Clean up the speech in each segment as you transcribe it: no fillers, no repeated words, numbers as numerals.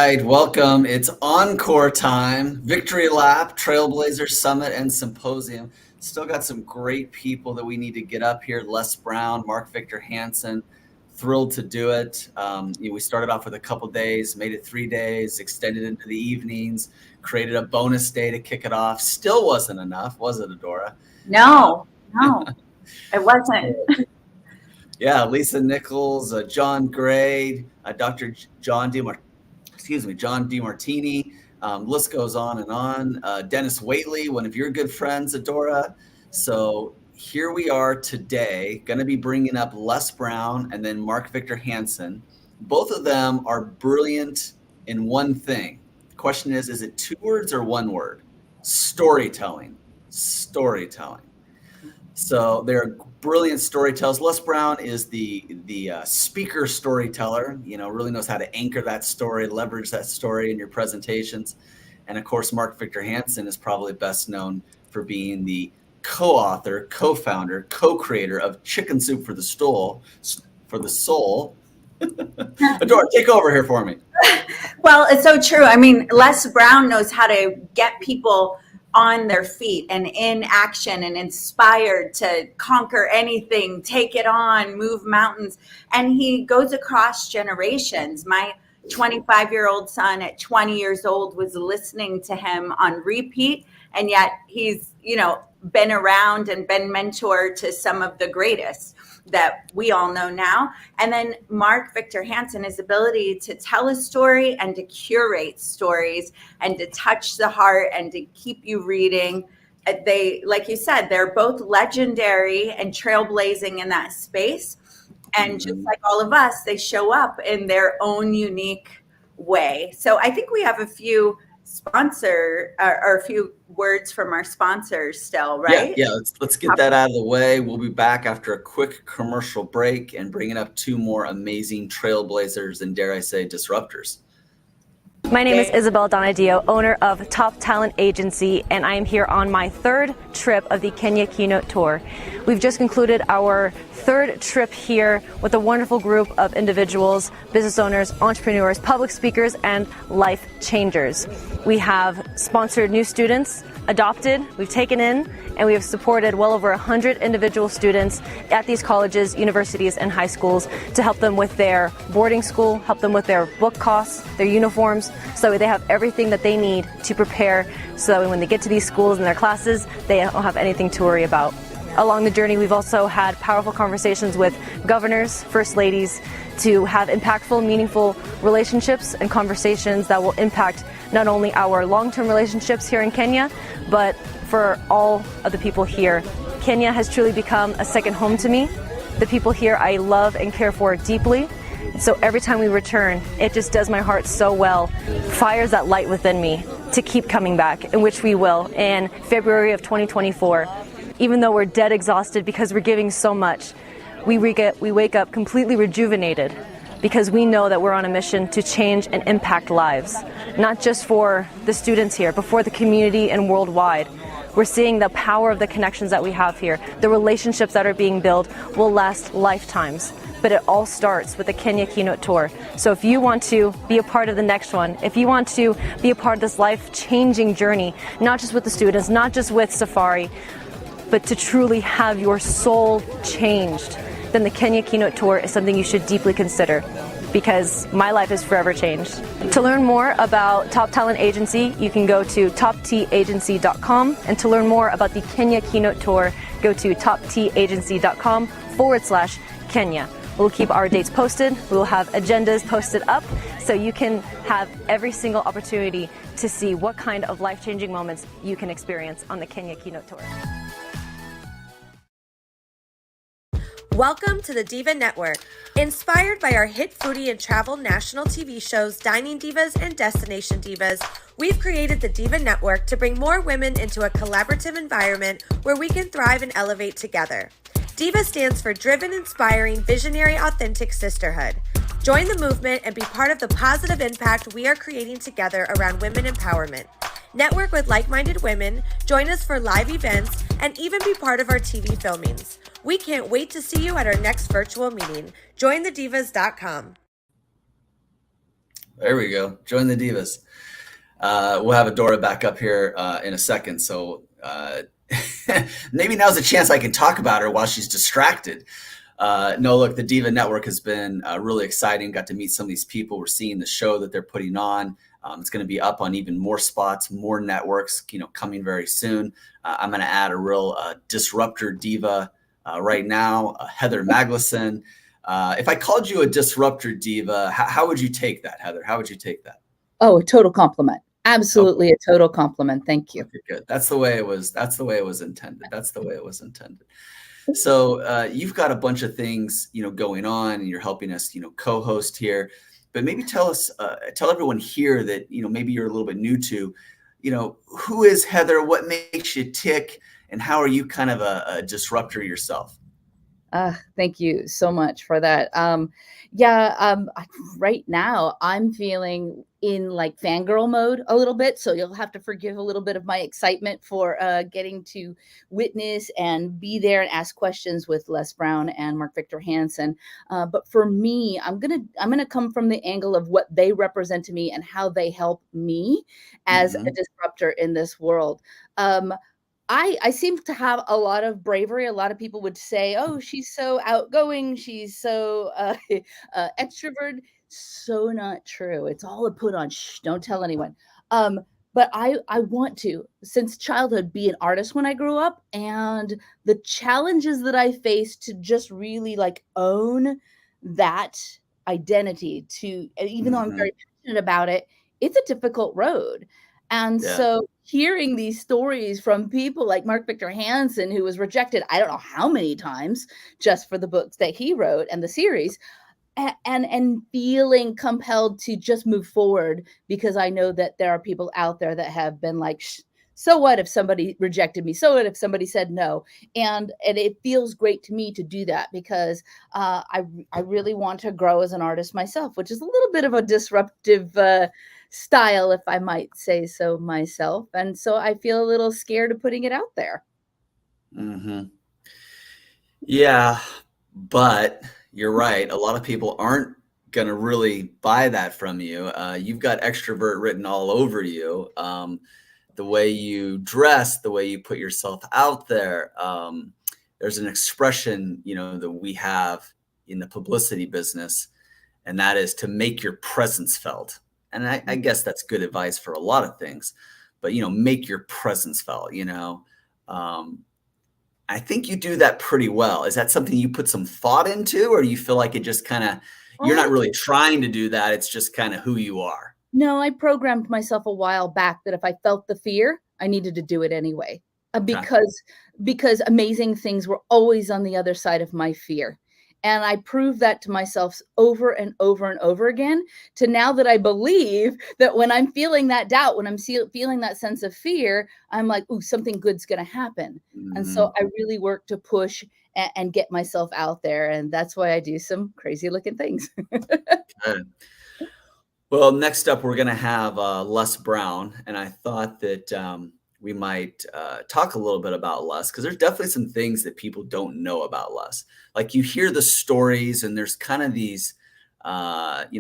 right, welcome. It's Encore time. Victory Lap, Trailblazer Summit and Symposium. Still got some great people that we need to get up here. Les Brown, Mark Victor Hansen. Thrilled to do it. We started off with a couple days, made it 3 days, extended into the evenings, created a bonus day to kick it off. Still wasn't enough, was it, Adora? No, it wasn't. Yeah, Lisa Nichols, John Gray, Dr. John DiMartini. List goes on and on. Dennis Waitley, one of your good friends, Adora. So here we are today, going to be bringing up Les Brown and then Mark Victor Hansen. Both of them are brilliant in one thing. The question is it 2 words or 1 word? Storytelling. So they're brilliant storytellers. Les Brown is the speaker storyteller, really knows how to anchor that story, leverage that story in your presentations. And of course, Mark Victor Hansen is probably best known for being the co-author, co-founder, co-creator of Chicken Soup for the Soul. Adora, take over here for me. Well, it's so true. I mean, Les Brown knows how to get people on their feet and in action and inspired to conquer anything, take it on, move mountains. And he goes across generations. My 25-year-old son at 20 years old was listening to him on repeat. And yet he's, been around and been mentor to some of the greatest that we all know now. And then Mark Victor Hansen, his ability to tell a story and to curate stories and to touch the heart and to keep you reading. They, like you said, they're both legendary and trailblazing in that space. And just like all of us, they show up in their own unique way. So I think we have a few or a few words from our sponsors still, right? Yeah. Let's get that out of the way. We'll be back after a quick commercial break and bringing up 2 more amazing trailblazers and, dare I say, disruptors. My name is Isabel Donadio, owner of Top Talent Agency, and I am here on my 3rd trip of the Kenya Keynote Tour. We've just concluded our 3rd trip here with a wonderful group of individuals, business owners, entrepreneurs, public speakers, and life changers. We have sponsored new students, adopted, we've taken in, and we have supported well over 100 individual students at these colleges, universities, and high schools to help them with their boarding school, help them with their book costs, their uniforms, so they have everything that they need to prepare so that when they get to these schools and their classes, they don't have anything to worry about. Along the journey, we've also had powerful conversations with governors, first ladies, to have impactful, meaningful relationships and conversations that will impact not only our long-term relationships here in Kenya, but for all of the people here. Kenya has truly become a second home to me. The people here I love and care for deeply. So every time we return, it just does my heart so well, fires that light within me to keep coming back, in which we will in February of 2024. Even though we're dead exhausted because we're giving so much, we wake up completely rejuvenated because we know that we're on a mission to change and impact lives, not just for the students here, but for the community and worldwide. We're seeing the power of the connections that we have here. The relationships that are being built will last lifetimes. But it all starts with the Kenya Keynote Tour. So if you want to be a part of the next one, if you want to be a part of this life-changing journey, not just with the students, not just with Safari, but to truly have your soul changed, then the Kenya Keynote Tour is something you should deeply consider, because my life is forever changed. To learn more about Top Talent Agency, you can go to toptagency.com, and to learn more about the Kenya Keynote Tour, go to toptagency.com/Kenya. We'll keep our dates posted. We'll have agendas posted up so you can have every single opportunity to see what kind of life-changing moments you can experience on the Kenya Keynote Tour. Welcome to the Diva Network. Inspired by our hit foodie and travel national TV shows Dining Divas and Destination Divas, we've created the Diva Network to bring more women into a collaborative environment where we can thrive and elevate together. Diva stands for Driven, Inspiring, Visionary, Authentic Sisterhood. Join the movement and be part of the positive impact we are creating together around women empowerment. Network with like-minded women, join us for live events, and even be part of our TV filmings. We can't wait to see you at our next virtual meeting. JoinTheDivas.com. There we go. Join the divas. We'll have Adora back up here in a second. So maybe now's a chance I can talk about her while she's distracted. No, look, the Diva Network has been really exciting. Got to meet some of these people. We're seeing the show that they're putting on. It's going to be up on even more spots, more networks, coming very soon. I'm going to add a real disruptor diva right now, Heather Magnuson. If I called you a disruptor diva, how would you take that, Heather? How would you take that? Oh, a total compliment. Absolutely, a total compliment. Thank you. Okay, good. That's the way it was. That's the way it was intended. That's the way it was intended. So you've got a bunch of things, going on, and you're helping us, co-host here. But maybe tell everyone here that, maybe you're a little bit new to, who is Heather? What makes you tick? And how are you kind of a disruptor yourself? Thank you so much for that. Right now I'm feeling in like fangirl mode a little bit. So you'll have to forgive a little bit of my excitement for getting to witness and be there and ask questions with Les Brown and Mark Victor Hansen. But for me, I'm gonna come from the angle of what they represent to me and how they help me as a disruptor in this world. I seem to have a lot of bravery. A lot of people would say, "Oh, she's so outgoing. She's so extrovert." So not true. It's all a put on. Shh, don't tell anyone. But I want to, since childhood, be an artist when I grew up, and the challenges that I faced to just really like own that identity. To even though I'm very passionate about it, it's a difficult road. And so hearing these stories from people like Mark Victor Hansen, who was rejected, I don't know how many times just for the books that he wrote and the series, and feeling compelled to just move forward because I know that there are people out there that have been like, so what if somebody rejected me? So what if somebody said no? And it feels great to me to do that because I really want to grow as an artist myself, which is a little bit of a disruptive style, if I might say so myself. And so I feel a little scared of putting it out there. Yeah, but you're right. A lot of people aren't going to really buy that from you. You've got extrovert written all over you. The way you dress, the way you put yourself out there. There's an expression, that we have in the publicity business, and that is to make your presence felt. And I guess that's good advice for a lot of things, but, make your presence felt, I think you do that pretty well. Is that something you put some thought into, or do you feel like it just kind of, you're not really trying to do that? It's just kind of who you are. No, I programmed myself a while back that if I felt the fear, I needed to do it anyway, because amazing things were always on the other side of my fear. And I proved that to myself over and over and over again, to now that I believe that when I'm feeling that doubt, when I'm feeling that sense of fear, I'm like, ooh, something good's going to happen. And so I really work to push and get myself out there. And that's why I do some crazy looking things. Good. Well, next up, we're going to have Les Brown. And I thought that we might talk a little bit about Les, because there's definitely some things that people don't know about Les. Like, you hear the stories and there's kind of these,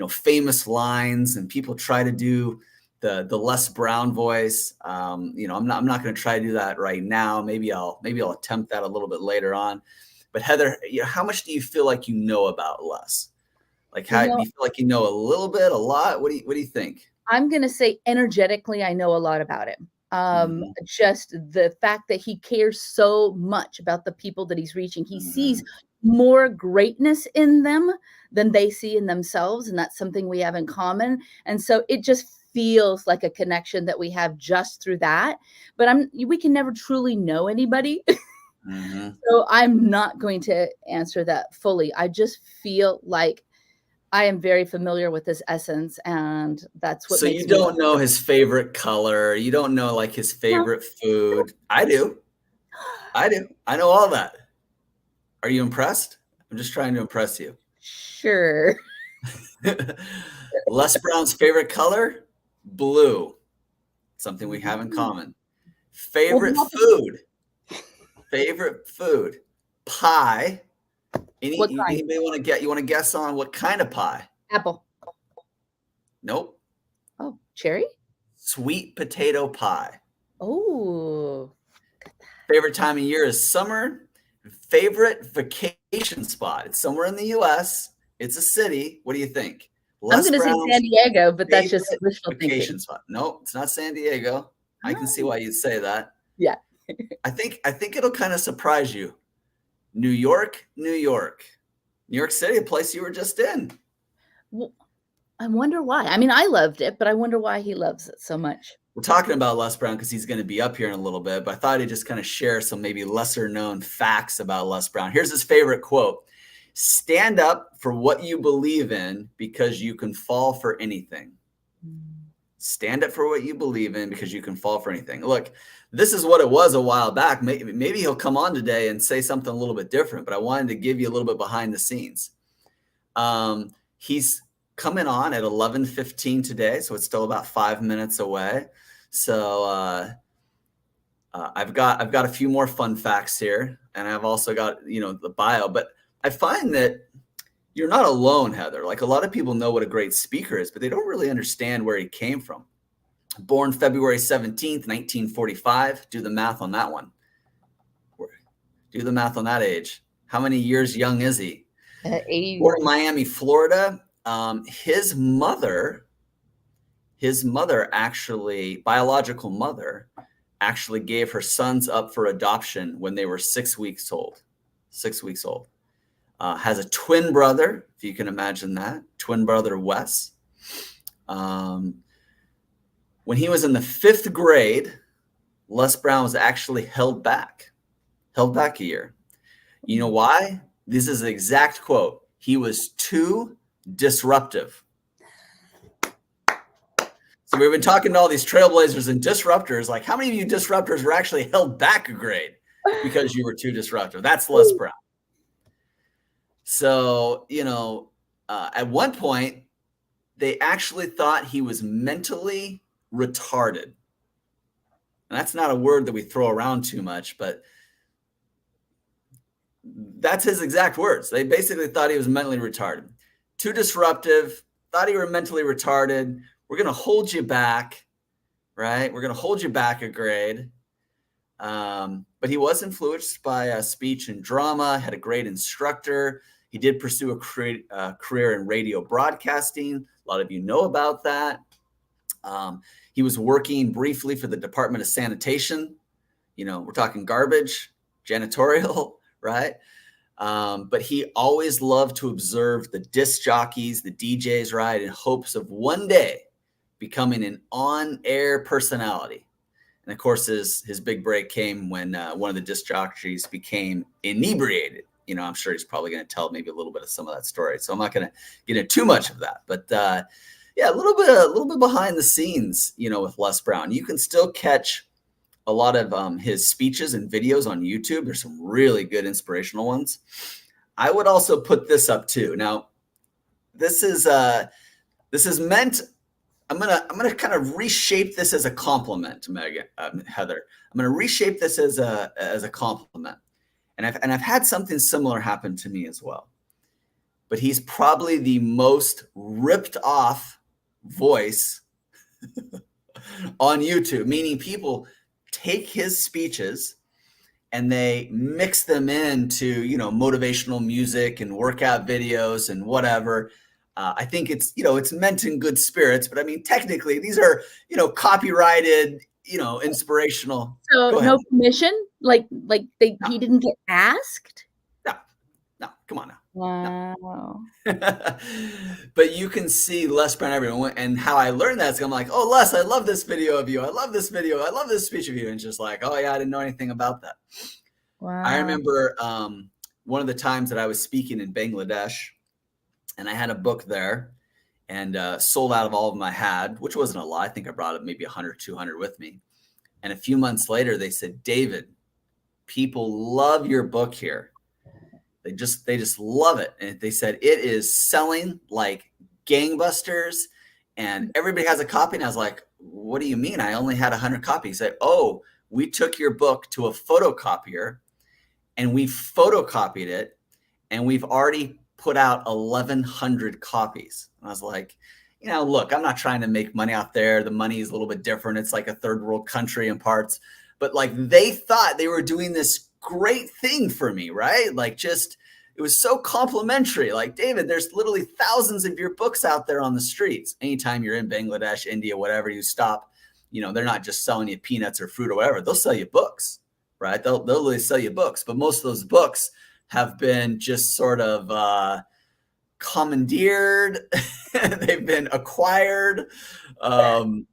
famous lines, and people try to do the Les Brown voice. I'm not going to try to do that right now. Maybe I'll attempt that a little bit later on. But Heather, how much do you feel like you know about Les? Like, how do you feel like you know a little bit, a lot? What do you think? I'm going to say energetically, I know a lot about him. Just the fact that he cares so much about the people that he's reaching. He sees more greatness in them than they see in themselves. And that's something we have in common. And so it just feels like a connection that we have just through that. But we can never truly know anybody. So I'm not going to answer that fully. I just feel like I am very familiar with his essence, and that's what. So you don't know his favorite color. You don't know like his favorite food. I do. I know all that. Are you impressed? I'm just trying to impress you. Sure. Les Brown's favorite color? Blue. Something we have in common. Favorite food? Favorite food? Pie. Anybody want to guess on what kind of pie? Apple. Nope. Oh, cherry? Sweet potato pie. Oh. Favorite time of year is summer. Favorite vacation spot. It's somewhere in the U.S. It's a city. What do you think? I'm going to say San Diego, but that's just favorite wishful vacation thinking. spot. No, it's not San Diego. I can see why you'd say that. Yeah. I think it'll kind of surprise you. New York, New York. New York City, a place you were just in. Well, I wonder why. I mean, I loved it, but I wonder why he loves it so much. We're talking about Les Brown because he's going to be up here in a little bit, but I thought I'd just kind of share some maybe lesser known facts about Les Brown. Here's his favorite quote. Stand up for what you believe in because you can fall for anything. Stand up for what you believe in because you can fall for anything. Look, this is what it was a while back. Maybe he'll come on today and say something a little bit different, but I wanted to give you a little bit behind the scenes. He's coming on at 11:15 today, so it's still about 5 minutes away. So I've got a few more fun facts here, and I've also got the bio. But I find that you're not alone, Heather. Like, a lot of people know what a great speaker is, but they don't really understand where he came from. Born February 17th, 1945. Do the math on that one. Do the math on that age. How many years young is he? 80. Born in Miami, Florida. His mother actually, biological mother, actually gave her sons up for adoption when they were 6 weeks old. 6 weeks old. Has a twin brother, if you can imagine that. Twin brother, Wes. When he was in the 5th grade, Les Brown was actually held back a year. You know why? This is the exact quote. He was too disruptive. So we've been talking to all these trailblazers and disruptors. Like, how many of you disruptors were actually held back a grade because you were too disruptive? That's Les Brown. So, at one point, they actually thought he was mentally retarded. And that's not a word that we throw around too much, but that's his exact words. They basically thought he was mentally retarded. Too disruptive, thought you were mentally retarded. We're going to hold you back, right? We're going to hold you back a grade. But he was influenced by speech and drama, had a great instructor. He did pursue a career in radio broadcasting. A lot of you know about that. He was working briefly for the Department of Sanitation. We're talking garbage, janitorial, right? But he always loved to observe the disc jockeys, the DJs, right, in hopes of one day becoming an on-air personality. And of course, his big break came when one of the disc jockeys became inebriated. I'm sure he's probably going to tell maybe a little bit of some of that story. So I'm not going to get into too much of that. But yeah, a little bit behind the scenes, with Les Brown. You can still catch a lot of his speeches and videos on YouTube. There's some really good inspirational ones. I would also put this up too. Now, this is meant. I'm gonna kind of reshape this as a compliment, Heather. I'm gonna reshape this as a compliment, and I've had something similar happen to me as well. But he's probably the most ripped off voice on YouTube, meaning people take his speeches and they mix them into, motivational music and workout videos and whatever. I think it's meant in good spirits, but I mean, technically these are, copyrighted, inspirational. So no permission? He didn't get asked? No, come on now. Wow. No. But you can see Les Brown everywhere. And how I learned that is I'm like, oh, Les, I love this video of you. I love this video. I love this speech of you. And just like, oh yeah, I didn't know anything about that. Wow. I remember one of the times that I was speaking in Bangladesh, and I had a book there and sold out of all of them I had, which wasn't a lot. I think I brought up maybe 100, 200 with me. And a few months later, they said, David, people love your book here. They just love it. And they said it is selling like gangbusters and everybody has a copy. And I was like, what do you mean? I only had 100 copies. They said, oh, we took your book to a photocopier and we photocopied it and we've already put out 1,100 copies. And I was like, look, I'm not trying to make money out there. The money is a little bit different. It's like a third world country in parts, but like they thought they were doing this great thing for me, right? Like just, it was so complimentary. Like, David, there's literally thousands of your books out there on the streets. Anytime you're in Bangladesh, India, whatever, you stop, they're not just selling you peanuts or fruit or whatever. They'll sell you books, right? They'll literally sell you books, but most of those books have been just sort of commandeered. They've been acquired and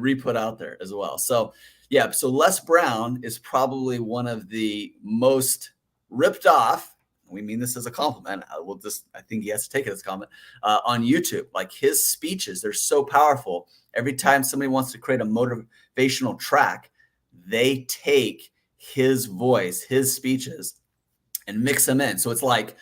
re-put out there as well. So yeah, so Les Brown is probably one of the most ripped off, we mean this as a compliment, I think he has to take it as a comment, on YouTube. Like his speeches, they're so powerful. Every time somebody wants to create a motivational track, they take his voice, his speeches, and mix them in. So it's like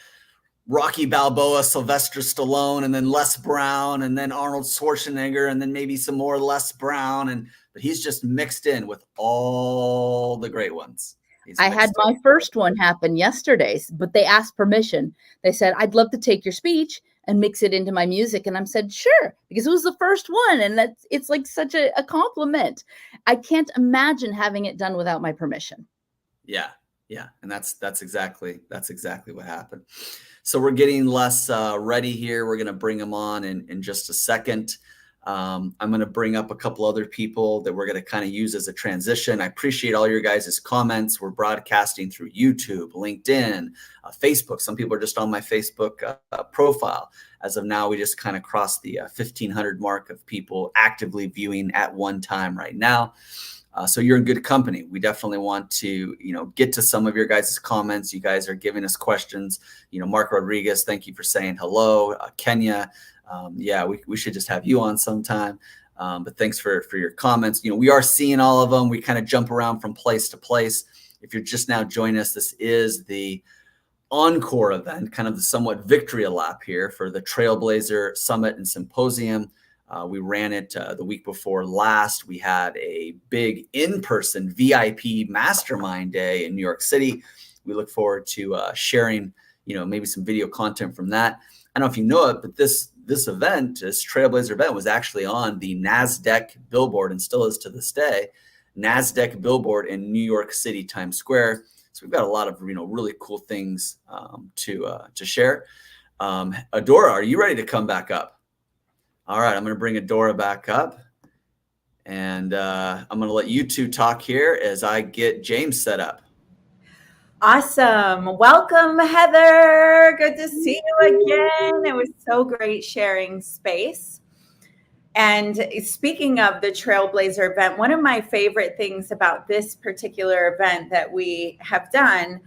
Rocky Balboa, Sylvester Stallone, and then Les Brown, and then Arnold Schwarzenegger, and then maybe some more Les Brown. But he's just mixed in with all the great ones. I had my first one happen yesterday, but they asked permission. They said, I'd love to take your speech and mix it into my music. And I said, sure, because it was the first one. And it's like such a compliment. I can't imagine having it done without my permission. Yeah. And that's exactly what happened. So we're getting Les ready here. We're going to bring him on in just a second. I'm going to bring up a couple other people that we're going to kind of use as a transition. I appreciate all your guys' comments. We're broadcasting through YouTube, LinkedIn, Facebook. Some people are just on my Facebook profile. As of now, we just kind of crossed the 1,500 mark of people actively viewing at one time right now. So you're in good company. We definitely want to, get to some of your guys' comments. You guys are giving us questions. Mark Rodriguez, thank you for saying hello. Kenya, we should just have you on sometime. But thanks for your comments. We are seeing all of them. We kind of jump around from place to place. If you're just now joining us, this is the Encore event, kind of the somewhat victory lap here for the Trailblazer Summit and Symposium. We ran it the week before last. We had a big in-person VIP mastermind day in New York City. We look forward to sharing, maybe some video content from that. I don't know if you know it, but this event, this Trailblazer event, was actually on the NASDAQ billboard and still is to this day, NASDAQ billboard in New York City, Times Square. So we've got a lot of, really cool things to share. Adora, are you ready to come back up? All right, I'm going to bring Adora back up, and I'm going to let you two talk here as I get James set up. Awesome. Welcome, Heather. Good to see you again. It was so great sharing space. And speaking of the Trailblazer event, one of my favorite things about this particular event that we have done,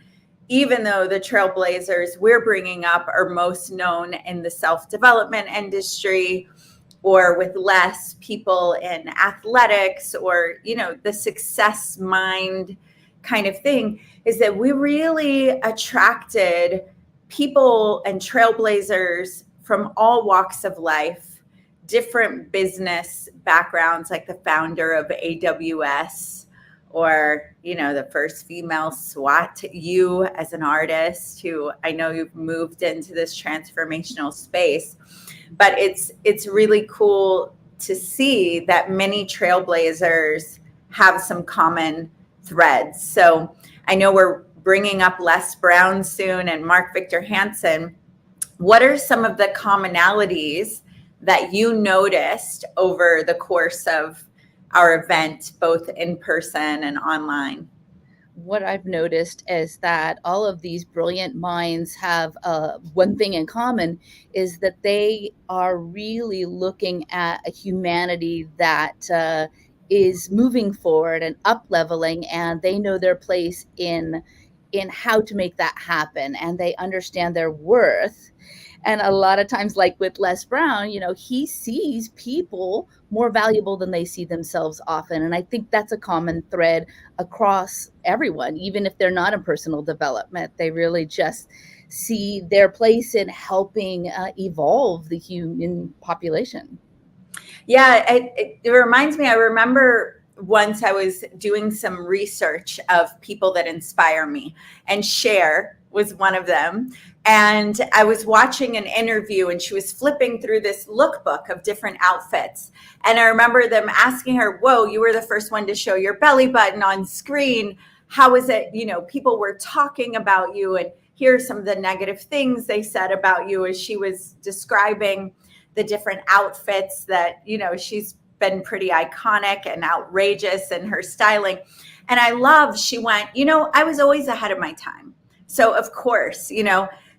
even though the Trailblazers we're bringing up are most known in the self-development industry, or with less people in athletics, or, the success mind kind of thing, is that we really attracted people and trailblazers from all walks of life, different business backgrounds, like the founder of AWS, or, the first female SWAT, you as an artist who I know you've moved into this transformational space. But it's really cool to see that many trailblazers have some common threads. So I know we're bringing up Les Brown soon and Mark Victor Hansen. What are some of the commonalities that you noticed over the course of our event, both in person and online? What I've noticed is that all of these brilliant minds have one thing in common, is that they are really looking at a humanity that is moving forward and up leveling, and they know their place in how to make that happen, and they understand their worth. And a lot of times, like with Les Brown, he sees people more valuable than they see themselves often. And I think that's a common thread across everyone, even if they're not in personal development. They really just see their place in helping evolve the human population. Yeah, it reminds me, I remember once I was doing some research of people that inspire me, and Cher was one of them. And I was watching an interview, and she was flipping through this lookbook of different outfits. And I remember them asking her, whoa, you were the first one to show your belly button on screen. How is it, people were talking about you, and here are some of the negative things they said about you, as she was describing the different outfits that, she's been pretty iconic and outrageous in her styling. And she went, I was always ahead of my time. So of course,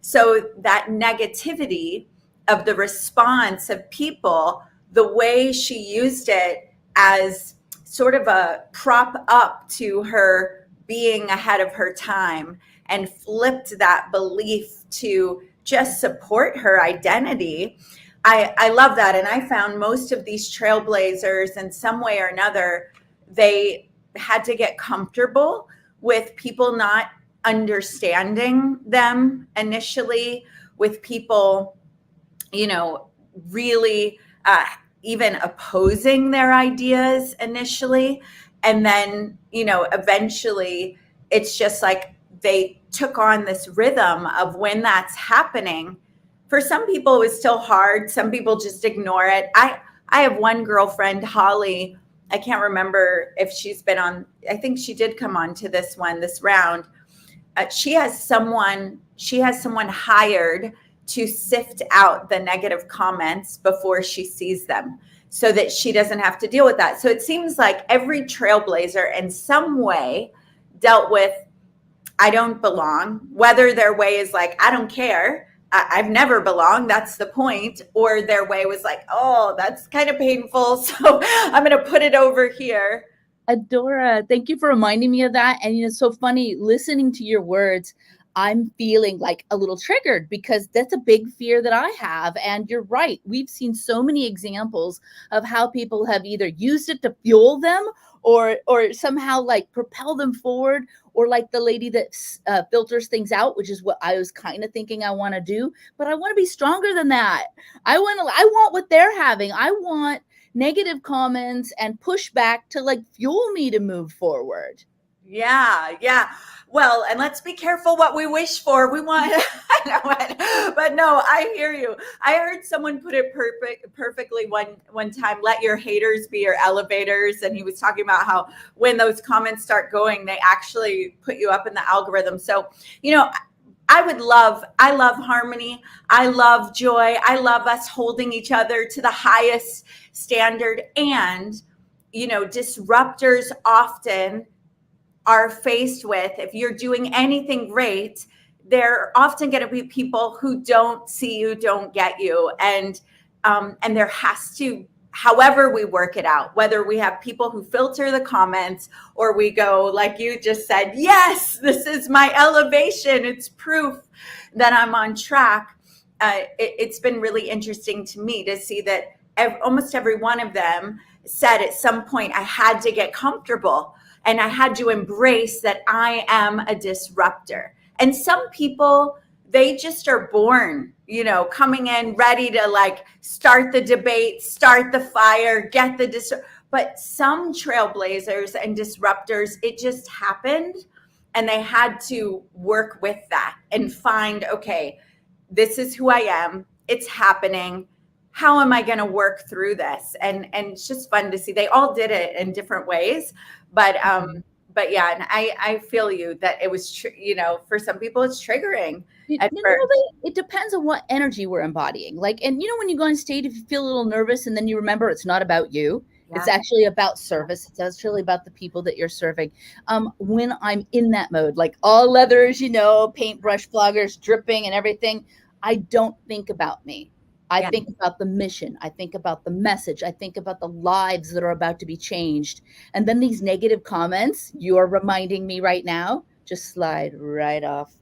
so that negativity of the response of people, the way she used it as sort of a prop up to her being ahead of her time, and flipped that belief to just support her identity. I love that. And I found most of these trailblazers, in some way or another, they had to get comfortable with people not understanding them initially, with people, really even opposing their ideas initially. And then, eventually it's just like they took on this rhythm of when that's happening. For some people, it was still hard. Some people just ignore it. I have one girlfriend, Holly. I can't remember if she's been on. I think she did come on to this round. She has someone hired to sift out the negative comments before she sees them, so that she doesn't have to deal with that. So it seems like every trailblazer in some way dealt with, I don't belong, whether their way is like, I don't care, I've never belonged, that's the point, or their way was like, oh, that's kind of painful, so I'm going to put it over here. Adora, thank you for reminding me of that. And it's so funny listening to your words. I'm feeling like a little triggered, because that's a big fear that I have. And you're right. We've seen so many examples of how people have either used it to fuel them, or somehow like propel them forward, or like the lady that filters things out, which is what I was kind of thinking I want to do. But I want to be stronger than that. I want what they're having. I want negative comments and pushback to like fuel me to move forward. Yeah. Well, and let's be careful what we wish for. We want, but no, I hear you. I heard someone put it perfectly one time. Let your haters be your elevators. And he was talking about how when those comments start going, they actually put you up in the algorithm. So, I love harmony. I love joy. I love us holding each other to the highest standard. And, disruptors often are faced with, if you're doing anything great, there are often going to be people who don't see you, don't get you. And there has to, however we work it out, whether we have people who filter the comments, or we go, like you just said, yes, this is my elevation. It's proof that I'm on track. It's been really interesting to me to see that almost every one of them said at some point, I had to get comfortable, and I had to embrace that I am a disruptor. And some people, they just are born, coming in ready to like start the debate, start the fire, get the but some trailblazers and disruptors, it just happened, and they had to work with that and find, okay, this is who I am. It's happening. How am I going to work through this? And it's just fun to see. They all did it in different ways, but yeah, and I feel you that it was, for some people it's triggering. It depends on what energy we're embodying. Like, and when you go on stage, if you feel a little nervous and then you remember it's not about you, it's actually about service. It's actually about the people that you're serving. When I'm in that mode, like all leathers, paintbrush bloggers dripping and everything, I don't think about me. I think about the mission. I think about the message. I think about the lives that are about to be changed. And then these negative comments, you are reminding me right now, just slide right off.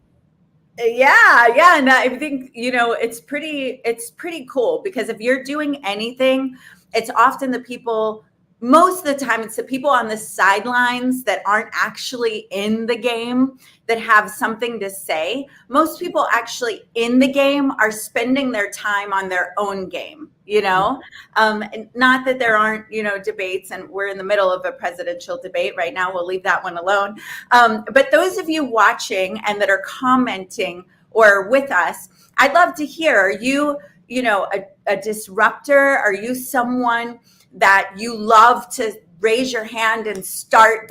Yeah. And I think, it's pretty cool, because if you're doing anything, it's often the people most of the time it's the people on the sidelines that aren't actually in the game that have something to say. Most people actually in the game are spending their time on their own game, and not that there aren't, debates, and we're in the middle of a presidential debate right now. We'll leave that one alone. But those of you watching and that are commenting or with us, I'd love to hear, are you, a disruptor? Are you someone that you love to raise your hand and start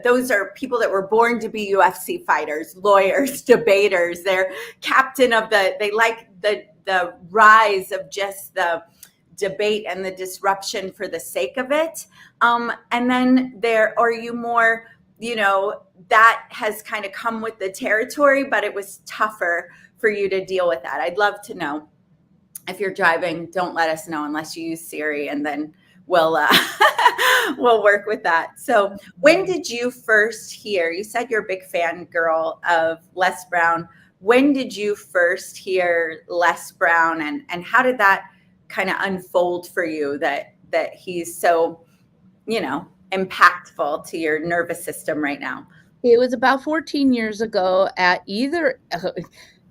those are people that were born to be UFC fighters, lawyers, debaters. They're captain of they like the rise of just the debate and the disruption for the sake of it. And then are you more, that has kind of come with the territory, but it was tougher for you to deal with that. I'd love to know. If you're driving, don't let us know unless you use Siri, and then we'll work with that. So when did you first hear, you said you're a big fan girl of Les Brown. When did you first hear Les Brown, and how did that kind of unfold for you that he's so, impactful to your nervous system right now? It was about 14 years ago at either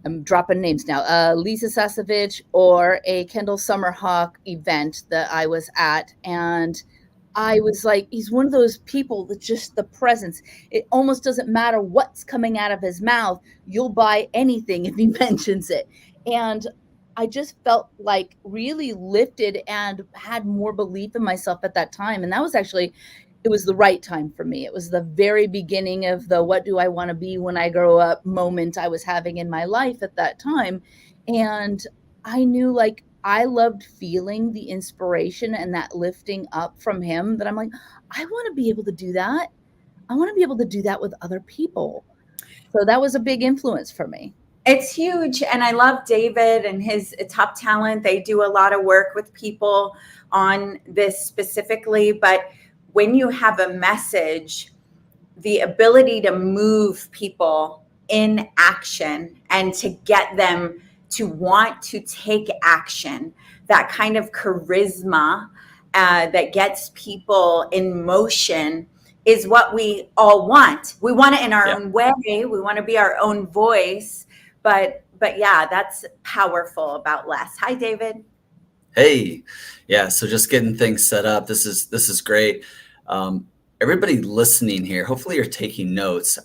I'm dropping names now, Lisa Sasevich or a Kendall Summerhawk event that I was at. And I was like, he's one of those people that just the presence, it almost doesn't matter what's coming out of his mouth. You'll buy anything if he mentions it. And I just felt like really lifted and had more belief in myself at that time. And that was actually, it was the right time for me. It was the very beginning of the what do I want to be when I grow up moment I was having in my life at that time. And I knew like I loved feeling the inspiration and that lifting up from him, that I'm like, I want to be able to do that. I want to be able to do that with other people. So that was a big influence for me. It's huge. And I love David and his Top Talent. They do a lot of work with people on this specifically, but when you have a message, the ability to move people in action and to get them to want to take action, that kind of charisma that gets people in motion is what we all want. We want it in our own way. We want to be our own voice. But yeah, that's powerful about Les. Hi, David. Hey. Yeah. So just getting things set up. This is great. Everybody listening here, hopefully you're taking notes.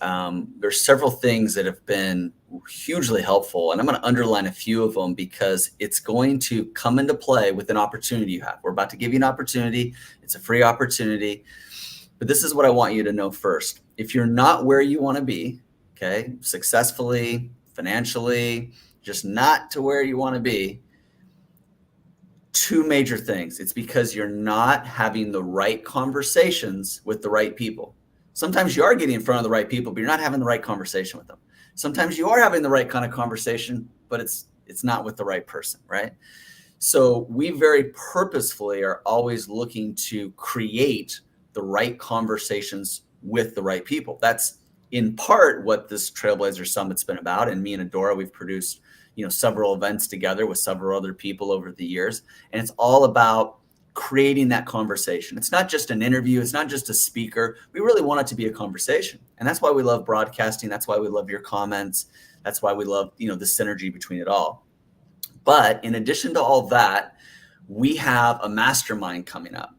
There's several things that have been hugely helpful, and I'm going to underline a few of them because it's going to come into play with an opportunity you have. We're about to give you an opportunity. It's a free opportunity, but this is what I want you to know first. If you're not where you want to be, okay, successfully, financially, just not to where you want to be, two major things. It's because you're not having the right conversations with the right people. Sometimes you are getting in front of the right people, but you're not having the right conversation with them. Sometimes you are having the right kind of conversation, but it's not with the right person, right? So we very purposefully are always looking to create the right conversations with the right people. That's in part what this Trailblazer Summit's been about. And me and Adora, we've produced several events together with several other people over the years. And it's all about creating that conversation. It's not just an interview. It's not just a speaker. We really want it to be a conversation. And that's why we love broadcasting. That's why we love your comments. That's why we love, the synergy between it all. But in addition to all that, we have a mastermind coming up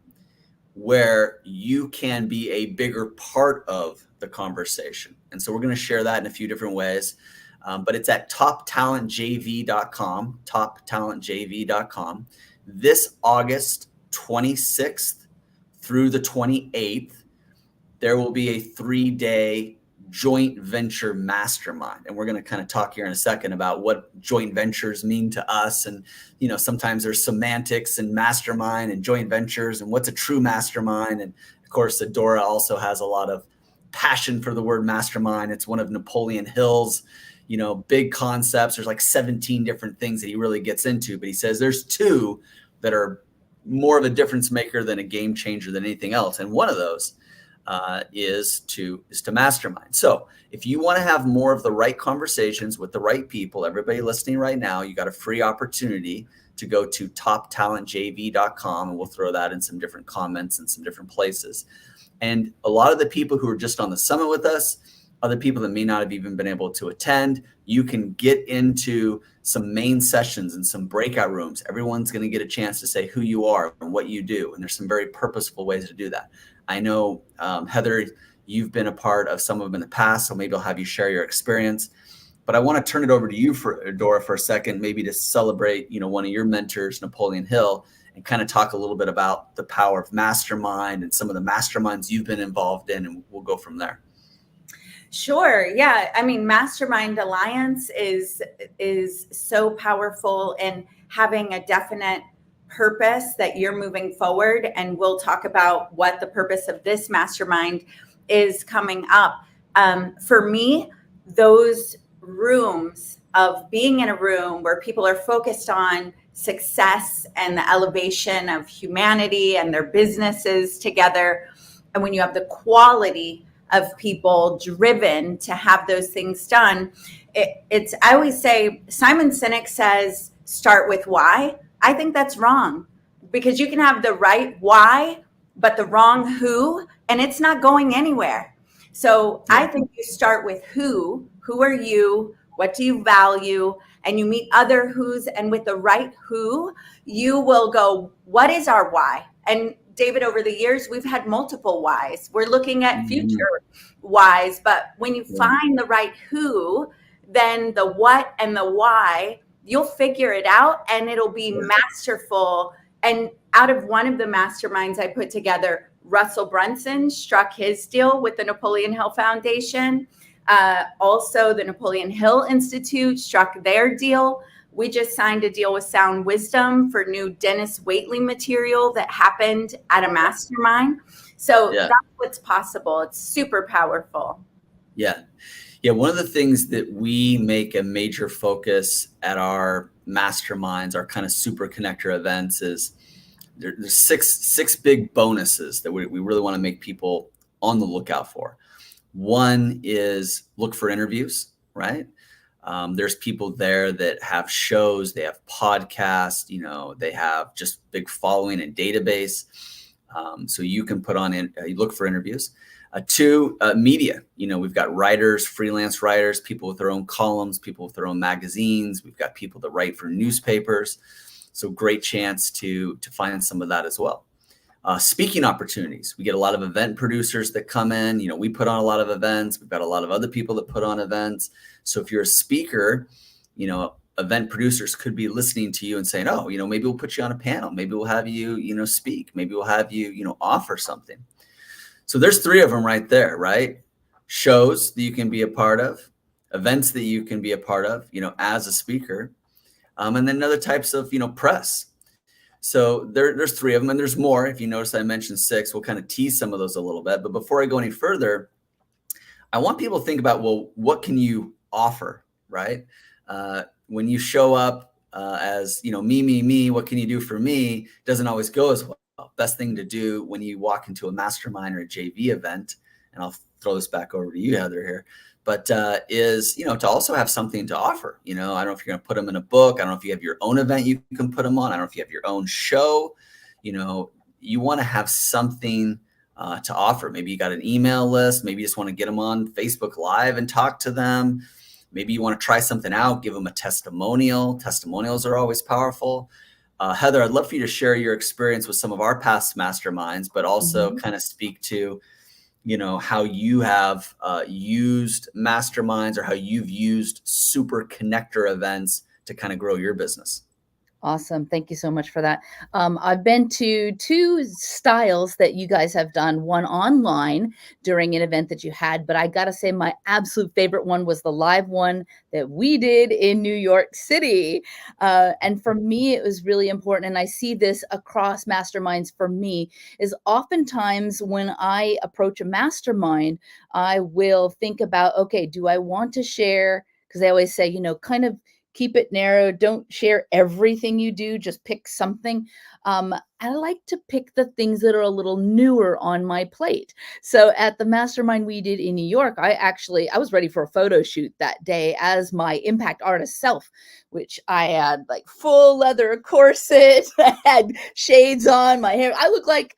where you can be a bigger part of the conversation. And so we're going to share that in a few different ways. But it's at toptalentjv.com, toptalentjv.com. This August 26th through the 28th, there will be a 3-day joint venture mastermind. And we're going to kind of talk here in a second about what joint ventures mean to us. And, sometimes there's semantics and mastermind and joint ventures and what's a true mastermind. And of course, Adora also has a lot of passion for the word mastermind. It's one of Napoleon Hill's big concepts. There's like 17 different things that he really gets into, but he says there's two that are more of a difference maker than a game changer than anything else. And one of those is to mastermind. So if you want to have more of the right conversations with the right people, everybody listening right now, you got a free opportunity to go to toptalentjv.com, and we'll throw that in some different comments and some different places. And a lot of the people who are just on the summit with us, other people that may not have even been able to attend, you can get into some main sessions and some breakout rooms. Everyone's going to get a chance to say who you are and what you do. And there's some very purposeful ways to do that. I know, Heather, you've been a part of some of them in the past, so maybe I'll have you share your experience. But I want to turn it over to you, Dora, for a second, maybe to celebrate, one of your mentors, Napoleon Hill, and kind of talk a little bit about the power of mastermind and some of the masterminds you've been involved in, and we'll go from there. Sure. Yeah. I mean, Mastermind Alliance is so powerful, and having a definite purpose that you're moving forward. And we'll talk about what the purpose of this mastermind is coming up. For me, those rooms of being in a room where people are focused on success and the elevation of humanity and their businesses together. And when you have the quality of people driven to have those things done, it's, I always say, Simon Sinek says, start with why. I think that's wrong, because you can have the right why, but the wrong who, and it's not going anywhere. So I think you start with who are you? What do you value? And you meet other who's, and with the right who, you will go, what is our why? And David, over the years, we've had multiple whys. We're looking at future whys, but when you find the right who, then the what and the why, you'll figure it out, and it'll be masterful. And out of one of the masterminds I put together, Russell Brunson struck his deal with the Napoleon Hill Foundation. Also, the Napoleon Hill Institute struck their deal. We just signed a deal with Sound Wisdom for new Dennis Waitley material that happened at a mastermind. So that's what's possible. It's super powerful. Yeah. One of the things that we make a major focus at our masterminds, our kind of super connector events, is there's six big bonuses that we really want to make people on the lookout for. One is look for interviews, right? There's people there that have shows, they have podcasts, they have just big following and database. So you can put on you look for interviews. Two, media. We've got writers, freelance writers, people with their own columns, people with their own magazines. We've got people that write for newspapers. So great chance to find some of that as well. Speaking opportunities. We get a lot of event producers that come in. We put on a lot of events. We've got a lot of other people that put on events. So if you're a speaker, event producers could be listening to you and saying, oh, maybe we'll put you on a panel. Maybe we'll have you, speak. Maybe we'll have you, offer something. So there's three of them right there, right? Shows that you can be a part of, events that you can be a part of, as a speaker, and then other types of, press. So there's three of them, and there's more. If you notice, I mentioned 6. We'll kind of tease some of those a little bit. But before I go any further, I want people to think about, well, what can you offer, right? When you show up as, me, what can you do for me? Doesn't always go as well. Best thing to do when you walk into a mastermind or a JV event, and I'll throw this back over to you, Heather, here, but is, to also have something to offer. I don't know if you're going to put them in a book. I don't know if you have your own event you can put them on. I don't know if you have your own show. You want to have something to offer. Maybe you got an email list. Maybe you just want to get them on Facebook Live and talk to them. Maybe you want to try something out, give them a testimonial. Testimonials are always powerful. Heather, I'd love for you to share your experience with some of our past masterminds, but also kind of speak to, how you have used masterminds, or how you've used super connector events to kind of grow your business. Awesome. Thank you so much for that. I've been to 2 styles that you guys have done, one online during an event that you had, but I got to say my absolute favorite one was the live one that we did in New York City. And for me, it was really important. And I see this across masterminds for me, is oftentimes when I approach a mastermind, I will think about, okay, do I want to share? Because they always say, kind of keep it narrow. Don't share everything you do. Just pick something. I like to pick the things that are a little newer on my plate. So at the mastermind we did in New York, I was ready for a photo shoot that day as my impact artist self, which I had like full leather corset, I had shades on, my hair. I look like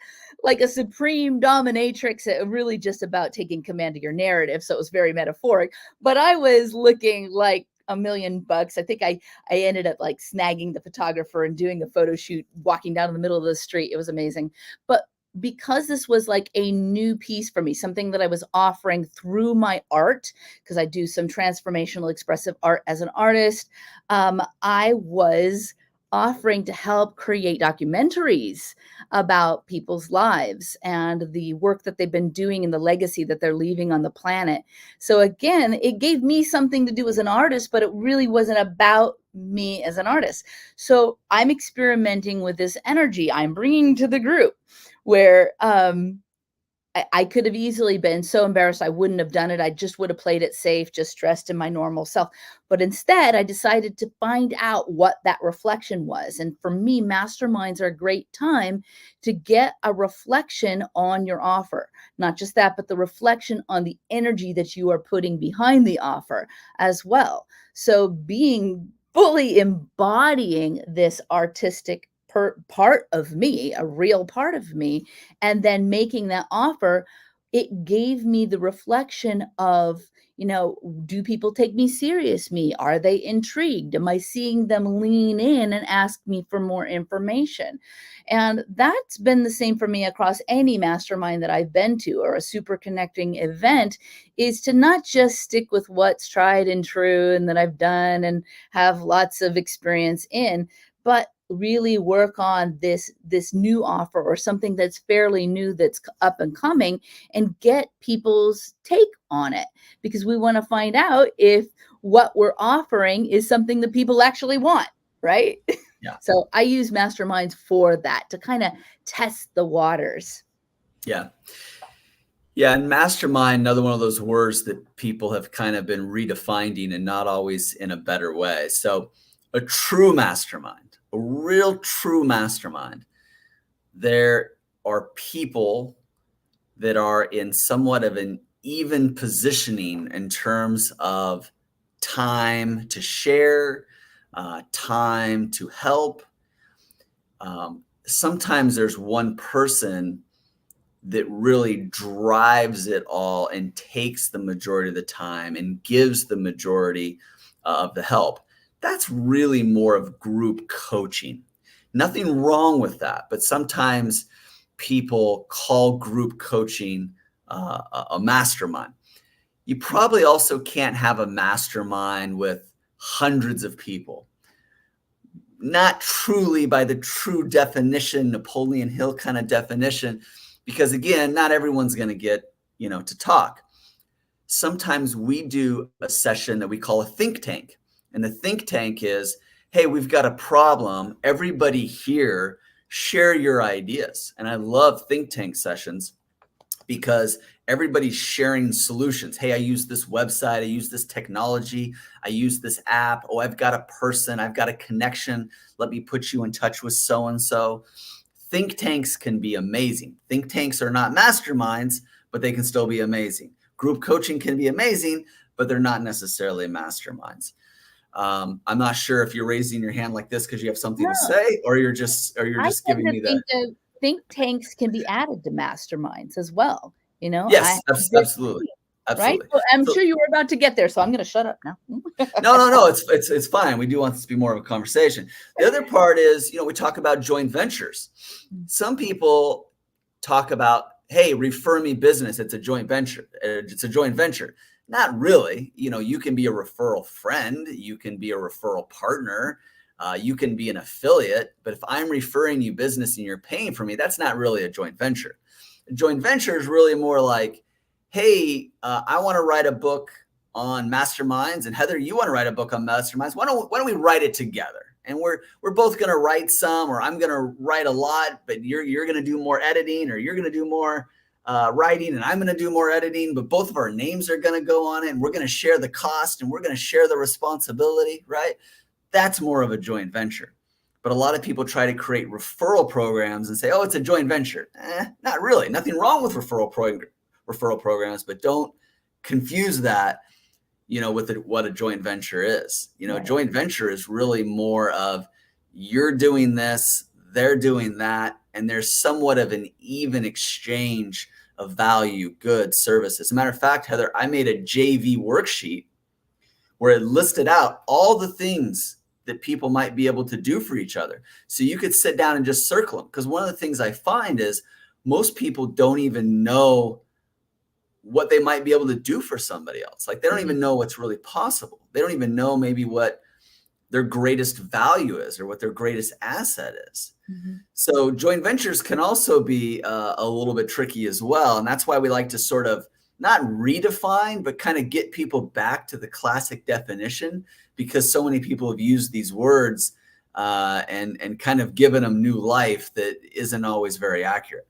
a supreme dominatrix, really just about taking command of your narrative. So it was very metaphoric, but I was looking like $1,000,000. I think I ended up like snagging the photographer and doing a photo shoot, walking down in the middle of the street. It was amazing. But because this was like a new piece for me, something that I was offering through my art, because I do some transformational expressive art as an artist, I was offering to help create documentaries about people's lives and the work that they've been doing and the legacy that they're leaving on the planet. So again, it gave me something to do as an artist, but it really wasn't about me as an artist. So I'm experimenting with this energy I'm bringing to the group, where I could have easily been so embarrassed I wouldn't have done it. I just would have played it safe, just dressed in my normal self. But instead, I decided to find out what that reflection was. And for me, masterminds are a great time to get a reflection on your offer. Not just that, but the reflection on the energy that you are putting behind the offer as well. So being fully embodying this artistic part of me, a real part of me, and then making that offer, it gave me the reflection of, do people take me serious? Are they intrigued? Am I seeing them lean in and ask me for more information? And that's been the same for me across any mastermind that I've been to, or a super connecting event, is to not just stick with what's tried and true and that I've done and have lots of experience in, but really work on this new offer or something that's fairly new, that's up and coming, and get people's take on it, because we want to find out if what we're offering is something that people actually want, right? Yeah. So I use masterminds for that, to kind of test the waters. Yeah. Yeah. And mastermind, another one of those words that people have kind of been redefining, and not always in a better way. So a true mastermind, a real true mastermind, there are people that are in somewhat of an even positioning in terms of time to share, time to help. Sometimes there's one person that really drives it all and takes the majority of the time and gives the majority of the help. That's really more of group coaching. Nothing wrong with that, but sometimes people call group coaching a mastermind. You probably also can't have a mastermind with hundreds of people. Not truly by the true definition, Napoleon Hill kind of definition, because again, not everyone's going to get, to talk. Sometimes we do a session that we call a think tank. And the think tank is, hey, we've got a problem. Everybody here, share your ideas. And I love think tank sessions because everybody's sharing solutions. Hey, I use this website. I use this technology. I use this app. Oh, I've got a person. I've got a connection. Let me put you in touch with so-and-so. Think tanks can be amazing. Think tanks are not masterminds, but they can still be amazing. Group coaching can be amazing, but they're not necessarily masterminds. I'm not sure if you're raising your hand like this because you have something to say, or you're just giving me that. Think tanks can be added to masterminds as well. Yes, absolutely. Right? So I'm sure you were about to get there, so I'm going to shut up now. No. It's fine. We do want this to be more of a conversation. The other part is, we talk about joint ventures. Some people talk about, hey, refer me business. It's a joint venture. Not really. You can be a referral friend. You can be a referral partner. You can be an affiliate. But if I'm referring you business and you're paying for me, that's not really a joint venture. A joint venture is really more like, hey, I want to write a book on masterminds, and Heather, you want to write a book on masterminds. Why don't we write it together? And we're both going to write some, or I'm going to write a lot, but you're going to do more editing, or you're going to do more writing, and I'm going to do more editing, but both of our names are going to go on it, and we're going to share the cost, and we're going to share the responsibility, right? that's more of a joint venture. But a lot of people try to create referral programs and say, oh, it's a joint venture. Not really. Nothing wrong with referral programs, but don't confuse that, with what a joint venture is. Right. Joint venture is really more of you're doing this, they're doing that, and there's somewhat of an even exchange of value, goods, services. As a matter of fact, Heather, I made a JV worksheet where it listed out all the things that people might be able to do for each other. So you could sit down and just circle them. Because one of the things I find is most people don't even know what they might be able to do for somebody else. Like they don't even know what's really possible. They don't even know maybe what their greatest value is or what their greatest asset is. Mm-hmm. So joint ventures can also be a little bit tricky as well. And that's why we like to sort of not redefine, but kind of get people back to the classic definition, because so many people have used these words and kind of given them new life that isn't always very accurate.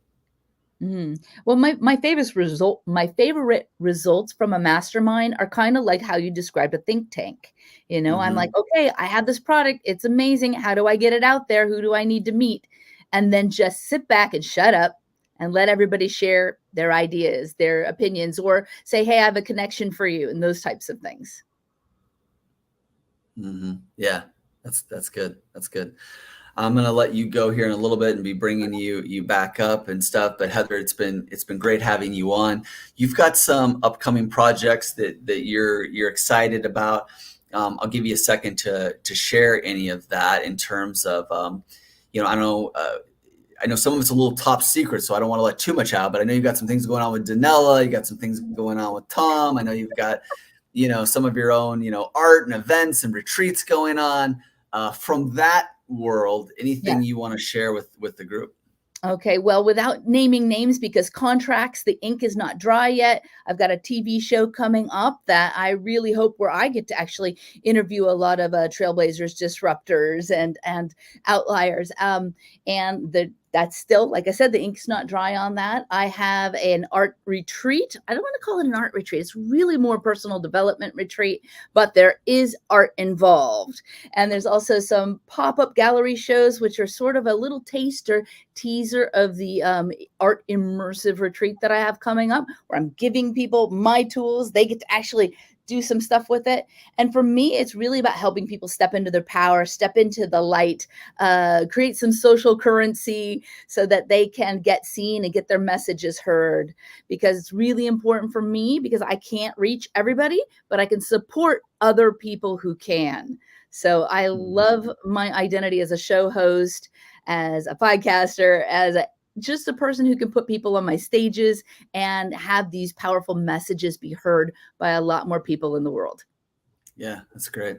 Well, my favorite results from a mastermind are kind of like how you described a think tank. I'm like, okay, I have this product. It's amazing. How do I get it out there? Who do I need to meet? And then just sit back and shut up and let everybody share their ideas, their opinions, or say, hey, I have a connection for you, and those types of things. Yeah, that's good. That's good. I'm going to let you go here in a little bit and be bringing you back up and stuff. But Heather, it's been great having you on. You've got some upcoming projects that you're excited about. I'll give you a second to share any of that in terms of, I know some of it's a little top secret, so I don't want to let too much out, but I know you've got some things going on with Danella. You got some things going on with Tom. I know you've got, some of your own, art and events and retreats going on. From that world, anything you want to share with the group? Okay, well, without naming names, because contracts, the ink is not dry yet. I've got a TV show coming up that I really hope where I get to actually interview a lot of trailblazers, disruptors, and outliers. That's still, like I said, the ink's not dry on that. I have an art retreat. I don't want to call it an art retreat. It's really more personal development retreat, but there is art involved. And there's also some pop-up gallery shows, which are sort of a little teaser of the art immersive retreat that I have coming up, where I'm giving people my tools. They get to actually do some stuff with it. And for me, it's really about helping people step into their power, step into the light, create some social currency so that they can get seen and get their messages heard. Because it's really important for me, because I can't reach everybody, but I can support other people who can. So I love my identity as a show host, as a podcaster, as just a person who can put people on my stages and have these powerful messages be heard by a lot more people in the world. Yeah, that's great.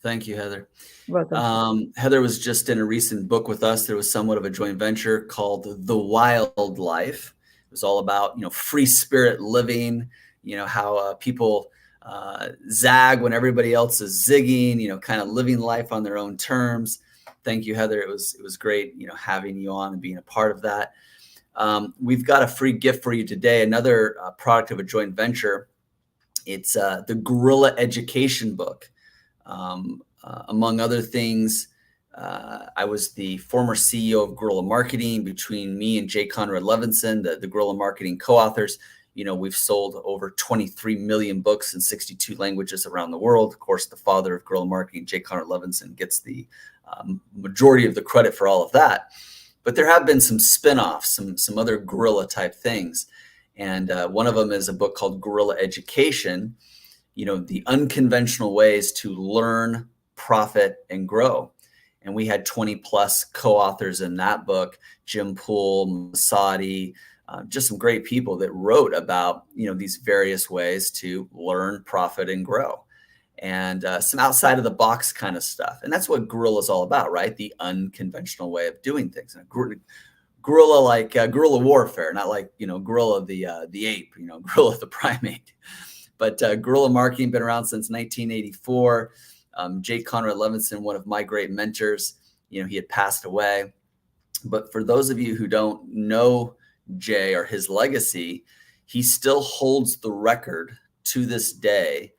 Thank you, Heather. You're welcome. Heather was just in a recent book with us. There was somewhat of a joint venture called The Wild Life. It was all about, free spirit living, how people zag when everybody else is zigging, kind of living life on their own terms. Thank you, Heather. It was great, having you on and being a part of that. We've got a free gift for you today. Another product of a joint venture. It's the Guerrilla Education book. Among other things, I was the former CEO of Guerrilla Marketing. Between me and J. Conrad Levinson, the Guerrilla Marketing co-authors, we've sold over 23 million books in 62 languages around the world. Of course, the father of Guerrilla Marketing, J. Conrad Levinson, gets the majority of the credit for all of that. But there have been some spin-offs, some other guerrilla type things. And one of them is a book called Guerrilla Education, the unconventional ways to learn, profit, and grow. And we had 20 plus co-authors in that book, Jim Poole, Masadi, just some great people that wrote about, these various ways to learn, profit, and grow. And some outside of the box kind of stuff. And that's what guerrilla is all about, right? The unconventional way of doing things. And guerrilla like guerrilla warfare, not like, gorilla the ape, gorilla the primate. But guerrilla marketing been around since 1984. J. Conrad Levinson, one of my great mentors, he had passed away. But for those of you who don't know Jay or his legacy, he still holds the record to this day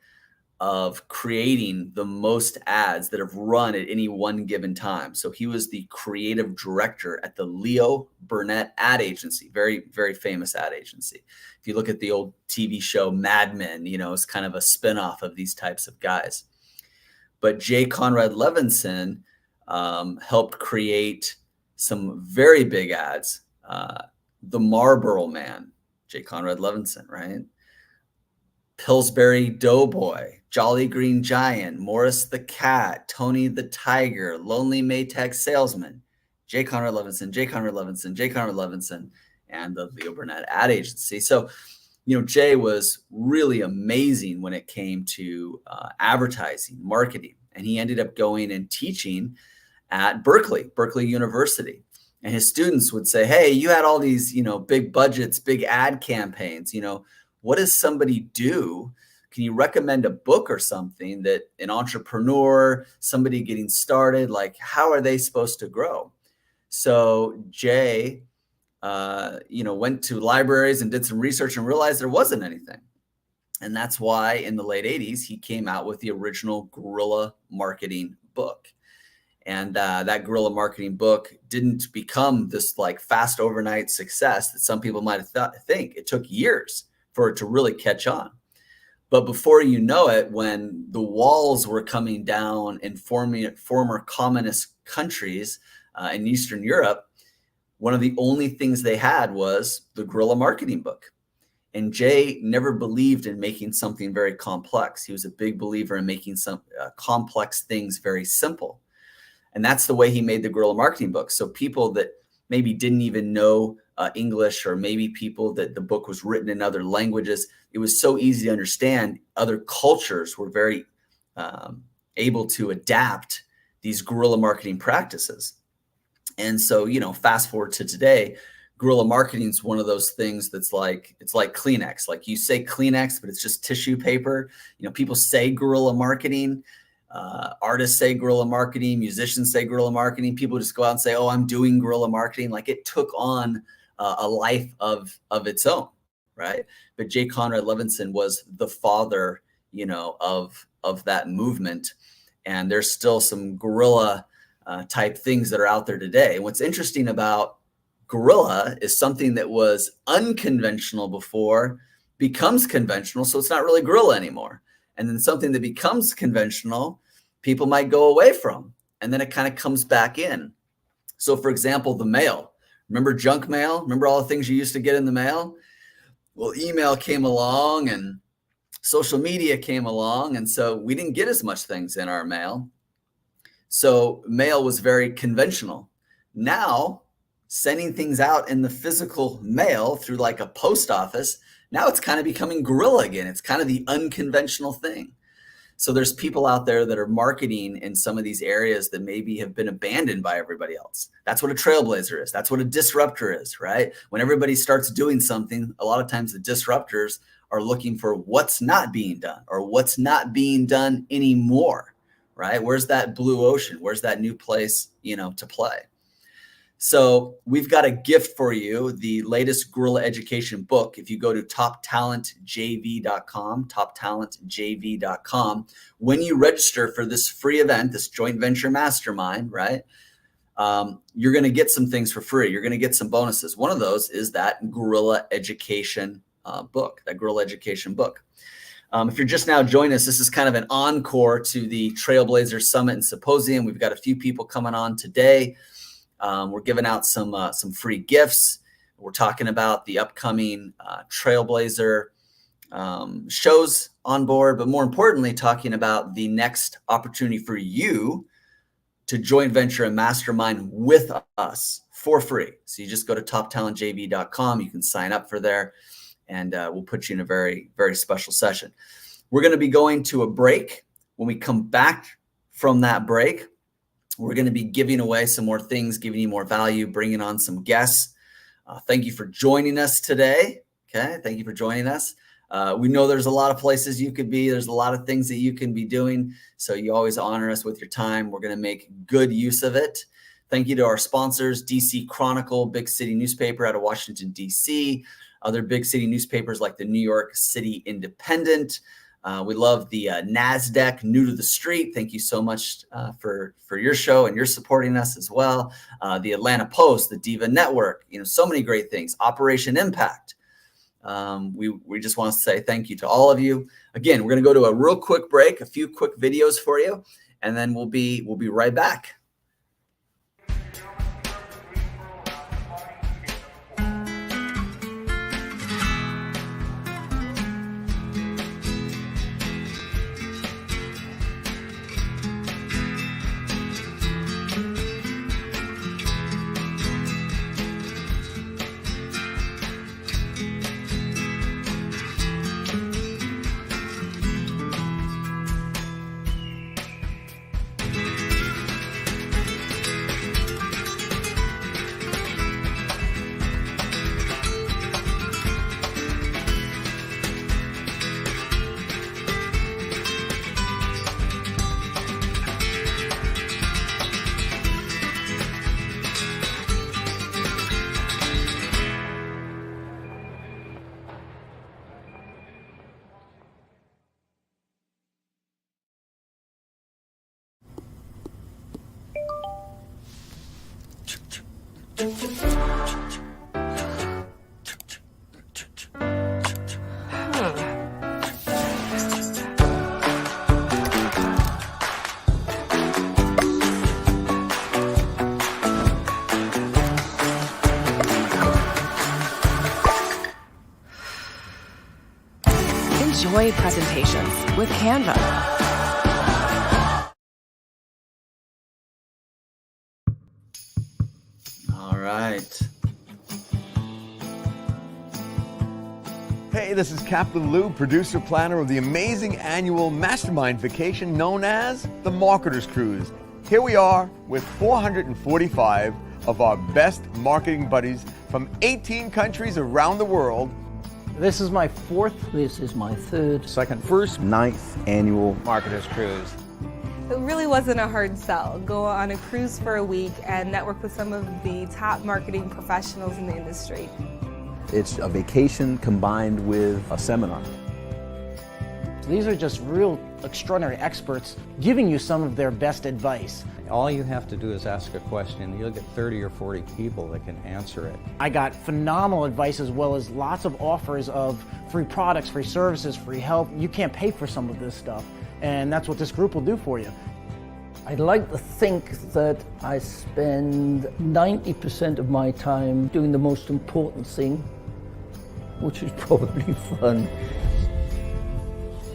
of creating the most ads that have run at any one given time. So he was the creative director at the Leo Burnett ad agency, very, very famous ad agency. If you look at the old TV show Mad Men, it's kind of a spinoff of these types of guys. But J. Conrad Levinson helped create some very big ads. The Marlboro Man, J. Conrad Levinson, right? Pillsbury Doughboy, Jolly Green Giant, Morris the Cat, Tony the Tiger, Lonely Maytag Salesman, J. Conrad Levinson, J. Conrad Levinson, J. Conrad Levinson, and the Leo Burnett ad agency. So, Jay was really amazing when it came to advertising, marketing, and he ended up going and teaching at Berkeley University. And his students would say, hey, you had all these, big budgets, big ad campaigns, what does somebody do? Can you recommend a book or something that an entrepreneur, somebody getting started, like how are they supposed to grow? So Jay, went to libraries and did some research and realized there wasn't anything. And that's why in the late 80s, he came out with the original guerrilla marketing book. And that guerrilla marketing book didn't become this like fast overnight success that some people might have think. It took years for it to really catch on. But before you know it, when the walls were coming down in former communist countries in Eastern Europe, one of the only things they had was the guerrilla marketing book. And Jay never believed in making something very complex. He was a big believer in making some complex things very simple. And that's the way he made the guerrilla marketing book. So people that maybe didn't even know English, or maybe people that the book was written in other languages, it was so easy to understand. Other cultures were very able to adapt these guerrilla marketing practices. And so, fast forward to today, guerrilla marketing is one of those things that's like, it's like Kleenex. Like you say Kleenex, but it's just tissue paper. People say guerrilla marketing. Artists say guerrilla marketing, musicians say guerrilla marketing. People just go out and say, oh, I'm doing guerrilla marketing. Like it took on a life of its own, right? But J. Conrad Levinson was the father, of that movement. And there's still some guerrilla type things that are out there today. And what's interesting about guerrilla is something that was unconventional before becomes conventional. So it's not really guerrilla anymore. And then something that becomes conventional, people might go away from, and then it kind of comes back in. So for example, the mail. Remember junk mail? Remember all the things you used to get in the mail? Well, email came along and social media came along. And so we didn't get as much things in our mail. So mail was very conventional. Now, sending things out in the physical mail through like a post office, now it's kind of becoming guerrilla again. It's kind of the unconventional thing. So there's people out there that are marketing in some of these areas that maybe have been abandoned by everybody else. That's what a trailblazer is. That's what a disruptor is, right? When everybody starts doing something, a lot of times the disruptors are looking for what's not being done or what's not being done anymore, right? Where's that blue ocean? Where's that new place, to play? So we've got a gift for you, the latest guerrilla education book. If you go to toptalentjv.com, toptalentjv.com, when you register for this free event, this joint venture mastermind, right, you're going to get some things for free. You're going to get some bonuses. One of those is that guerrilla education book, that guerrilla education book. If you're just now joining us, this is kind of an encore to the Trailblazer Summit and Symposium. We've got a few people coming on today. We're giving out some free gifts. We're talking about the upcoming Trailblazer shows on board, but more importantly, talking about the next opportunity for you to joint venture and mastermind with us for free. So you just go to toptalentjv.com. You can sign up for there, and we'll put you in a very, very special session. We're going to be going to a break. When we come back from that break, we're going to be giving away some more things, giving you more value, bringing on some guests. Thank you for joining us today. Okay. Thank you for joining us. We know there's a lot of places you could be. There's a lot of things that you can be doing. So you always honor us with your time. We're going to make good use of it. Thank you to our sponsors, DC Chronicle, big city newspaper out of Washington, DC, other big city newspapers like the New York City Independent, We love the NASDAQ New to the Street. Thank you so much for your show, and you're supporting us as well. The Atlanta Post, the Diva Network, so many great things. Operation Impact. We just want to say thank you to all of you. Again, we're going to go to a real quick break, a few quick videos for you, and then we'll be right back. Enjoy presentations with Canva. All right. Hey, this is Captain Lou, producer planner of the amazing annual mastermind vacation known as the Marketers Cruise. Here we are with 445 of our best marketing buddies from 18 countries around the world. This is my fourth. This is my third. Second, first, 9th annual Marketers Cruise. It really wasn't a hard sell. Go on a cruise for a week and network with some of the top marketing professionals in the industry. It's a vacation combined with a seminar. These are just real extraordinary experts giving you some of their best advice. All you have to do is ask a question. You'll get 30 or 40 people that can answer it. I got phenomenal advice as well as lots of offers of free products, free services, free help. You can't pay for some of this stuff, and that's what this group will do for you. I'd like to think that I spend 90% of my time doing the most important thing, which is probably fun.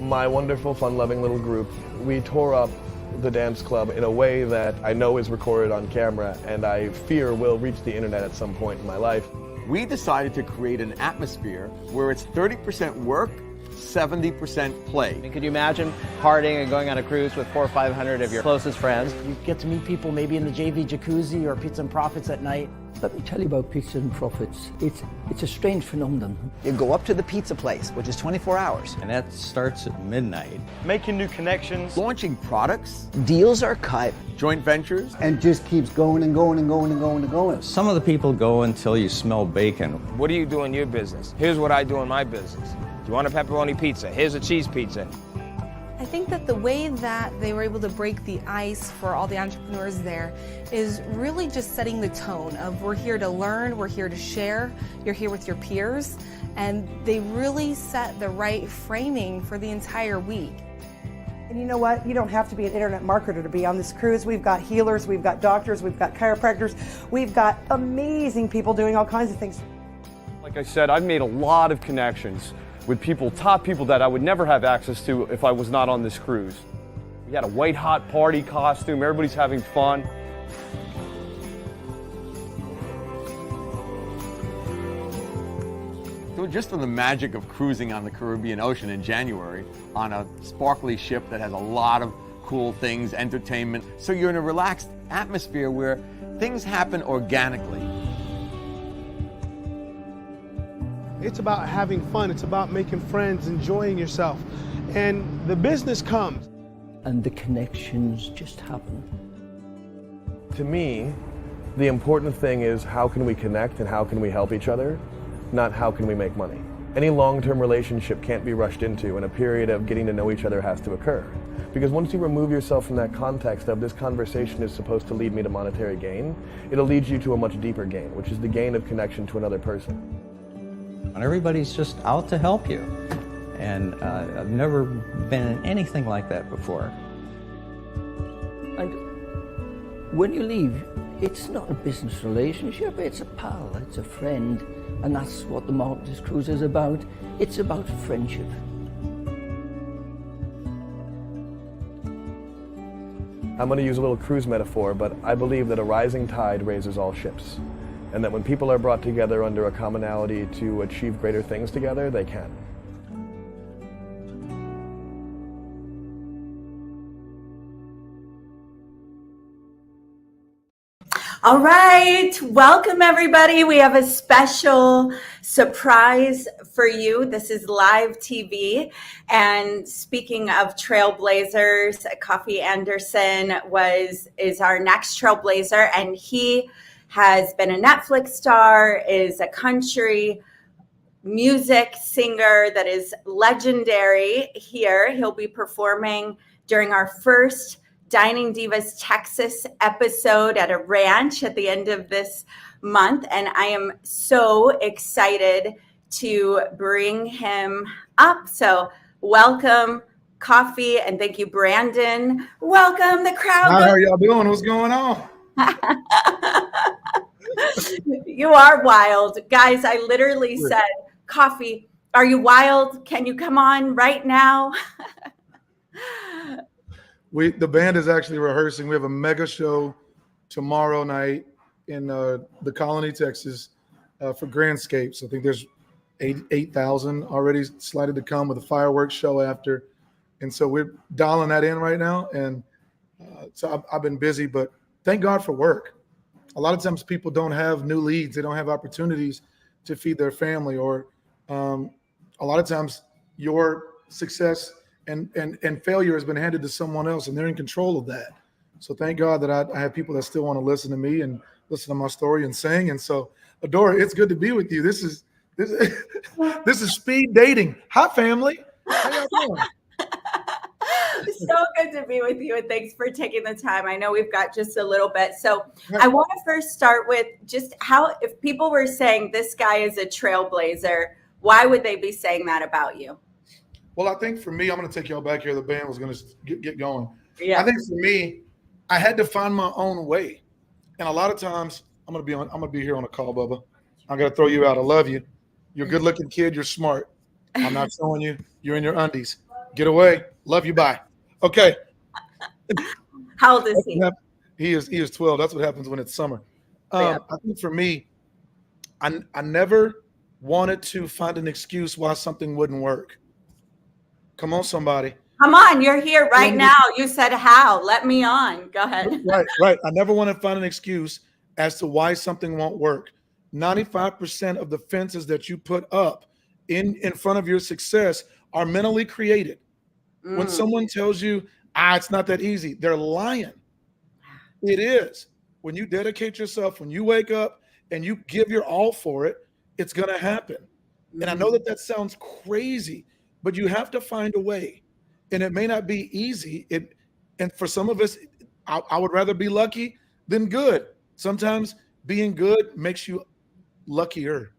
My wonderful, fun-loving little group, we tore up the dance club in a way that I know is recorded on camera and I fear will reach the internet at some point in my life. We decided to create an atmosphere where it's 30% work, 70% play. Could you imagine partying and going on a cruise with 400 or 500 of your closest friends? You get to meet people maybe in the JV jacuzzi or Pizza and Profits at night. Let me tell you about Pizza and Profits. It's a strange phenomenon. You go up to the pizza place, which is 24 hours. And that starts at midnight. Making new connections. Launching products. Deals are cut. Joint ventures. And just keeps going and going and going and going and going. Some of the people go until you smell bacon. What do you do in your business? Here's what I do in my business. Do you want a pepperoni pizza? Here's a cheese pizza. I think that the way that they were able to break the ice for all the entrepreneurs there is really just setting the tone of we're here to learn, we're here to share, you're here with your peers, and they really set the right framing for the entire week. And you know what? You don't have to be an internet marketer to be on this cruise. We've got healers, we've got doctors, we've got chiropractors, we've got amazing people doing all kinds of things. Like I said, I've made a lot of connections with people, top people that I would never have access to if I was not on this cruise. We got a white hot party costume, everybody's having fun. So just from the magic of cruising on the Caribbean Ocean in January on a sparkly ship that has a lot of cool things, entertainment, so you're in a relaxed atmosphere where things happen organically. It's about having fun. It's about making friends, enjoying yourself. And the business comes. And the connections just happen. To me, the important thing is how can we connect and how can we help each other, not how can we make money. Any long-term relationship can't be rushed into, and a period of getting to know each other has to occur. Because once you remove yourself from that context of this conversation is supposed to lead me to monetary gain, it'll lead you to a much deeper gain, which is the gain of connection to another person. And everybody's just out to help you. And I've never been in anything like that before. And when you leave, it's not a business relationship, it's a pal, it's a friend. And that's what the Marketers Cruise is about. It's about friendship. I'm going to use a little cruise metaphor, but I believe that a rising tide raises all ships. And that when people are brought together under a commonality to achieve greater things together, they can. All right, welcome everybody. We have a special surprise for you. This is live TV. And speaking of trailblazers, Coffee Anderson is our next trailblazer, and he has been a Netflix star, is a country music singer that is legendary here. He'll be performing during our first Dining Divas Texas episode at a ranch at the end of this month. And I am so excited to bring him up. So welcome, Coffee, and thank you, Brandon. Welcome, the crowd. How are y'all doing? What's going on? You are wild. Guys, I literally said, Coffee, are you wild? Can you come on right now? The band is actually rehearsing. We have a mega show tomorrow night in the Colony, Texas, for Grandscapes. I think there's 8,000 already slated to come with a fireworks show after. And so we're dialing that in right now. And so I've been busy, but thank God for work. A lot of times people don't have new leads. They don't have opportunities to feed their family, or a lot of times your success and failure has been handed to someone else, and they're in control of that. So thank God that I have people that still want to listen to me and listen to my story and sing. And so, Adora, it's good to be with you. This is speed dating. Hi, family. How y'all doing? So good to be with you, and thanks for taking the time. I know we've got just a little bit. So I want to first start with just how, if people were saying this guy is a trailblazer, why would they be saying that about you? Well, I think for me, I'm going to take y'all back here. The band was going to get going. Yeah. I think for me, I had to find my own way. And a lot of times, I'm going to be here on a call, Bubba. I'm going to throw you out. I love you. You're a good-looking kid. You're smart. I'm not showing you. You're in your undies. Get away. Love you. Bye. Okay. How old is he? He is 12. That's what happens when it's summer. I think for me, I never wanted to find an excuse why something wouldn't work. Come on, somebody. Come on, you're here right now. You said how. Let me on. Go ahead. Right. I never want to find an excuse as to why something won't work. 95% of the fences that you put up in front of your success are mentally created. When someone tells you, it's not that easy, they're lying. It is. When you dedicate yourself, when you wake up and you give your all for it, it's going to happen. And I know that sounds crazy, but you have to find a way. And it may not be easy. And for some of us, I would rather be lucky than good. Sometimes being good makes you luckier.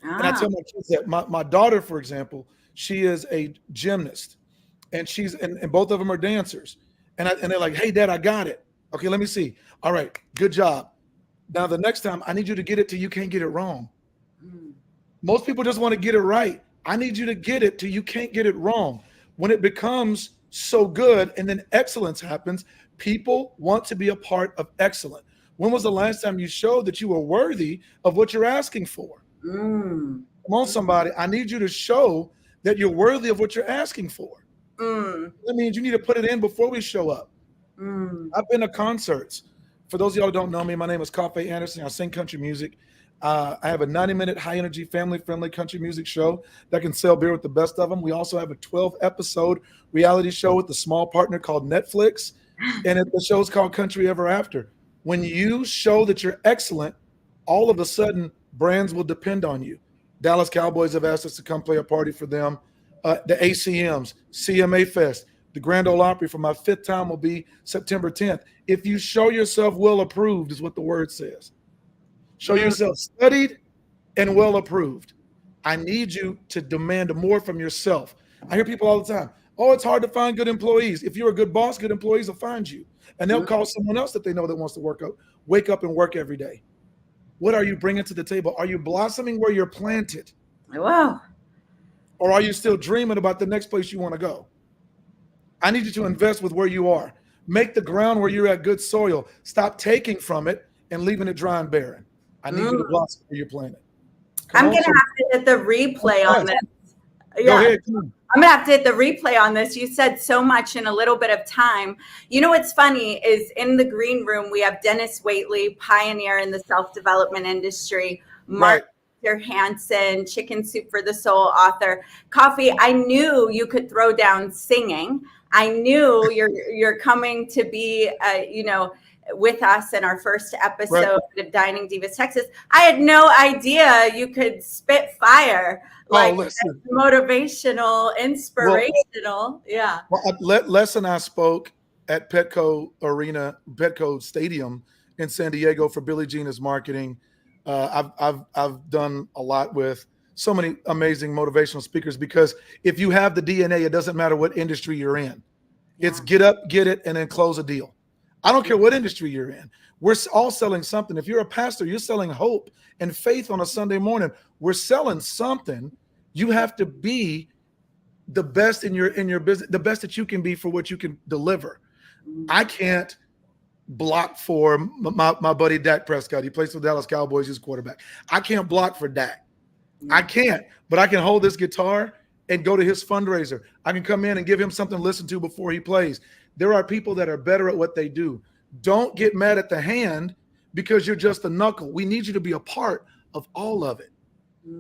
And I tell my kids that. My daughter, for example, she is a gymnast, and and both of them are dancers. And they're like, hey, Dad, I got it. Okay, let me see. All right, good job. Now, the next time, I need you to get it till you can't get it wrong. Most people just want to get it right. I need you to get it till you can't get it wrong. When it becomes so good and then excellence happens, people want to be a part of excellence. When was the last time you showed that you were worthy of what you're asking for? Come on, somebody. I need you to show that you're worthy of what you're asking for. That means you need to put it in before we show up. I've been to concerts. For those of y'all who don't know me, my name is Coffee Anderson. I sing country music. I have a 90-minute, high-energy, family-friendly country music show that can sell beer with the best of them. We also have a 12-episode reality show with a small partner called Netflix, and the show's called Country Ever After. When you show that you're excellent, all of a sudden, brands will depend on you. Dallas Cowboys have asked us to come play a party for them. The ACMs, CMA Fest, the Grand Ole Opry for my 5th time will be September 10th. If you show yourself well approved, is what the word says. Show yourself studied and well approved. I need you to demand more from yourself. I hear people all the time, oh, it's hard to find good employees. If you're a good boss, good employees will find you. And they'll call someone else that they know that wants to wake up and work every day. What are you bringing to the table? Are you blossoming where you're planted? Wow. Or are you still dreaming about the next place you want to go? I need you to invest with where you are. Make the ground where you're at good soil. Stop taking from it and leaving it dry and barren. I need you to blossom where you're planted. I'm going to have to hit the replay on this. Go ahead. I'm going to have to hit the replay on this. You said so much in a little bit of time. You know what's funny is in the green room, we have Dennis Waitley, pioneer in the self-development industry, Mark Hansen, Chicken Soup for the Soul author. Coffee, I knew you could throw down singing. I knew you're coming to be, with us in our first episode of Dining Divas Texas. I had no idea you could spit fire, like motivational, inspirational. Well, Les and I spoke at Petco Stadium in San Diego for Billie Jean as marketing. I've done a lot with so many amazing motivational speakers, because if you have the DNA, it doesn't matter what industry you're in. It's get up, get it, and then close a deal. I don't care what industry you're in. We're all selling something. If you're a pastor, you're selling hope and faith on a Sunday morning. We're selling something. You have to be the best in your business, the best that you can be for what you can deliver. I can't block for my buddy Dak Prescott. He plays for the Dallas Cowboys. He's quarterback. I can't block for Dak. I can't, but I can hold this guitar and go to his fundraiser. I can come in and give him something to listen to before he plays. There are people that are better at what they do. Don't get mad at the hand because you're just a knuckle. We need you to be a part of all of it.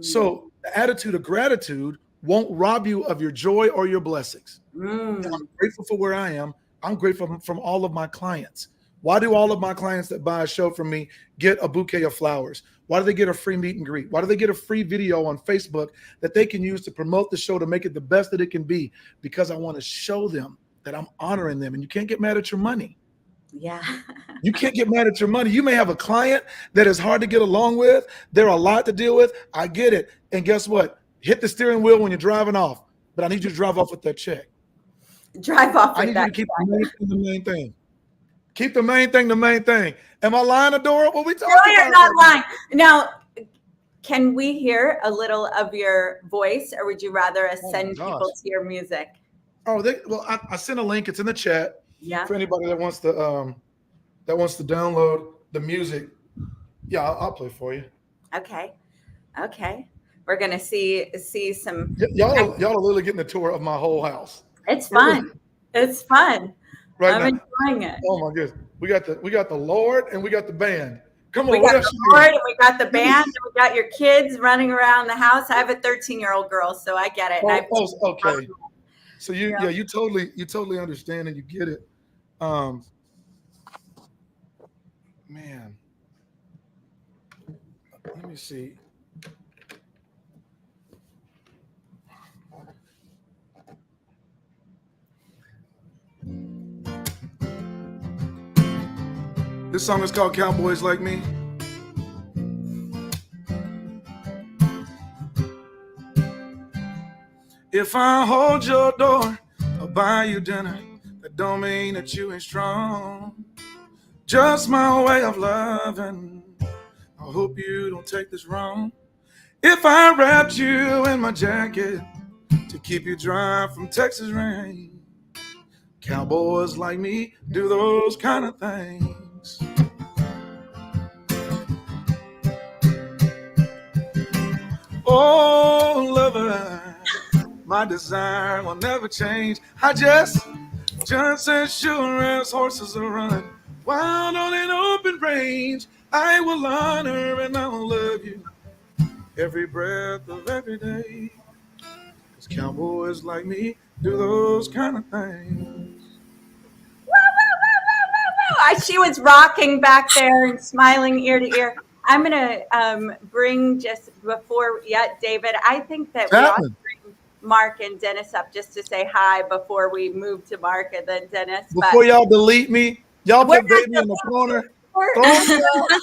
So the attitude of gratitude won't rob you of your joy or your blessings. I'm grateful for where I am. I'm grateful from all of my clients. Why do all of my clients that buy a show from me get a bouquet of flowers? Why do they get a free meet and greet? Why do they get a free video on Facebook that they can use to promote the show to make it the best that it can be? Because I want to show them that I'm honoring them. And you can't get mad at your money. Yeah. You can't get mad at your money. You may have a client that is hard to get along with. They're a lot to deal with. I get it. And guess what? Hit the steering wheel when you're driving off. But I need you to drive off with that check. Drive off with I need that you to keep the main thing the main thing. Keep the main thing the main thing. Am I lying, Adora? What we talking about? No, you're not lying. Now, can we hear a little of your voice, or would you rather us send people to your music? Oh, I sent a link. It's in the chat. Yeah. For anybody that wants to download the music. Yeah, I'll play for you. Okay. We're gonna see some. Y'all are literally getting a tour of my whole house. It's fun. It's fun. Right I'm now. enjoying it. Oh my goodness. We got the Lord and we got the band. Come on, we what got else the you Lord need? and we got the band and we got your kids running around the house. I have a 13-year-old girl, so I get it. Okay. So you totally understand and you get it. Man. Let me see. This song is called Cowboys Like Me. If I hold your door, I'll buy you dinner. That don't mean that you ain't strong. Just my way of loving. I hope you don't take this wrong. If I wrapped you in my jacket to keep you dry from Texas rain. Cowboys like me do those kind of things. Oh, lover, my desire will never change. I just as sure as horses are running wild on an open range, I will honor and I will love you every breath of every day. 'Cause cowboys like me do those kind of things. She was rocking back there and smiling ear to ear. I'm going to bring just before, David, I think that we ought to bring Mark and Dennis up just to say hi before we move to Mark and then Dennis. Before y'all delete me, y'all put baby in the corner. That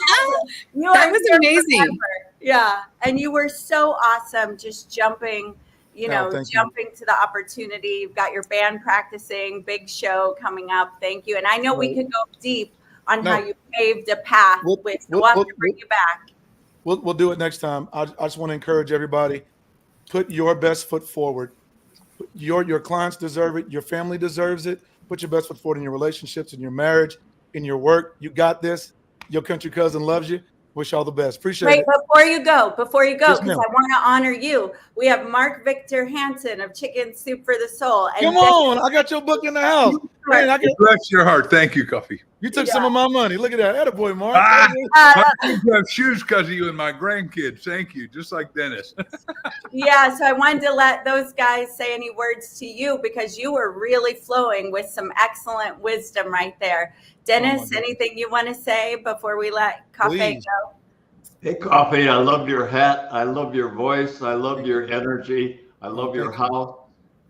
was amazing. Yeah. And you were so awesome just jumping, jumping to the opportunity. You've got your band practicing, big show coming up. Thank you. And I know we could go deep on how you paved a path with, so we'll have to bring you back. We'll do it next time. I just want to encourage everybody, put your best foot forward. Your clients deserve it. Your family deserves it. Put your best foot forward in your relationships, in your marriage, in your work. You got this. Your country cousin loves you. Wish you all the best. Appreciate it. Before you go, because Yes, I want to honor you. We have Mark Victor Hansen of Chicken Soup for the Soul. And come on, I got your book in the house. Man, Bless your heart. Thank you, Coffee. You took some of my money. Look at that. Attaboy, Mark. I have shoes because of you and my grandkids. Thank you. Just like Dennis. Yeah, so I wanted to let those guys say any words to you because you were really flowing with some excellent wisdom right there. Dennis, anything you want to say before we let Coffee go? Hey, Coffee, I love your hat. I love your voice. I love your energy. I love your house.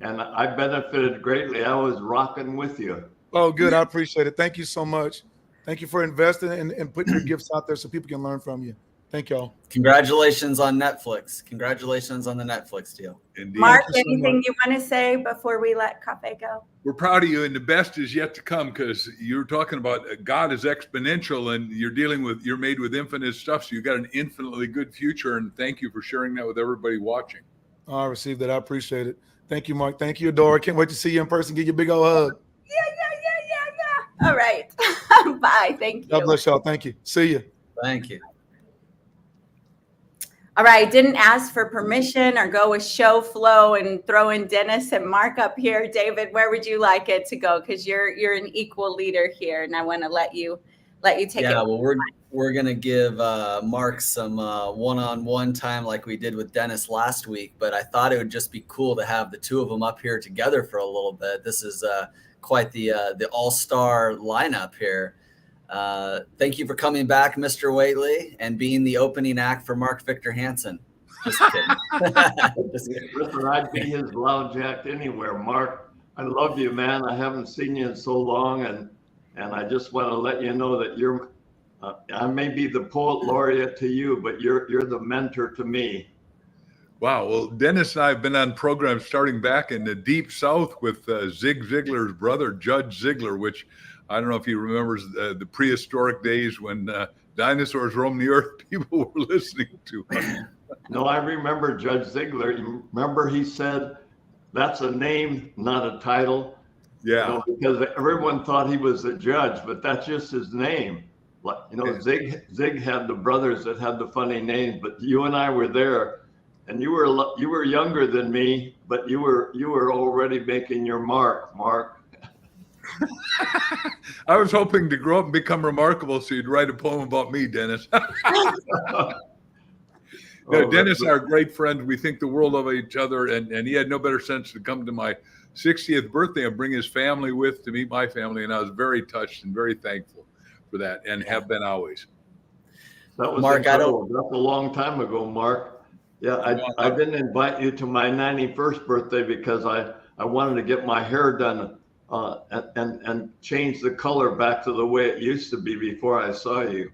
And I benefited greatly. I was rocking with you. Oh, good. I appreciate it. Thank you so much. Thank you for investing and putting your gifts out there so people can learn from you. Thank y'all. Congratulations on Netflix. Congratulations on the Netflix deal. Indeed. Mark, anything you want to say before we let Coffee go? We're proud of you, and the best is yet to come because you're talking about God is exponential, and you're made with infinite stuff, so you've got an infinitely good future, and thank you for sharing that with everybody watching. I received that. I appreciate it. Thank you, Mark. Thank you, Adora. Can't wait to see you in person. Give you a big old hug. All right. Bye. Thank you. God bless y'all. Thank you. See you. Thank you. All right. Didn't ask for permission or go with show flow and throw in Dennis and Mark up here. David, where would you like it to go? Because you're an equal leader here, and I want to let you take it. Yeah, well, we're gonna give Mark some one-on-one time like we did with Dennis last week. But I thought it would just be cool to have the two of them up here together for a little bit. This is quite the all-star lineup here. Thank you for coming back, Mr. Whately, and being the opening act for Mark Victor Hansen. Just kidding. Listen, I'd be his lounge act anywhere. Mark, I love you, man. I haven't seen you in so long, and I just want to let you know that you're. I may be the poet laureate to you, but you're the mentor to me. Wow. Well, Dennis and I have been on programs starting back in the Deep South with Zig Ziglar's brother, Judge Ziglar, which I don't know if he remembers the prehistoric days when dinosaurs roamed the earth. People were listening to him. No, I remember Judge Ziglar. You remember he said, "That's a name, not a title." Yeah. Because everyone thought he was a judge, but that's just his name. Like, Zig had the brothers that had the funny names, but you and I were there, and you were younger than me, but you were already making your mark, Mark. I was hoping to grow up and become remarkable, so you'd write a poem about me, Dennis. Dennis and I are great friends. We think the world of each other, and he had no better sense to come to my 60th birthday and bring his family to meet my family, and I was very touched and very thankful for that, and have been always. That was Mark, that's a long time ago, Mark. Yeah, I didn't invite you to my 91st birthday because I wanted to get my hair done and change the color back to the way it used to be before I saw you.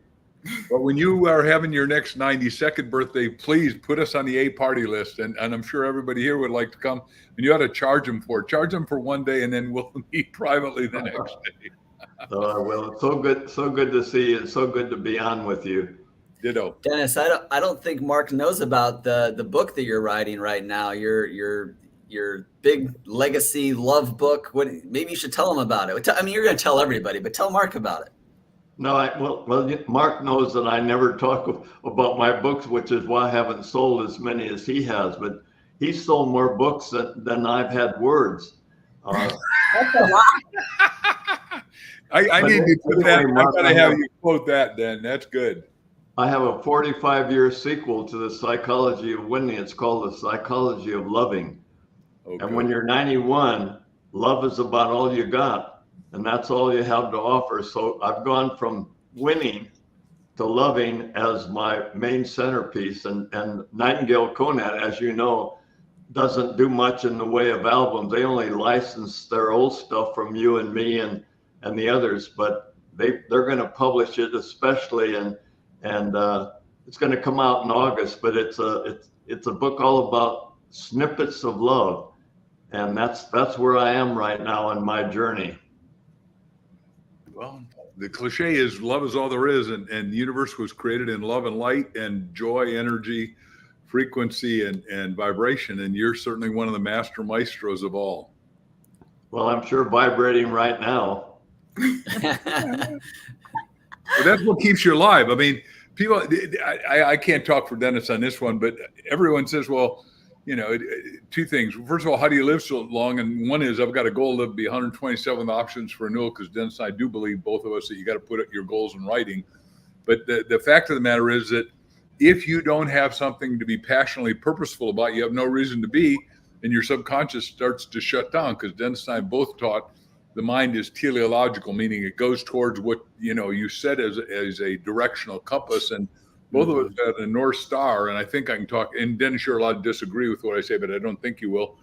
But when you are having your next 92nd birthday, please put us on the A party list. And I'm sure everybody here would like to come. And you ought to charge them for it. Charge them for one day, and then we'll meet privately the next day. Well, it's so good to see you. It's so good to be on with you. Ditto. Dennis, I don't think Mark knows about the book that you're writing right now. Your big legacy love book. Maybe you should tell him about it. I mean, you're going to tell everybody, but tell Mark about it. No, well, Mark knows that I never talk about my books, which is why I haven't sold as many as he has. But he's sold more books than I've had words. That's a lot. I need to put that. I'm going to have you quote that, then. That's good. I have a 45-year sequel to The Psychology of Winning. It's called The Psychology of Loving. Okay. And when you're 91, love is about all you got. And that's all you have to offer. So I've gone from winning to loving as my main centerpiece. And Nightingale Conant, as you know, doesn't do much in the way of albums. They only license their old stuff from you and me and the others, but they're going to publish it, especially, and it's going to come out in August. But it's a book all about snippets of love, and that's where I am right now in my journey. Well, the cliche is love is all there is, and the universe was created in love and light and joy, energy, frequency, and vibration. And you're certainly one of the master maestros of all. Well, I'm sure vibrating right now. Well, that's what keeps you alive. I mean, people, I can't talk for Dennis on this one, but everyone says, well, you know, two things. First of all, how do you live so long? And one is, I've got a goal to be 127 options for renewal, because Dennis and I do believe, both of us, that you got to put your goals in writing. But the fact of the matter is that if you don't have something to be passionately purposeful about, you have no reason to be, and your subconscious starts to shut down, because Dennis and I both taught the mind is teleological, meaning it goes towards what, you know, you set as a directional compass. And both of us had a North Star, and I think I can talk, and Dennis, you're allowed to disagree with what I say, but I don't think you will.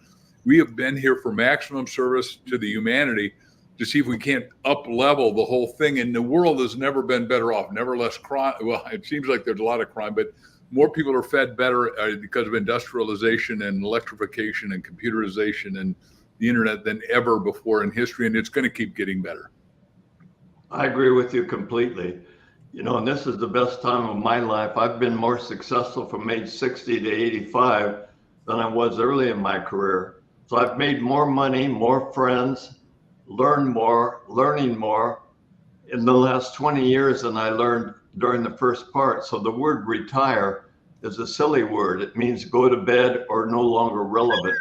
We have been here for maximum service to the humanity to see if we can't up-level the whole thing. And the world has never been better off, never less crime. Well, it seems like there's a lot of crime, but more people are fed better because of industrialization and electrification and computerization and the internet than ever before in history, and it's going to keep getting better. I agree with you completely. You know, and this is the best time of my life. I've been more successful from age 60 to 85 than I was early in my career. So I've made more money, more friends, learning more in the last 20 years than I learned during the first part. So the word retire is a silly word. It means go to bed or no longer relevant.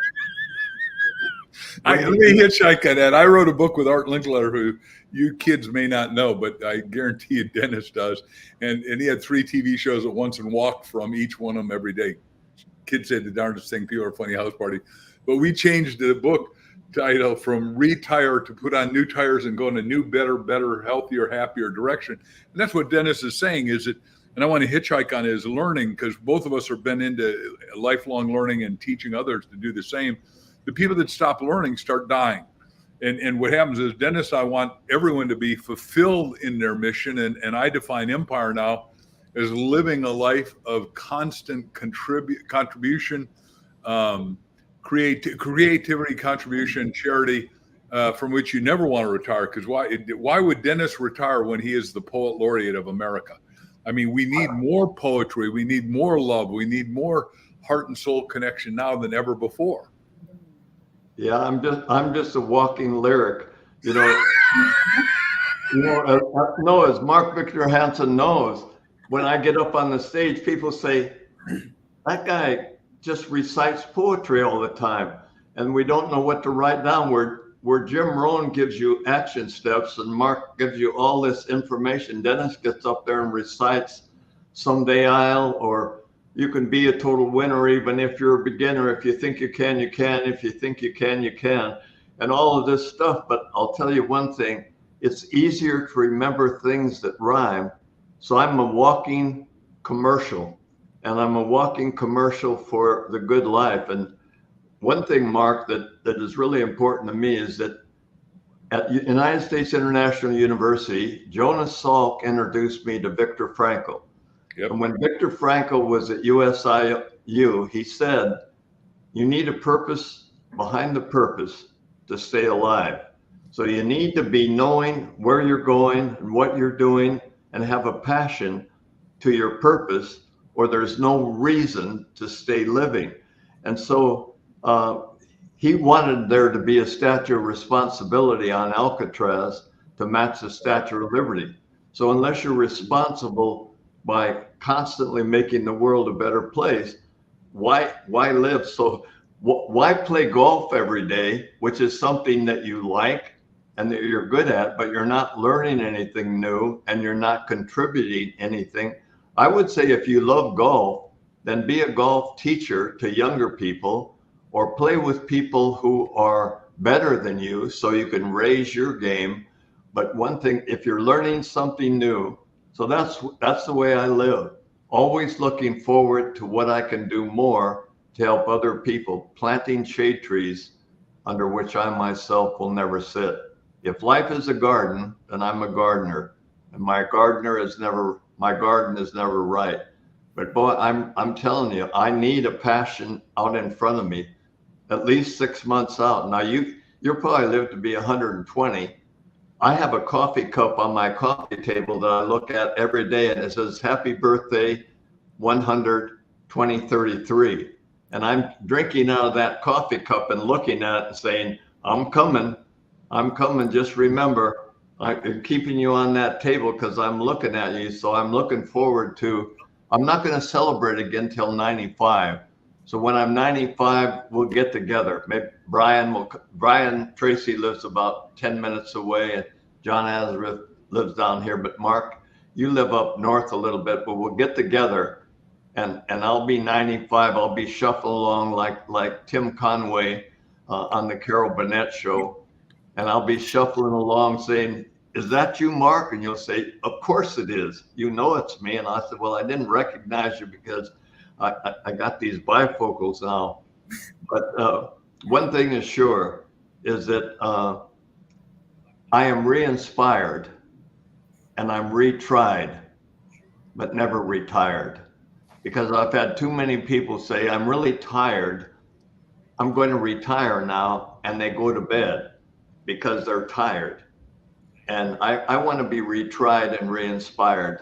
Let me hitchhike on that. I wrote a book with Art Linkletter, who you kids may not know, but I guarantee you Dennis does. And he had 3 TV shows at once and walked from each one of them every day. Kids said the darndest thing, people are funny house party. But we changed the book title from retire to put on new tires and go in a new, better, healthier, happier direction. And that's what Dennis is saying, is that, and I want to hitchhike on, is learning, because both of us have been into lifelong learning and teaching others to do the same. The people that stop learning start dying. And what happens is, Dennis, I want everyone to be fulfilled in their mission. And I define empire now as living a life of constant contribution, creativity, contribution, charity, from which you never want to retire. Because why would Dennis retire when he is the poet laureate of America? I mean, we need more poetry. We need more love. We need more heart and soul connection now than ever before. Yeah, I'm just a walking lyric, you know. As Mark Victor Hansen knows, when I get up on the stage, people say, that guy just recites poetry all the time, and we don't know what to write down. Where Jim Rohn gives you action steps and Mark gives you all this information, Dennis gets up there and recites Someday I'll, or you can be a total winner even if you're a beginner. If you think you can, you can. If you think you can, you can. And all of this stuff. But I'll tell you one thing, it's easier to remember things that rhyme. So I'm a walking commercial, and I'm a walking commercial for the good life. And one thing, Mark, that is really important to me is that at United States International University, Jonas Salk introduced me to Viktor Frankl. Yep. And when Viktor Frankl was at USIU, he said, you need a purpose behind the purpose to stay alive. So you need to be knowing where you're going and what you're doing and have a passion to your purpose, or there's no reason to stay living. And so he wanted there to be a Statue of Responsibility on Alcatraz to match the Statue of Liberty. So unless you're responsible by constantly making the world a better place, why live? So why play golf every day, which is something that you like and that you're good at, but you're not learning anything new and you're not contributing anything? I would say if you love golf, then be a golf teacher to younger people, or play with people who are better than you so you can raise your game. But one thing, if you're learning something new, So that's the way I live. Always looking forward to what I can do more to help other people, planting shade trees under which I myself will never sit. If life is a garden, then I'm a gardener, and my garden is never right. But boy, I'm telling you, I need a passion out in front of me, at least 6 months out. Now you'll probably live to be 120. I have a coffee cup on my coffee table that I look at every day, and it says, "Happy birthday, 100, 2033." And I'm drinking out of that coffee cup and looking at it and saying, I'm coming. Just remember, I'm keeping you on that table because I'm looking at you. So I'm looking forward to, I'm not going to celebrate again till 95. So when I'm 95, we'll get together. Maybe Brian Tracy lives about 10 minutes away, and John Azareth lives down here. But Mark, you live up north a little bit, but we'll get together. And I'll be 95. I'll be shuffling along like Tim Conway on the Carol Burnett show. And I'll be shuffling along saying, "Is that you, Mark?" And you'll say, "Of course it is. You know it's me." And I said, "Well, I didn't recognize you because I got these bifocals now." But one thing is sure is that I am re-inspired and I'm retried, but never retired. Because I've had too many people say, "I'm really tired. I'm going to retire now," and they go to bed because they're tired. And I want to be retried and re-inspired.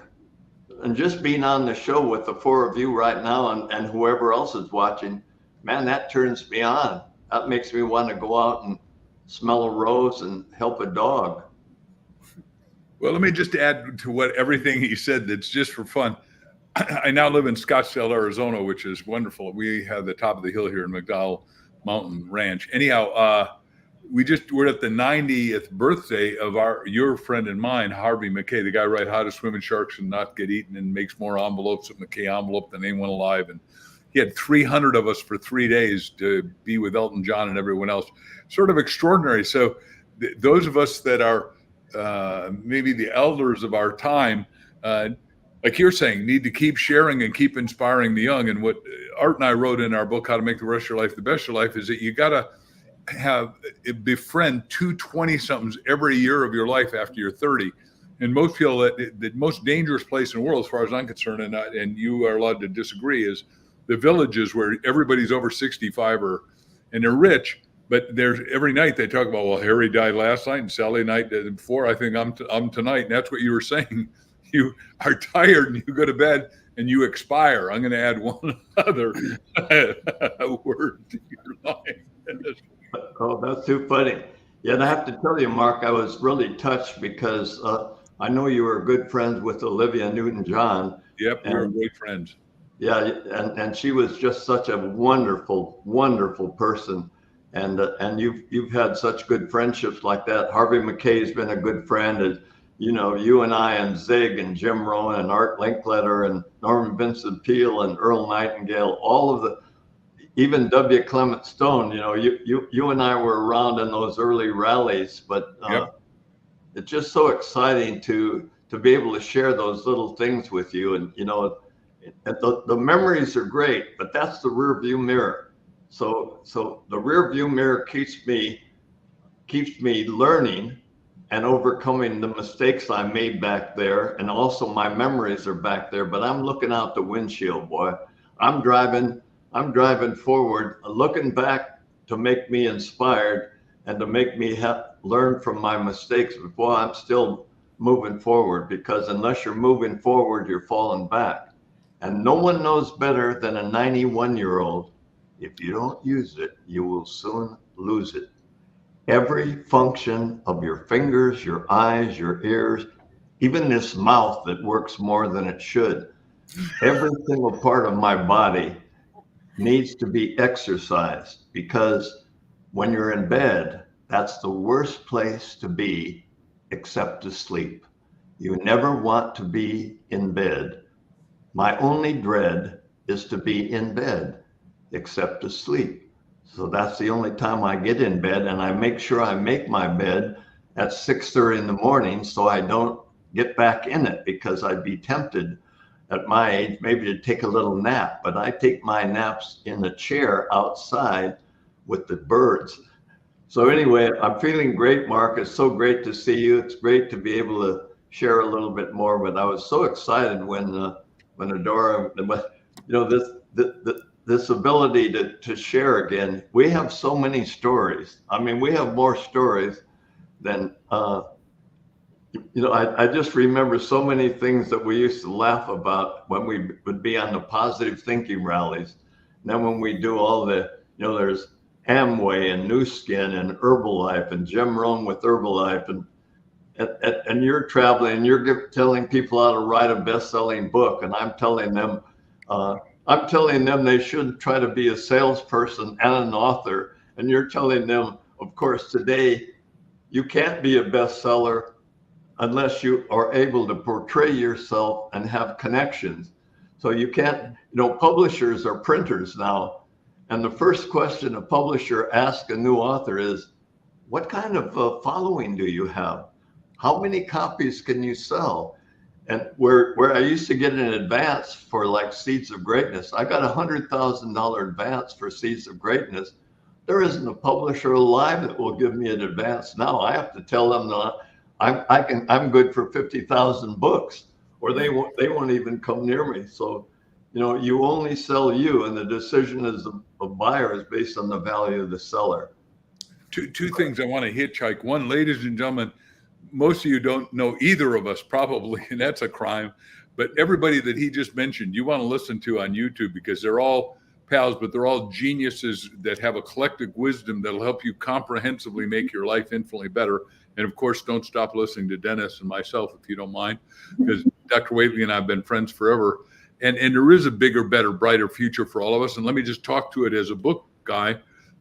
And just being on the show with the four of you right now and whoever else is watching, man, that turns me on. That makes me want to go out and smell a rose and help a dog. Well, let me just add to everything he said that's just for fun. I now live in Scottsdale, Arizona, which is wonderful. We have the top of the hill here in McDowell Mountain Ranch. Anyhow, we're at the 90th birthday of your friend and mine, Harvey McKay, the guy who writes How to Swim in Sharks and Not Get Eaten and makes more envelopes at McKay Envelope than anyone alive. And he had 300 of us for 3 days to be with Elton John and everyone else. Sort of extraordinary. So those of us that are maybe the elders of our time, like you're saying, need to keep sharing and keep inspiring the young. And what Art and I wrote in our book, How to Make the Rest of Your Life the Best of Your Life, is that you got to befriend 2 20-somethings every year of your life after you're 30. And most feel that the most dangerous place in the world, as far as I'm concerned, and you are allowed to disagree, is the villages where everybody's over 65 and they're rich, but every night they talk about, well, Harry died last night and Sally night before. I think I'm tonight. And that's what you were saying. You are tired and you go to bed and you expire. I'm going to add one other word to your line. Oh, that's too funny. Yeah, and I have to tell you, Mark, I was really touched because I know you were good friends with Olivia Newton-John. Yep, we were great friends. Yeah, and she was just such a wonderful, wonderful person. And you've had such good friendships like that. Harvey McKay's been a good friend. And, you know, you and I and Zig and Jim Rohn and Art Linkletter and Norman Vincent Peale and Earl Nightingale, all of even W. Clement Stone, you know, you and I were around in those early rallies, but it's just so exciting to be able to share those little things with you. And, you know, the memories are great, but that's the rear view mirror. So the rear view mirror keeps me learning and overcoming the mistakes I made back there. And also my memories are back there, but I'm looking out the windshield, boy. I'm driving forward, looking back to make me inspired and to make me learn from my mistakes. But boy, I'm still moving forward, because unless you're moving forward, you're falling back. And no one knows better than a 91-year-old. If you don't use it, you will soon lose it. Every function of your fingers, your eyes, your ears, even this mouth that works more than it should, every single part of my body needs to be exercised, because when you're in bed, that's the worst place to be except to sleep. You never want to be in bed. My only dread is to be in bed except to sleep. So that's the only time I get in bed, and I make sure I make my bed at 6:30 in the morning so I don't get back in it because I'd be tempted at my age maybe to take a little nap, but I take my naps in the chair outside with the birds. So anyway, I'm feeling great, Mark. It's so great to see you. It's great to be able to share a little bit more, but I was so excited when Adora, this ability to share again. We have so many stories. I mean, we have more stories than, I just remember so many things that we used to laugh about when we would be on the positive thinking rallies. And then when we do all the, there's Amway and New Skin and Herbalife and Jim Rohn with Herbalife, and you're traveling and you're telling people how to write a best-selling book, and I'm telling them they should try to be a salesperson and an author, and you're telling them, of course, today you can't be a bestseller unless you are able to portray yourself and have connections. So you can't, publishers are printers now. And the first question a publisher asks a new author is, what kind of following do you have? How many copies can you sell? And where I used to get an advance for like Seeds of Greatness, I got $100,000 advance for Seeds of Greatness. There isn't a publisher alive that will give me an advance now. I have to tell them that I'm good for 50,000 books, or they won't even come near me. So, you only sell you, and the decision as a buyer is based on the value of the seller. Two things I want to hitchhike. One, ladies and gentlemen, most of you don't know either of us probably, and that's a crime. But everybody that he just mentioned, you want to listen to on YouTube, because they're all pals, but they're all geniuses that have a collective wisdom that'll help you comprehensively make your life infinitely better. And of course, don't stop listening to Dennis and myself, if you don't mind, because Dr. Whately and I have been friends forever. And there is a bigger, better, brighter future for all of us. And let me just talk to it as a book guy.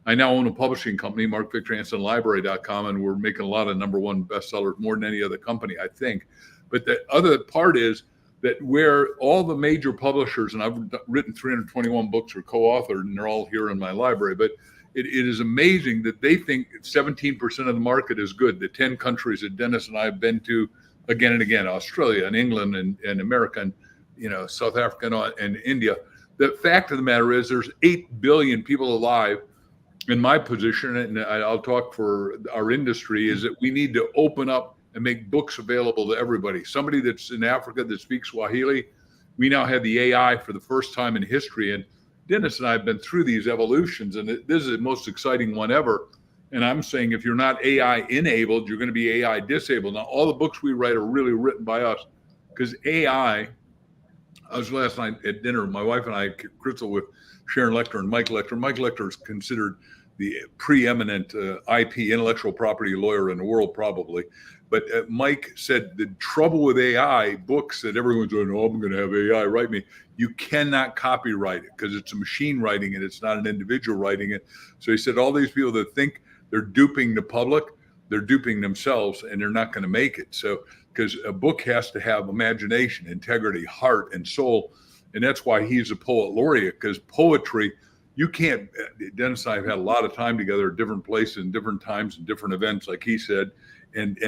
I now own a publishing company, MarkVictorHansenLibrary.com, and we're making a lot of #1 bestsellers, more than any other company, I think. But the other part is that where all the major publishers, and I've written 321 books or co-authored, and they're all here in my library, but it is amazing that they think 17% of the market is good. The 10 countries that Dennis and I have been to again and again, Australia and England and America and South Africa and India. The fact of the matter is there's 8 billion people alive. In my position, and I'll talk for our industry, is that we need to open up and make books available to everybody. Somebody that's in Africa that speaks Swahili, we now have the AI for the first time in history. And Dennis and I have been through these evolutions, and this is the most exciting one ever. And I'm saying if you're not AI enabled, you're going to be AI disabled. Now, all the books we write are really written by us, because AI, I was last night at dinner, my wife and I, Crystal, with Sharon Lecter and Mike Lecter. Mike Lecter is considered the preeminent IP, intellectual property lawyer in the world, probably. But Mike said the trouble with AI books that everyone's going, oh, I'm going to have AI write me. You cannot copyright it because it's a machine writing it. It's not an individual writing it. So he said all these people that think they're duping the public, they're duping themselves, and they're not going to make it. So because a book has to have imagination, integrity, heart, and soul. And that's why he's a poet laureate, because poetry, you can't, Dennis and I have had a lot of time together at different places and different times and different events, like he said. And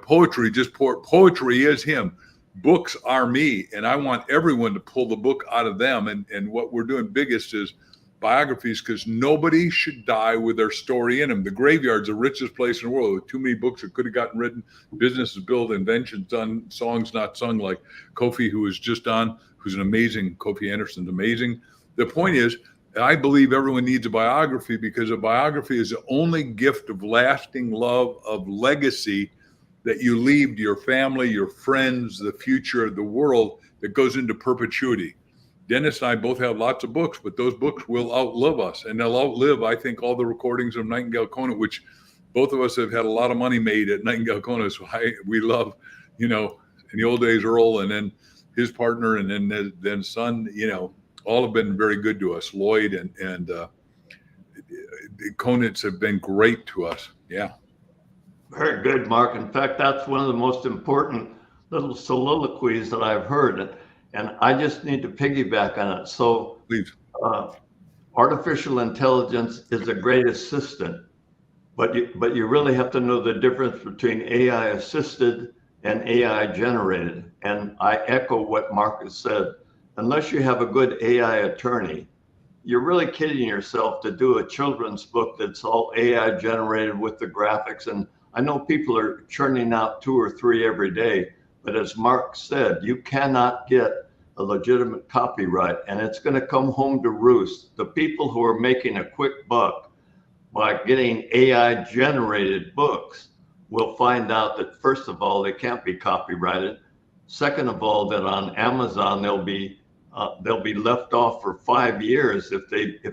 poetry, poetry is him. Books are me. And I want everyone to pull the book out of them. And what we're doing biggest is biographies, because nobody should die with their story in them. The graveyard's the richest place in the world with too many books that could have gotten written, businesses built, inventions done, songs not sung, like Kofi, who was just on, who's an amazing, Kofi Anderson's amazing. The point is, I believe everyone needs a biography, because a biography is the only gift of lasting love, of legacy that you leave to your family, your friends, the future of the world, that goes into perpetuity. Dennis and I both have lots of books, but those books will outlive us, and they'll outlive, I think, all the recordings of Nightingale Conant, which both of us have had a lot of money made at Nightingale Conant. So we love, in the old days, Earl, and then his partner, and then son, all have been very good to us. Lloyd and Conants have been great to us. Yeah. Very good, Mark. In fact, that's one of the most important little soliloquies that I've heard. And I just need to piggyback on it. So please. Artificial intelligence is a great assistant, but you really have to know the difference between AI assisted and AI generated. And I echo what Mark has said. Unless you have a good AI attorney, you're really kidding yourself to do a children's book that's all AI generated with the graphics. And I know people are churning out 2 or 3 every day, but as Mark said, you cannot get a legitimate copyright, and it's going to come home to roost. The people who are making a quick buck by getting AI generated books will find out that, first of all, they can't be copyrighted. Second of all, that on Amazon they'll be left off for 5 years if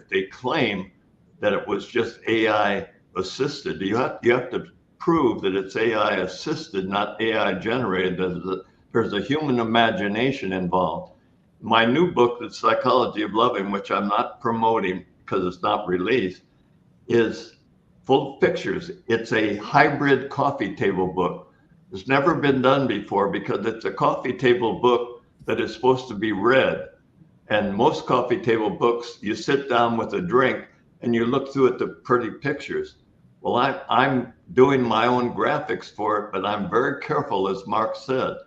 they claim that it was just AI assisted. You have to prove that it's AI assisted, not AI generated. There's a human imagination involved. My new book, The Psychology of Loving, which I'm not promoting because it's not released, is full of pictures. It's a hybrid coffee table book. It's never been done before because it's a coffee table book that is supposed to be read. And most coffee table books, you sit down with a drink and you look through at the pretty pictures. Well, I'm doing my own graphics for it, but I'm very careful, as Mark said.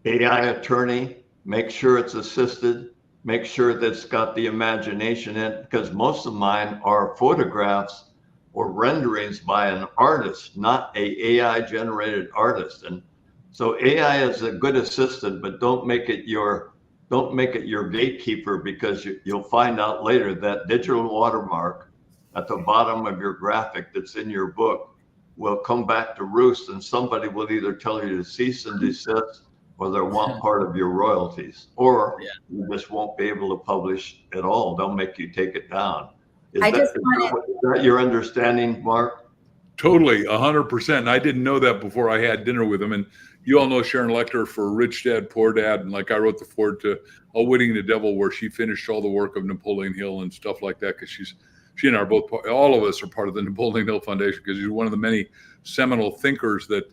AI attorney, make sure it's assisted, make sure that it's got the imagination in it, because most of mine are photographs or renderings by an artist, not a AI generated artist. And so AI is a good assistant, but don't make it your gatekeeper, because you'll find out later that digital watermark at the bottom of your graphic that's in your book will come back to roost, and somebody will either tell you to cease and desist, or they'll want part of your royalties, or you just won't be able to publish at all. They'll make you take it down. Is that your understanding, Mark? Totally, 100%. And I didn't know that before I had dinner with him. And you all know Sharon Lechter for Rich Dad, Poor Dad. And like I wrote the foreword to Outwitting the Devil, where she finished all the work of Napoleon Hill and stuff like that, because she and I are both, all of us are part of the Napoleon Hill Foundation, because he's one of the many seminal thinkers that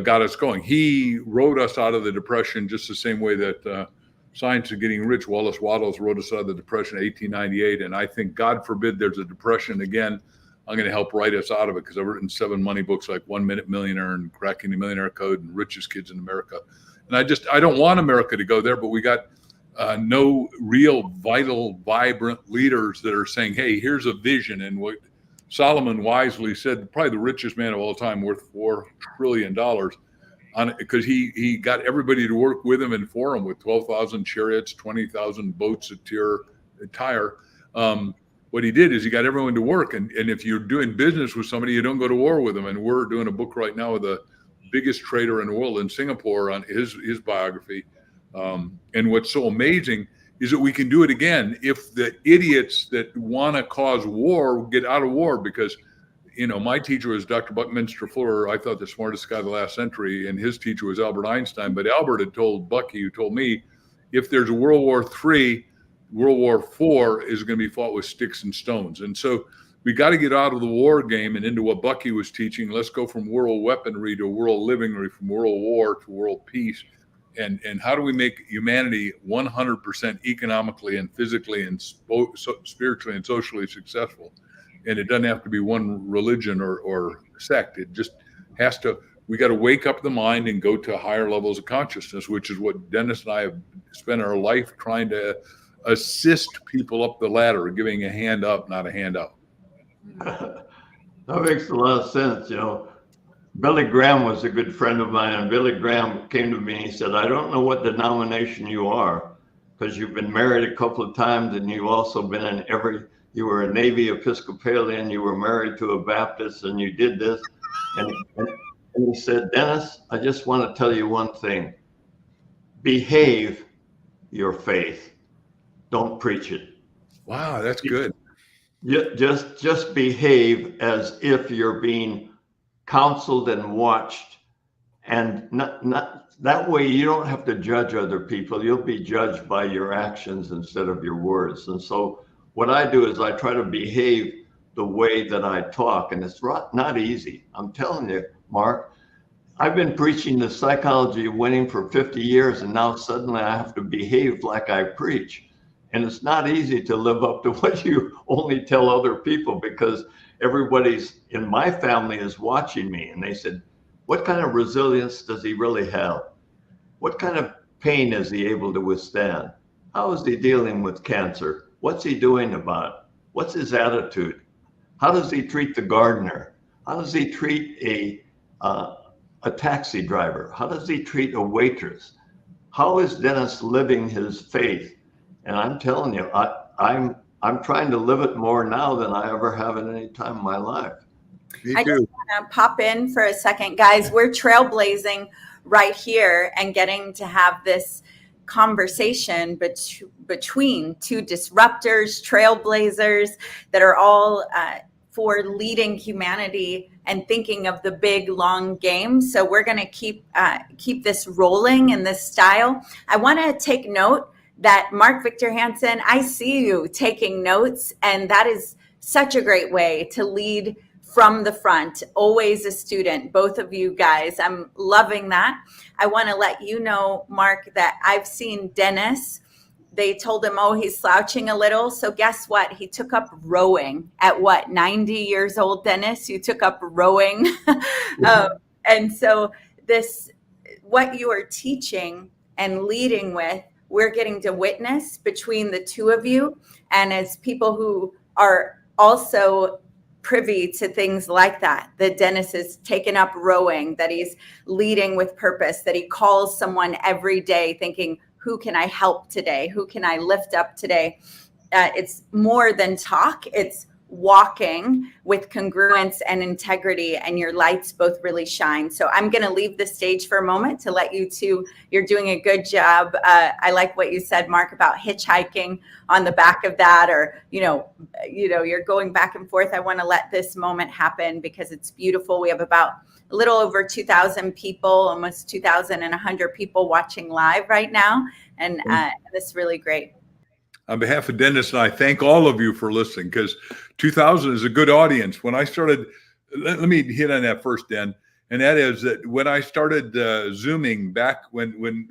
got us going. He wrote us out of the Depression just the same way that Science of Getting Rich, Wallace Wattles, wrote us out of the Depression in 1898. And I think, God forbid, there's a depression again. I'm going to help write us out of it, because I've written 7 money books like 1 Minute Millionaire and Cracking the Millionaire Code and Richest Kids in America. And I don't want America to go there, but we got no real vital, vibrant leaders that are saying, hey, here's a vision. And what Solomon wisely said, probably the richest man of all time, worth $4 trillion, because he got everybody to work with him and for him, with 12,000 chariots, 20,000 boats at Tyre. What he did is he got everyone to work. And if you're doing business with somebody, you don't go to war with them. And we're doing a book right now with the biggest trader in the world in Singapore on his biography. And what's so amazing is that we can do it again if the idiots that want to cause war get out of war. Because, my teacher was Dr. Buckminster Fuller. I thought the smartest guy of the last century, and his teacher was Albert Einstein. But Albert had told Bucky, who told me, if there's a World War III, World War IV is going to be fought with sticks and stones. And so we got to get out of the war game and into what Bucky was teaching. Let's go from world weaponry to world livingry, from world war to world peace. And how do we make humanity 100% economically and physically and spiritually and socially successful? And it doesn't have to be one religion or sect. It just has to, we got to wake up the mind and go to higher levels of consciousness, which is what Dennis and I have spent our life trying to assist people up the ladder, giving a hand up, not a handout. That makes a lot of sense. Billy Graham was a good friend of mine, and Billy Graham came to me and he said, I don't know what denomination you are, because you've been married a couple of times, and you've also been in you were a Navy Episcopalian, you were married to a Baptist, and you did this. And he said, Dennis, I just want to tell you one thing. Behave your faith. Don't preach it. Wow, that's good. Just behave as if you're being counseled and watched, and not that way you don't have to judge other people. You'll be judged by your actions instead of your words. And so what I do is I try to behave the way that I talk, and it's not easy. I'm telling you, Mark, I've been preaching the psychology of winning for 50 years, and now suddenly I have to behave like I preach. And it's not easy to live up to what you only tell other people, because everybody's in my family is watching me. And they said, What kind of resilience does he really have? What kind of pain is he able to withstand? How is he dealing with cancer? What's he doing about it? What's his attitude? How does he treat the gardener? How does he treat a taxi driver? How does he treat a waitress? How is Dennis living his faith? And I'm telling you, I'm trying to live it more now than I ever have at any time in my life. I just want to pop in for a second, guys. We're trailblazing right here and getting to have this conversation between two disruptors, trailblazers that are all for leading humanity and thinking of the big long game. So we're going to keep this rolling in this style. I want to take note that Mark Victor Hansen, I see you taking notes, and that is such a great way to lead from the front, always a student, both of you guys. I'm loving that. I want to let you know, Mark, that I've seen Dennis. They told him, oh, he's slouching a little. So guess what? He took up rowing at 90 years old, Dennis? You took up rowing. And so what you are teaching and leading with, we're getting to witness between the two of you. And as people who are also privy to things like that Dennis has taken up rowing, that he's leading with purpose, that he calls someone every day thinking, who can I help today? Who can I lift up today? It's more than talk. It's walking with congruence and integrity, and your lights both really shine. So I'm going to leave the stage for a moment to let you two, you're doing a good job. I like what you said, Mark, about hitchhiking on the back of that, or, you're going back and forth. I want to let this moment happen because it's beautiful. We have about a little over 2,000 people, almost 2,100 people watching live right now. And this is really great. On behalf of Dennis and I, thank all of you for listening, because 2,000 is a good audience. When I started, let me hit on that first, Den, and that is that when I started Zooming back when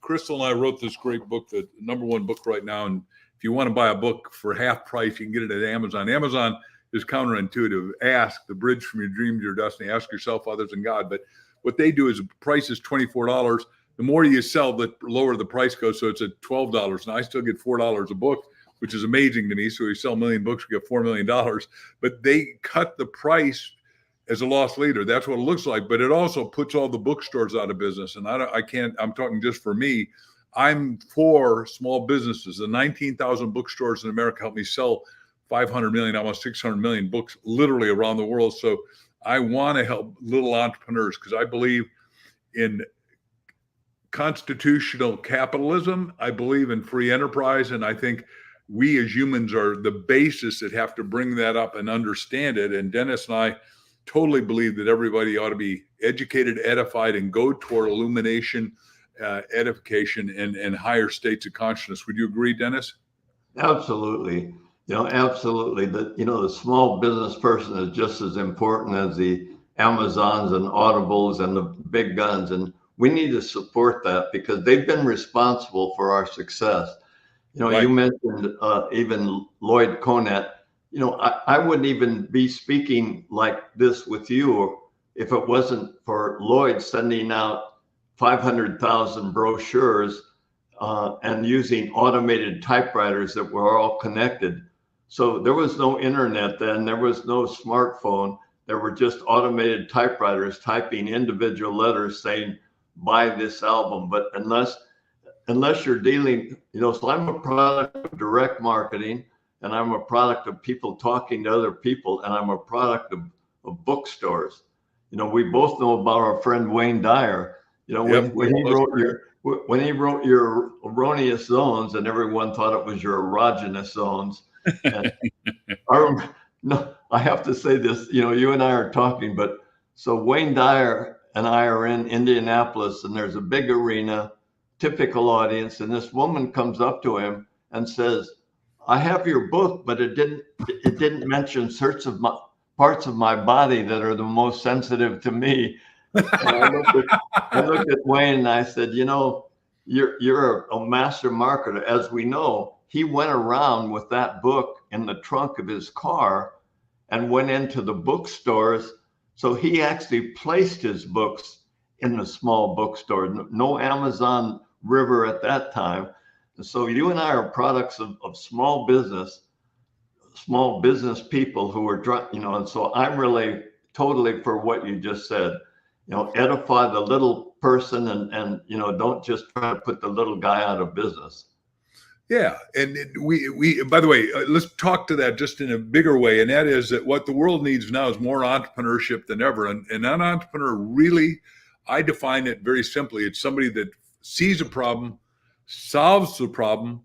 Crystal and I wrote this great book, the #1 book right now, and if you want to buy a book for half price, you can get it at Amazon. Amazon is counterintuitive. Ask, the bridge from your dream to your destiny. Ask yourself, others, and God. But what they do is the price is $24. The more you sell, the lower the price goes. So it's at $12. And I still get $4 a book, which is amazing to me. So we sell 1 million books, we get $4 million. But they cut the price as a loss leader. That's what it looks like. But it also puts all the bookstores out of business. And I'm talking just for me. I'm for small businesses. The 19,000 bookstores in America help me sell 500 million, almost 600 million books literally around the world. So I want to help little entrepreneurs because I believe in constitutional capitalism. I believe in free enterprise. And I think we as humans are the basis that have to bring that up and understand it. And Dennis and I totally believe that everybody ought to be educated, edified, and go toward illumination, edification, and higher states of consciousness. Would you agree, Dennis? Absolutely. Absolutely. The small business person is just as important as the Amazons and Audibles and the big guns. And we need to support that because they've been responsible for our success. Right. You mentioned even Lloyd Conant. I wouldn't even be speaking like this with you if it wasn't for Lloyd sending out 500,000 brochures and using automated typewriters that were all connected. So there was no internet then, there was no smartphone. There were just automated typewriters typing individual letters saying, buy this album. But unless you're dealing, so I'm a product of direct marketing, and I'm a product of people talking to other people, and I'm a product of bookstores. We both know about our friend Wayne Dyer. When he wrote your erroneous zones, and everyone thought it was your erogenous zones. I have to say this, you and I are talking, but so Wayne Dyer and I are in Indianapolis, and there's a big arena, typical audience, and this woman comes up to him and says, I have your book, but it didn't mention parts of my body that are the most sensitive to me. And I looked at Wayne and I said, you're a master marketer. As we know, he went around with that book in the trunk of his car and went into the bookstores So he actually placed his books in the small bookstore. No Amazon River at that time. And so you and I are products of small business people who are, and so I'm really totally for what you just said. Edify the little person and don't just try to put the little guy out of business. Yeah, and we by the way, let's talk to that just in a bigger way, and that is that what the world needs now is more entrepreneurship than ever. And an entrepreneur really, I define it very simply. It's somebody that sees a problem, solves the problem,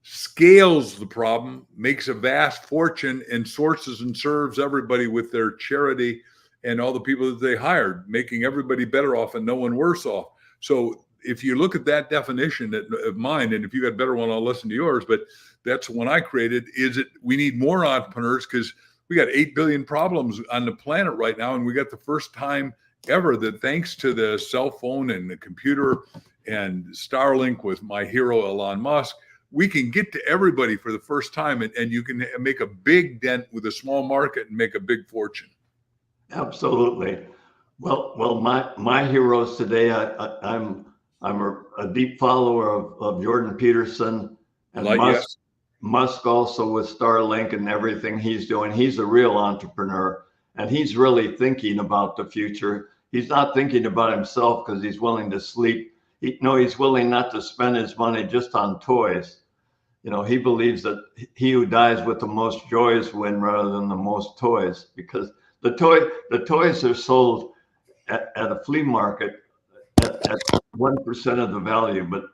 scales the problem, makes a vast fortune, and sources and serves everybody with their charity and all the people that they hired, making everybody better off and no one worse off. So if you look at that definition of mine, and if you got a better one, I'll listen to yours, but that's the one I created, is that we need more entrepreneurs because we got 8 billion problems on the planet right now. And we got the first time ever that thanks to the cell phone and the computer and Starlink with my hero, Elon Musk, we can get to everybody for the first time, and you can make a big dent with a small market and make a big fortune. Absolutely. Well, my heroes today, I'm a deep follower of Jordan Peterson and Musk also with Starlink and everything he's doing. He's a real entrepreneur, and he's really thinking about the future. He's not thinking about himself because he's willing to sleep. He's willing not to spend his money just on toys. He believes that he who dies with the most joys win rather than the most toys, because the toys are sold at a flea market at 1% of the value. But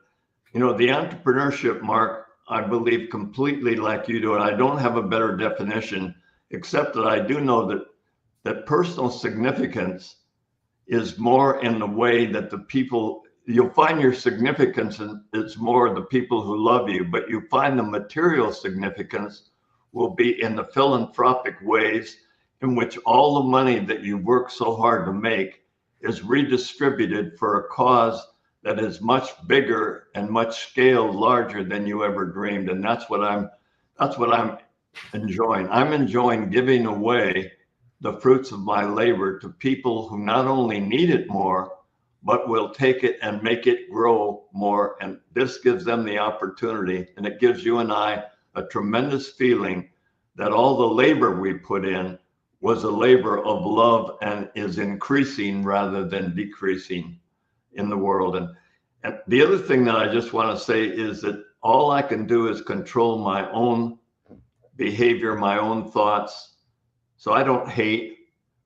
the entrepreneurship, Mark, I believe completely like you do, and I don't have a better definition, except that I do know that personal significance is more in the way that the people. You'll find your significance, and it's more the people who love you, but you find the material significance will be in the philanthropic ways in which all the money that you work so hard to make is redistributed for a cause that is much bigger and much scale larger than you ever dreamed. And that's what I'm enjoying. I'm enjoying giving away the fruits of my labor to people who not only need it more, but will take it and make it grow more. And this gives them the opportunity, and it gives you and I a tremendous feeling that all the labor we put in was a labor of love and is increasing rather than decreasing in the world. And the other thing that I just want to say is that all I can do is control my own behavior, my own thoughts. So I don't hate.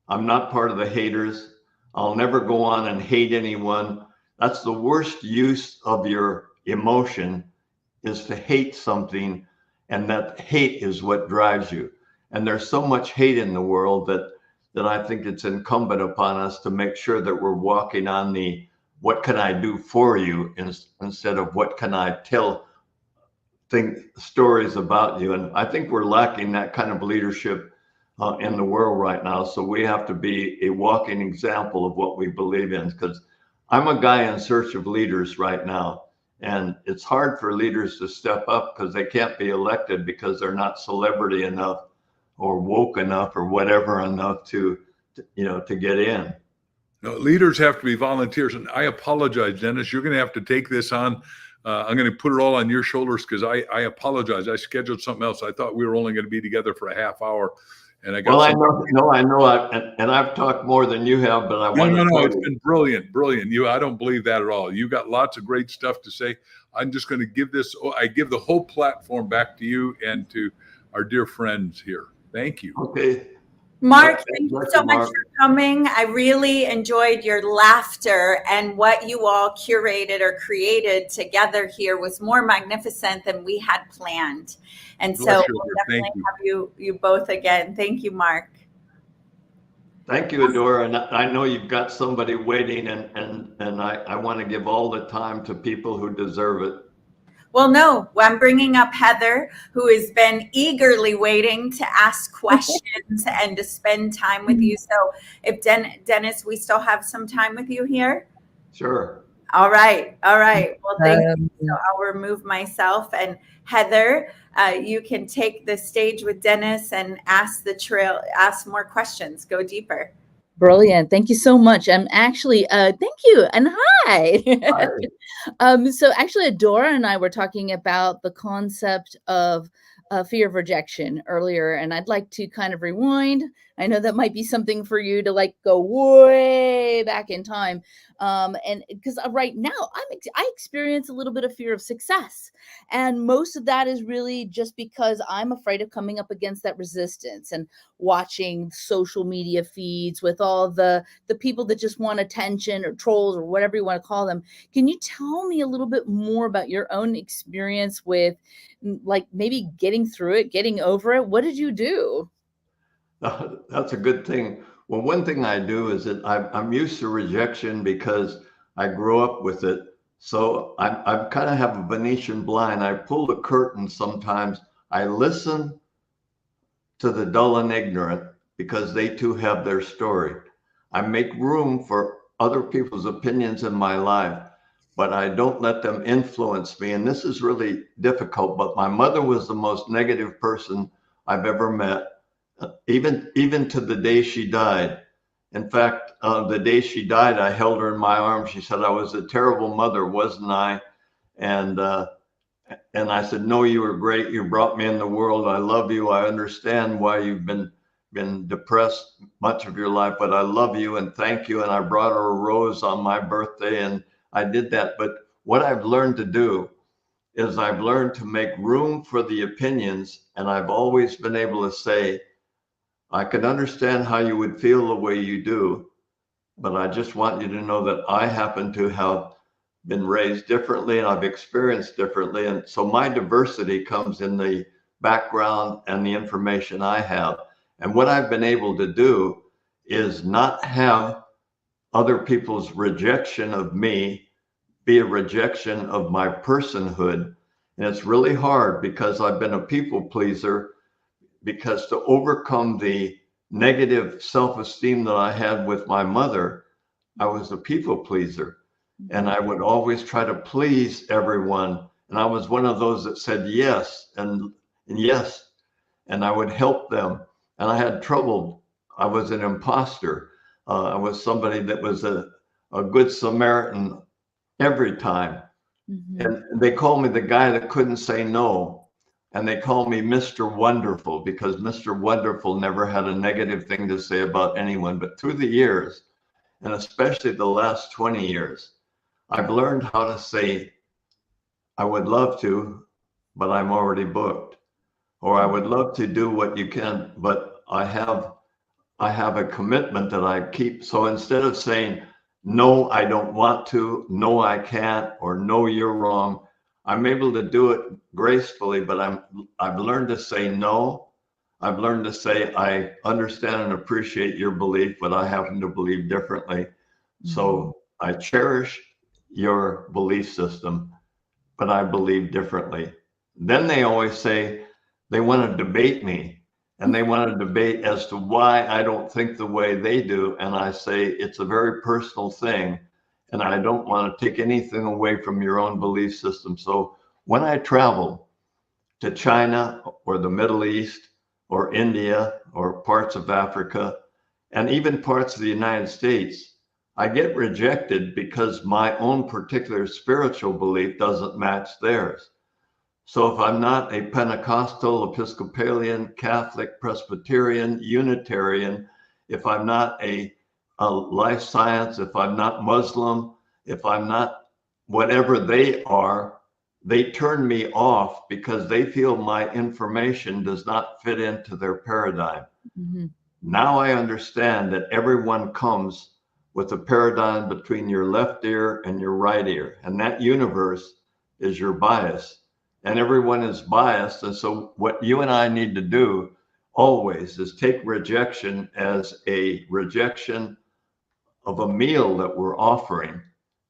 I'm not part of the haters. I'll never go on and hate anyone. That's the worst use of your emotion, is to hate something, and that hate is what drives you. And there's so much hate in the world that I think it's incumbent upon us to make sure that we're walking on the what can I do for you instead of what can I tell stories about you. And I think we're lacking that kind of leadership in the world right now. So we have to be a walking example of what we believe in, because I'm a guy in search of leaders right now. And it's hard for leaders to step up because they can't be elected because they're not celebrity enough or woke enough or whatever enough to get in. No, leaders have to be volunteers. And I apologize, Dennis, you're going to have to take this on. I'm going to put it all on your shoulders because I apologize. I scheduled something else. I thought we were only going to be together for a half hour. And I got I know, and I've talked more than you have, but I want to. No, it's been brilliant. I don't believe that at all. You got lots of great stuff to say. I'm just going to give the whole platform back to you and to our dear friends here. Thank you. Okay. Mark, thank you so much for coming. I really enjoyed your laughter, and what you all curated or created together here was more magnificent than we had planned. And so we'll definitely have you both again. Thank you, Mark. Thank you, Adora. And I know you've got somebody waiting, and I want to give all the time to people who deserve it. Well, no, I'm bringing up Heather, who has been eagerly waiting to ask questions and to spend time with you. So if Dennis, we still have some time with you here? Sure. All right. Well, thank you. So I'll remove myself. And Heather, you can take the stage with Dennis and ask more questions. Go deeper. Brilliant. Thank you so much. Actually, thank you and hi. So actually, Adora and I were talking about the concept of fear of rejection earlier, and I'd like to kind of rewind. I know that might be something for you to like go way back in time, and because right now I experience a little bit of fear of success, and most of that is really just because I'm afraid of coming up against that resistance and watching social media feeds with all the people that just want attention or trolls or whatever you want to call them. Can you tell me a little bit more about your own experience with like maybe getting through it, getting over it? What did you do? That's a good thing. Well, one thing I do is that I'm used to rejection because I grew up with it. So I kind of have a Venetian blind. I pull the curtain sometimes. I listen to the dull and ignorant because they too have their story. I make room for other people's opinions in my life, but I don't let them influence me. And this is really difficult, but my mother was the most negative person I've ever met. Even to the day she died. In fact, the day she died, I held her in my arms. She said, "I was a terrible mother, wasn't I?" And I said, "No, you were great. You brought me in the world. I love you. I understand why you've been depressed much of your life, but I love you and thank you." And I brought her a rose on my birthday, and I did that. But what I've learned to do is I've learned to make room for the opinions, and I've always been able to say, I can understand how you would feel the way you do, but I just want you to know that I happen to have been raised differently and I've experienced differently. And so my diversity comes in the background and the information I have. And what I've been able to do is not have other people's rejection of me be a rejection of my personhood. And it's really hard because I've been a people pleaser, because to overcome the negative self-esteem that I had with my mother, I was a people pleaser. And I would always try to please everyone. And I was one of those that said yes and yes, and I would help them. And I had trouble. I was an imposter. I was somebody that was a good Samaritan every time. And they called me the guy that couldn't say no. And they call me Mr. Wonderful because Mr. Wonderful never had a negative thing to say about anyone. But through the years, and especially the last 20 years, I've learned how to say, I would love to, but I'm already booked. Or I would love to do what you can, but I have a commitment that I keep. So instead of saying, no, I don't want to, no, I can't, or no, you're wrong, I'm able to do it gracefully, but I've learned to say no. I've learned to say, I understand and appreciate your belief, but I happen to believe differently. So I cherish your belief system, but I believe differently. Then they always say they want to debate me, and they want to debate as to why I don't think the way they do. And I say, it's a very personal thing. And I don't want to take anything away from your own belief system. So when I travel to China or the Middle East or India or parts of Africa and even parts of the United States, I get rejected because my own particular spiritual belief doesn't match theirs. So if I'm not a Pentecostal, Episcopalian, Catholic, Presbyterian, Unitarian, if I'm not a life science, if I'm not Muslim, if I'm not whatever they are, they turn me off because they feel my information does not fit into their paradigm. Now I understand that everyone comes with a paradigm between your left ear and your right ear, and that universe is your bias, and everyone is biased. And so what you and I need to do always is take rejection as a rejection of a meal that we're offering,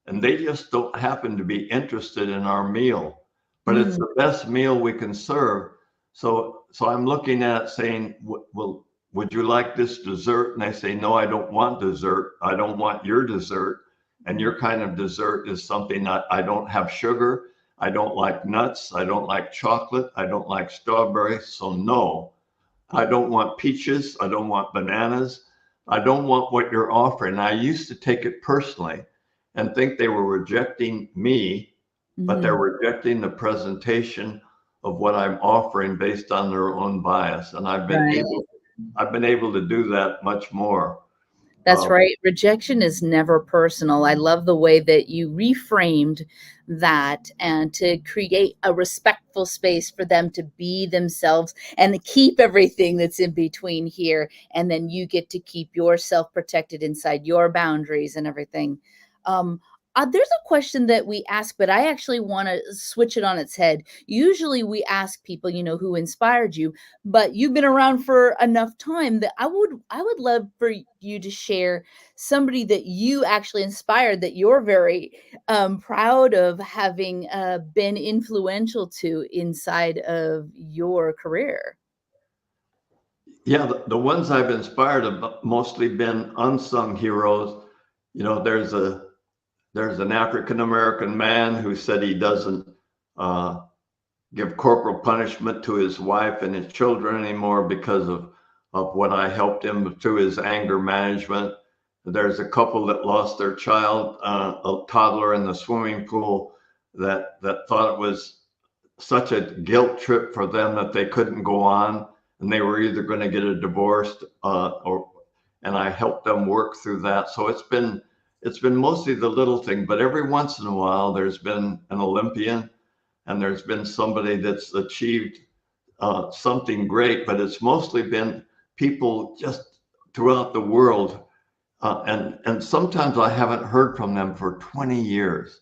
and they just don't happen to be interested in our meal, but it's the best meal we can serve. So I'm looking at it saying, well, would you like this dessert? And they say, no, I don't want dessert. I don't want your dessert. And your kind of dessert is something I don't have sugar. I don't like nuts. I don't like chocolate. I don't like strawberries. So no, I don't want peaches. I don't want bananas. I don't want what you're offering. I used to take it personally and think they were rejecting me, but they're rejecting the presentation of what I'm offering based on their own bias. And I've been able to do that much more. That's right. Rejection is never personal. I love the way that you reframed that, and to create a respectful space for them to be themselves and to keep everything that's in between here. And then you get to keep yourself protected inside your boundaries and everything. There's a question that we ask, but I actually want to switch it on its head. Usually we ask people, who inspired you, but you've been around for enough time that I would love for you to share somebody that you actually inspired, that you're very proud of having been influential to inside of your career. Yeah, the ones I've inspired have mostly been unsung heroes. There's an African-American man who said he doesn't give corporal punishment to his wife and his children anymore because of what I helped him through his anger management. There's a couple that lost their child, a toddler in the swimming pool, that thought it was such a guilt trip for them that they couldn't go on, and they were either going to get a divorce and I helped them work through that. So it's been mostly the little thing, but every once in a while there's been an Olympian and there's been somebody that's achieved something great, but it's mostly been people just throughout the world. And sometimes I haven't heard from them for 20 years.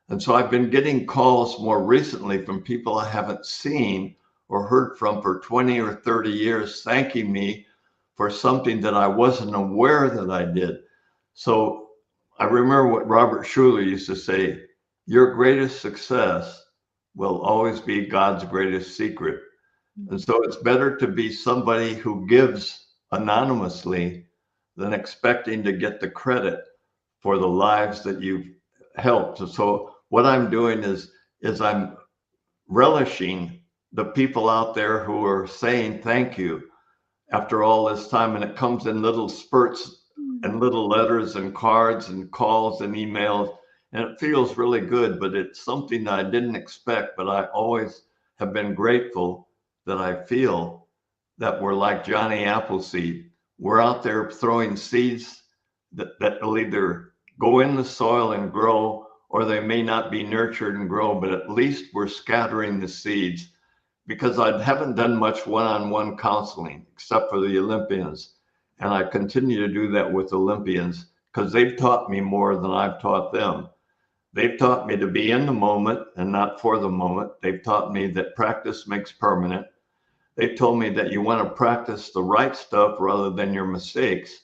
And so I've been getting calls more recently from people I haven't seen or heard from for 20 or 30 years, thanking me for something that I wasn't aware that I did. So I remember what Robert Schuller used to say: your greatest success will always be God's greatest secret. And so it's better to be somebody who gives anonymously than expecting to get the credit for the lives that you've helped. So what I'm doing is I'm relishing the people out there who are saying thank you after all this time, and it comes in little spurts and little letters and cards and calls and emails, and it feels really good. But it's something that I didn't expect, but I always have been grateful that I feel that we're like Johnny Appleseed. We're out there throwing seeds that will either go in the soil and grow, or they may not be nurtured and grow, but at least we're scattering the seeds. Because I haven't done much one-on-one counseling except for the Olympians. And I continue to do that with Olympians because they've taught me more than I've taught them. They've taught me to be in the moment and not for the moment. They've taught me that practice makes permanent. They've told me that you want to practice the right stuff rather than your mistakes.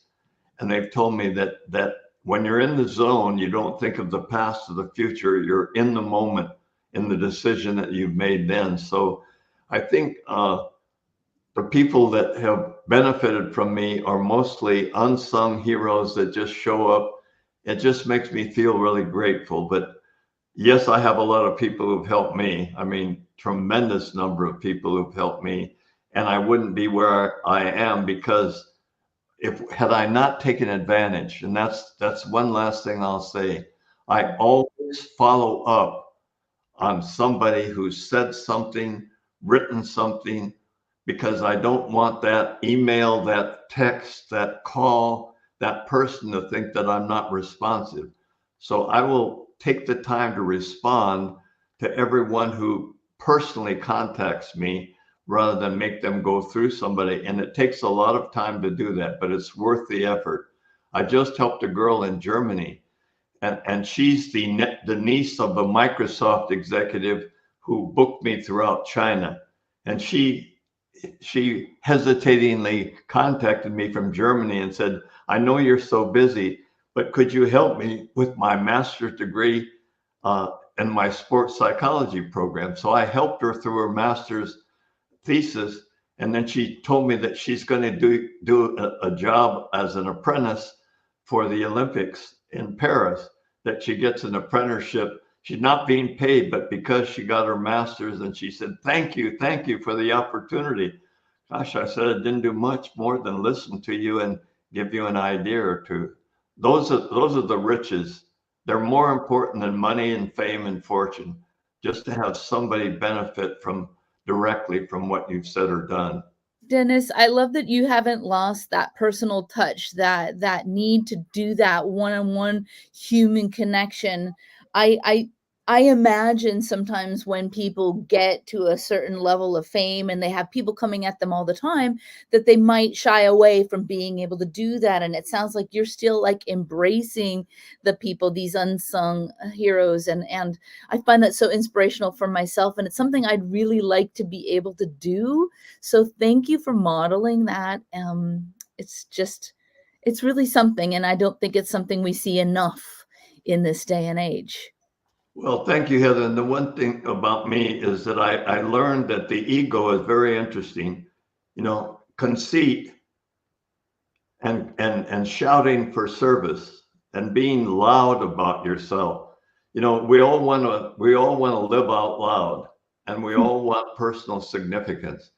And they've told me that when you're in the zone, you don't think of the past or the future. You're in the moment in the decision that you've made then. So I think the people that have benefited from me are mostly unsung heroes that just show up. It just makes me feel really grateful. But yes, I have a lot of people who've helped me. I mean, tremendous number of people who've helped me. And I wouldn't be where I am because had I not taken advantage, and that's one last thing I'll say, I always follow up on somebody who said something, written something, because I don't want that email, that text, that call, that person to think that I'm not responsive. So I will take the time to respond to everyone who personally contacts me rather than make them go through somebody. And it takes a lot of time to do that, but it's worth the effort. I just helped a girl in Germany, and she's the niece of a Microsoft executive who booked me throughout China. And she hesitatingly contacted me from Germany and said, I know you're so busy, but could you help me with my master's degree and my sports psychology program? So I helped her through her master's thesis. And then she told me that she's going to do a job as an apprentice for the Olympics in Paris, that she gets an apprenticeship. She's not being paid, but because she got her master's, and she said, thank you for the opportunity. Gosh, I said, I didn't do much more than listen to you and give you an idea or two. Those are the riches. They're more important than money and fame and fortune, just to have somebody benefit directly from what you've said or done. Dennis, I love that you haven't lost that personal touch, that need to do that one-on-one human connection. I imagine sometimes when people get to a certain level of fame and they have people coming at them all the time, that they might shy away from being able to do that. And it sounds like you're still like embracing the people, these unsung heroes. And I find that so inspirational for myself. And it's something I'd really like to be able to do. So thank you for modeling that. It's really something. And I don't think it's something we see enough in this day and age. Well, thank you, Heather. And the one thing about me is that I learned that the ego is very interesting. You know, conceit and shouting for service and being loud about yourself. You know, we all want to live out loud, and we all want personal significance.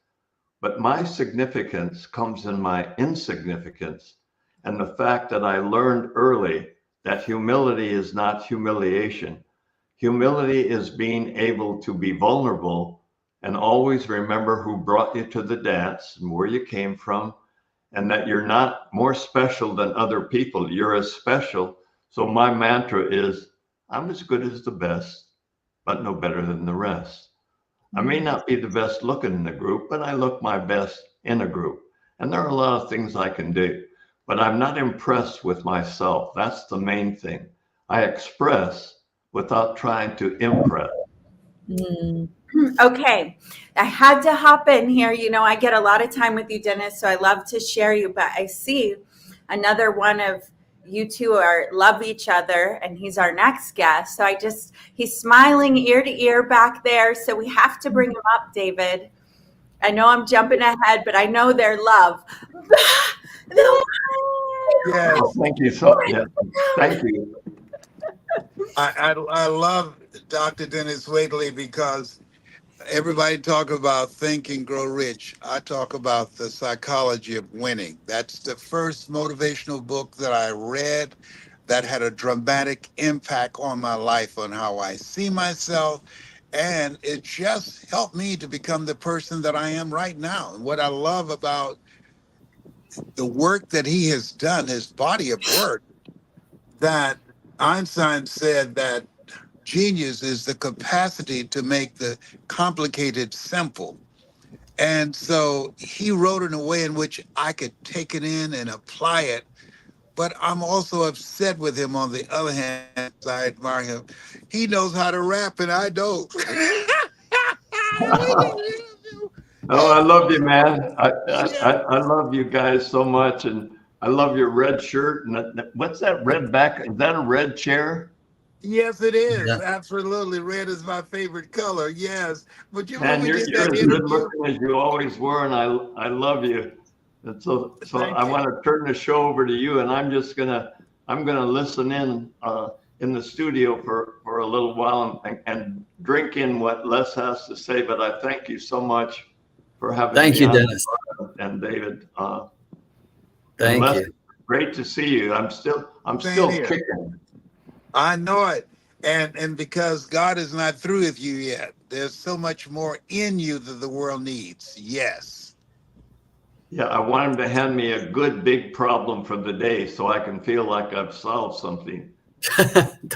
But my significance comes in my insignificance, and the fact that I learned early that humility is not humiliation. Humility is being able to be vulnerable and always remember who brought you to the dance and where you came from, and that you're not more special than other people. You're as special. So my mantra is, I'm as good as the best, but no better than the rest. I may not be the best looking in the group, but I look my best in a group. And there are a lot of things I can do, but I'm not impressed with myself. That's the main thing. I express without trying to impress. Okay, I had to hop in here. You know, I get a lot of time with you, Dennis, so I love to share you, but I see another one of you two love each other, and he's our next guest. So he's smiling ear to ear back there, so we have to bring him up, David. I know I'm jumping ahead, but I know their love. Yes. Oh, thank you so much. Thank you. I love Dr. Dennis Waitley because everybody talk about Think and Grow Rich. I talk about the psychology of winning. That's the first motivational book that I read that had a dramatic impact on my life, on how I see myself. And it just helped me to become the person that I am right now. And what I love about the work that he has done, his body of work, that Einstein said that genius is the capacity to make the complicated simple. And so he wrote in a way in which I could take it in and apply it. But I'm also upset with him on the other hand. I admire him. He knows how to rap and I don't. Oh, I love you, man. I love you guys so much. And I love your red shirt. And what's that red back? Is that a red chair? Yes, it is. Yeah. Absolutely. Red is my favorite color. Yes. But you're as good looking as you always were. And I love you. And so I want to turn the show over to you. And I'm gonna listen in the studio for a little while and drink in what Les has to say. But I thank you so much for having me. Thank you, Dennis. And David. Thank Les, you. Great to see you. I'm still kicking. I know it. And because God is not through with you yet, there's so much more in you that the world needs. Yes. Yeah, I want him to hand me a good big problem for the day so I can feel like I've solved something.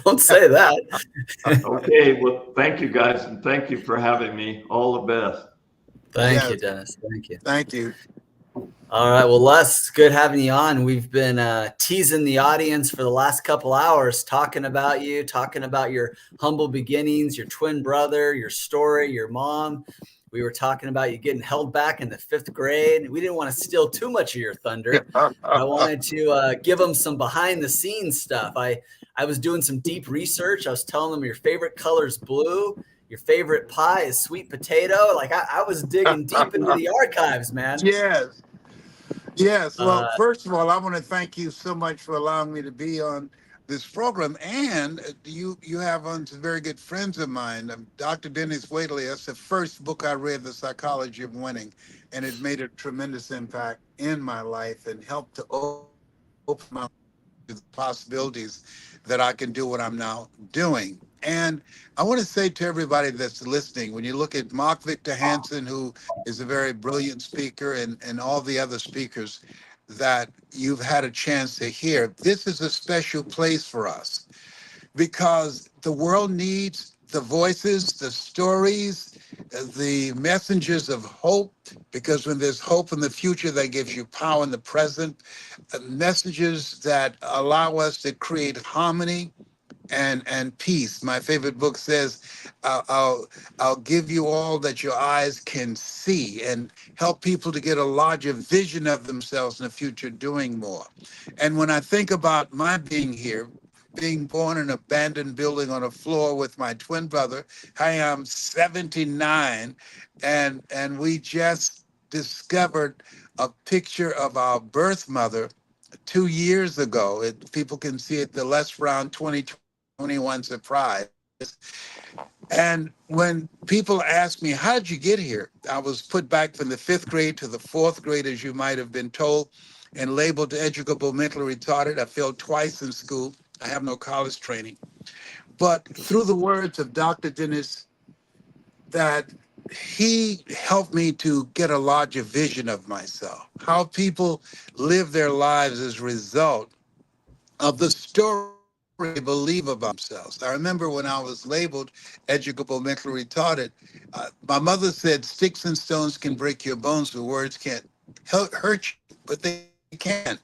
Don't say that. Okay, well, thank you guys, and thank you for having me. All the best. Thank you, Dennis. Thank you. Thank you. All right. Well, Les, good having you on. We've been teasing the audience for the last couple hours, talking about you, talking about your humble beginnings, your twin brother, your story, your mom. We were talking about you getting held back in the 5th grade. We didn't want to steal too much of your thunder. I wanted to give them some behind the scenes stuff. I was doing some deep research. I was telling them your favorite color is blue. Your favorite pie is sweet potato. Like I was digging deep into the archives, man. Yes. Yes. Well, first of all, I want to thank you so much for allowing me to be on this program. And you have some very good friends of mine. Dr. Dennis Waitley, that's the first book I read, The Psychology of Winning. And it made a tremendous impact in my life and helped to open my mind to the possibilities that I can do what I'm now doing. And I want to say to everybody that's listening, when you look at Mark Victor Hansen, who is a very brilliant speaker, and all the other speakers that you've had a chance to hear, this is a special place for us because the world needs the voices, the stories, the messengers of hope, because when there's hope in the future, that gives you power in the present, messages that allow us to create harmony and peace. My favorite book says, I'll give you all that your eyes can see and help people to get a larger vision of themselves in the future doing more. And when I think about my being here, being born in an abandoned building on a floor with my twin brother, I am 79, and we just discovered a picture of our birth mother 2 years ago. People can see it, the Les Brown 2021 surprise. And when people ask me, how did you get here? I was put back from the 5th grade to the 4th grade, as you might have been told, and labeled educable mentally retarded. I failed twice in school. I have no college training. But through the words of Dr. Dennis, that he helped me to get a larger vision of myself, how people live their lives as a result of the story they believe about themselves. I remember when I was labeled educable mentally retarded, my mother said sticks and stones can break your bones, but words can't hurt you, but they can.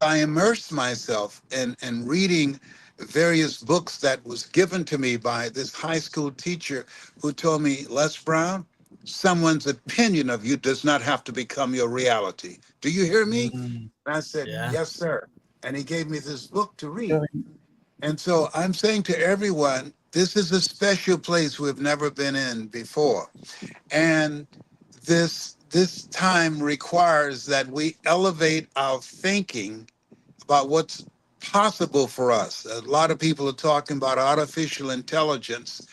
I immersed myself in reading various books that was given to me by this high school teacher who told me, Les Brown, someone's opinion of you does not have to become your reality. Do you hear me? And I said, yes, sir. And he gave me this book to read. And so I'm saying to everyone, this is a special place we've never been in before. And this time requires that we elevate our thinking about what's possible for us. A lot of people are talking about artificial intelligence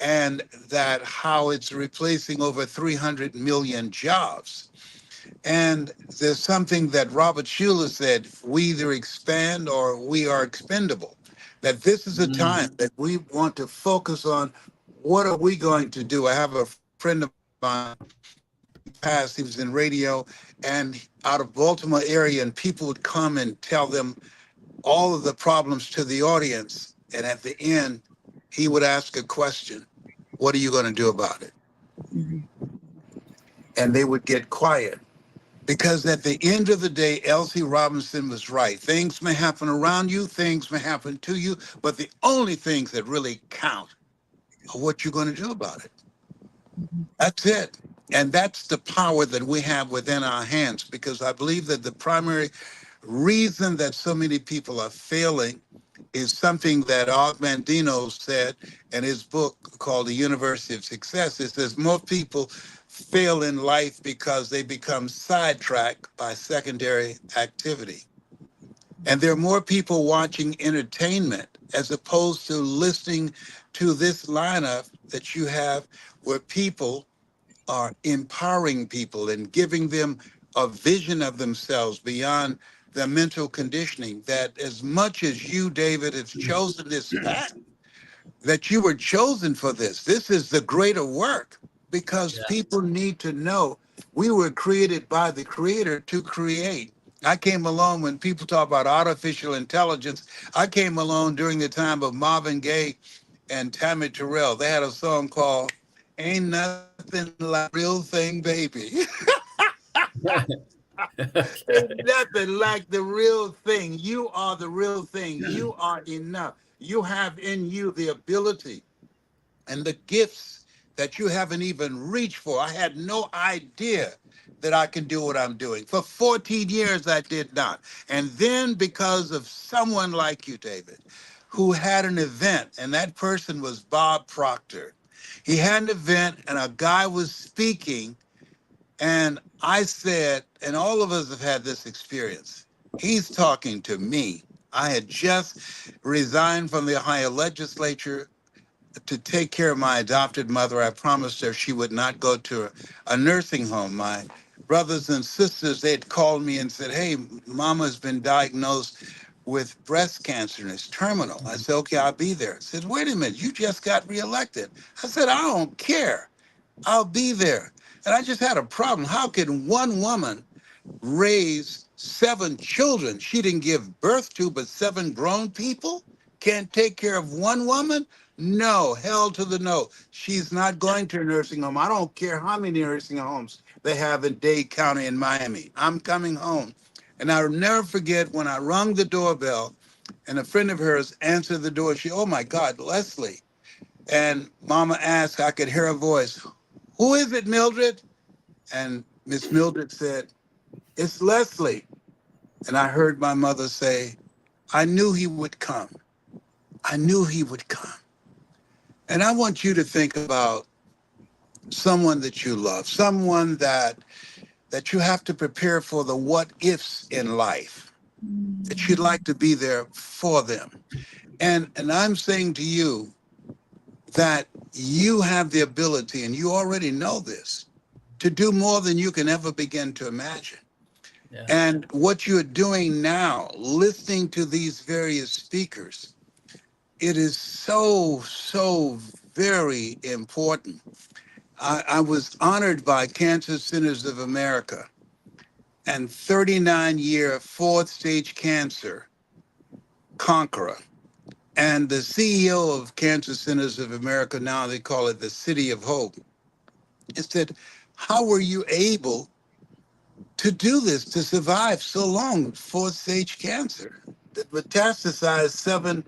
and that how it's replacing over 300 million jobs. And there's something that Robert Schuller said, we either expand or we are expendable. That this is a time that we want to focus on what are we going to do. I have a friend of mine, past, he was in radio and out of Baltimore area, and people would come and tell them all of the problems to the audience. And at the end, he would ask a question, what are you going to do about it? And they would get quiet. Because at the end of the day, L.C. Robinson was right. Things may happen around you, things may happen to you, but the only things that really count are what you're going to do about it. That's it. And that's the power that we have within our hands, because I believe that the primary reason that so many people are failing is something that Og Mandino said in his book called The University of Success. It says most people fail in life because they become sidetracked by secondary activity. And there are more people watching entertainment as opposed to listening to this lineup that you have where people are empowering people and giving them a vision of themselves beyond their mental conditioning. That as much as you, David, have chosen this path, that you were chosen for this. This is the greater work, because people need to know we were created by the Creator to create. I came along when people talk about artificial intelligence. I came along during the time of Marvin Gaye and Tammy Terrell. They had a song called Ain't Nothing Like Real Thing, Baby. Ain't nothing like the real thing. You are the real thing. You are enough. You have in you the ability and the gifts that you haven't even reached for. I had no idea that I can do what I'm doing. For 14 years, I did not. And then because of someone like you, David, who had an event, and that person was Bob Proctor. He had an event and a guy was speaking, and I said, and all of us have had this experience, he's talking to me. I had just resigned from the Ohio legislature to take care of my adopted mother. I promised her she would not go to a nursing home. My brothers and sisters, they'd called me and said, hey, mama's been diagnosed with breast cancer and it's terminal. I said, okay, I'll be there. I said, wait a minute, you just got reelected. I said, I don't care. I'll be there. And I just had a problem. How can one woman raise 7 children she didn't give birth to, but 7 grown people can't take care of one woman? No, hell to the no. She's not going to a nursing home. I don't care how many nursing homes they have in Dade County and Miami. I'm coming home. And I'll never forget when I rung the doorbell and a friend of hers answered the door. She, oh my God, Leslie. And mama asked, I could hear her voice, who is it, Mildred? And Miss Mildred said, it's Leslie. And I heard my mother say, I knew he would come. I knew he would come. And I want you to think about someone that you love, someone that you have to prepare for the what ifs in life, that you'd like to be there for them. And I'm saying to you that you have the ability, and you already know this, to do more than you can ever begin to imagine. Yeah. And what you're doing now, listening to these various speakers, it is so very important. I was honored by Cancer Centers of America and 39-year 4th stage cancer conqueror. And the CEO of Cancer Centers of America, now they call it the City of Hope, it said, how were you able to do this, to survive so long, 4th stage cancer that metastasized 7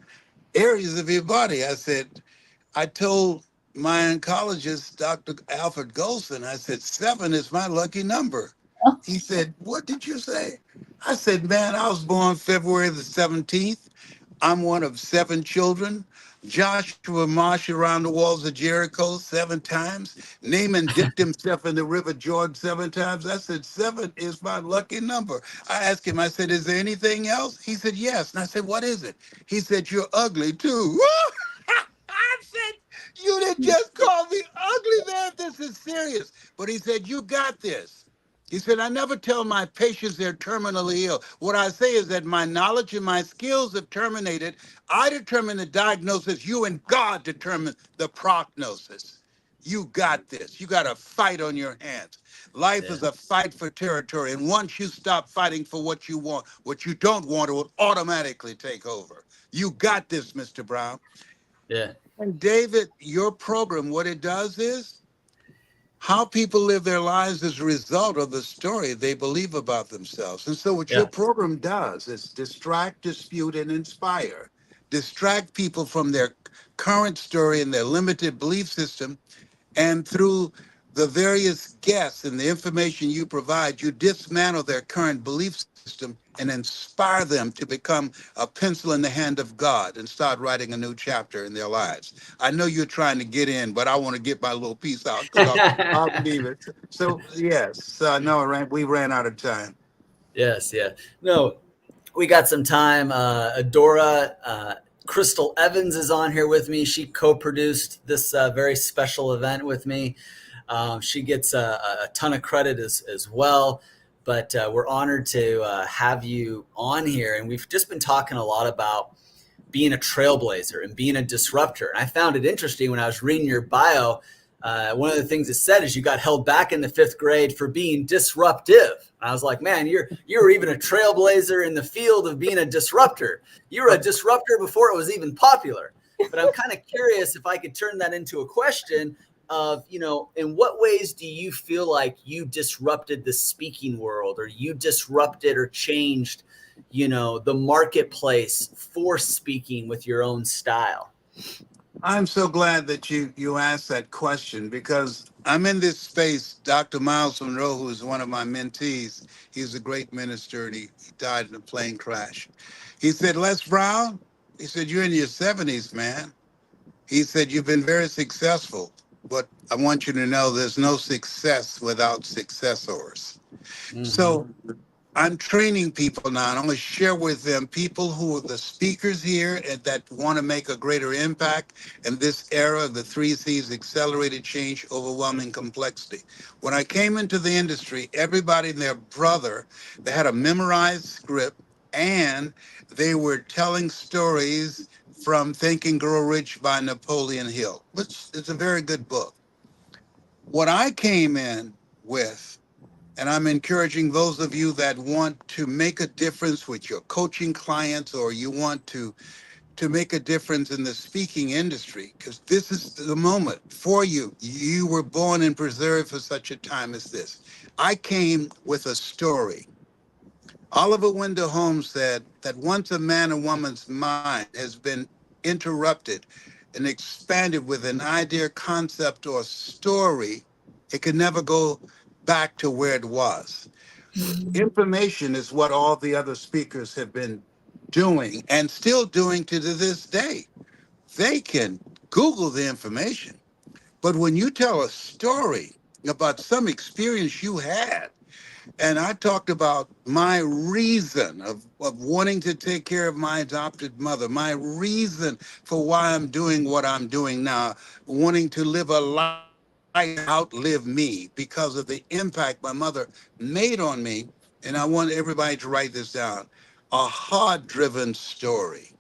areas of your body? I said, I told my oncologist, Dr. Alfred Golson, I said, 7 is my lucky number. He said, what did you say? I said, man, I was born February the 17th. I'm one of 7 children. Joshua marched around the walls of Jericho 7 times. Naaman dipped himself in the river Jordan 7 times. I said, 7 is my lucky number. I asked him, I said, is there anything else? He said, yes. And I said, what is it? He said, you're ugly too. I said, you didn't just call me ugly, man. This is serious. But he said, you got this. He said, I never tell my patients they're terminally ill. What I say is that my knowledge and my skills have terminated. I determine the diagnosis. You and God determine the prognosis. You got this. You got a fight on your hands. Life is a fight for territory. And once you stop fighting for what you want, what you don't want will automatically take over. You got this, Mr. Brown. Yeah. And David, your program, what it does is how people live their lives as a result of the story they believe about themselves. And so what your program does is distract, dispute, and inspire. Distract people from their current story and their limited belief system. And through the various guests and the information you provide, you dismantle their current belief system and inspire them to become a pencil in the hand of God and start writing a new chapter in their lives. I know you're trying to get in, but I want to get my little piece out because I'll leave it. So, yes, no, we ran out of time. Yes, yeah. No, we got some time. Adora Crystal Evans is on here with me. She co-produced this very special event with me. She gets a ton of credit as well. But we're honored to have you on here. And we've just been talking a lot about being a trailblazer and being a disruptor. And I found it interesting when I was reading your bio. One of the things it said is you got held back in the 5th grade for being disruptive. I was like, man, you're even a trailblazer in the field of being a disruptor. You were a disruptor before it was even popular. But I'm kind of curious if I could turn that into a question of, in what ways do you feel like you disrupted the speaking world, or you disrupted or changed, the marketplace for speaking with your own style? I'm so glad that you asked that question, because I'm in this space. Dr. Miles Monroe, who is one of my mentees, he's a great minister, and he died in a plane crash. He said, Les Brown, he said, you're in your 70s, man. He said, you've been very successful, but I want you to know there's no success without successors. Mm-hmm. So I'm training people now, and I'm going to share with them people who are the speakers here and that want to make a greater impact in this era of the three C's: accelerated change, overwhelming complexity. When I came into the industry, everybody and their brother, they had a memorized script, and they were telling stories from Think and Grow Rich by Napoleon Hill, which is a very good book. What I came in with, and I'm encouraging those of you that want to make a difference with your coaching clients, or you want to make a difference in the speaking industry, because this is the moment for you. You were born and preserved for such a time as this. I came with a story. Oliver Wendell Holmes said that once a man or woman's mind has been interrupted and expanded with an idea, concept, or story, it can never go back to where it was. Information is what all the other speakers have been doing and still doing to this day. They can Google the information, but when you tell a story about some experience you had, and I talked about my reason of wanting to take care of my adopted mother, my reason for why I'm doing what I'm doing now, wanting to live a life outlive me because of the impact my mother made on me. And I want everybody to write this down. A heart-driven story.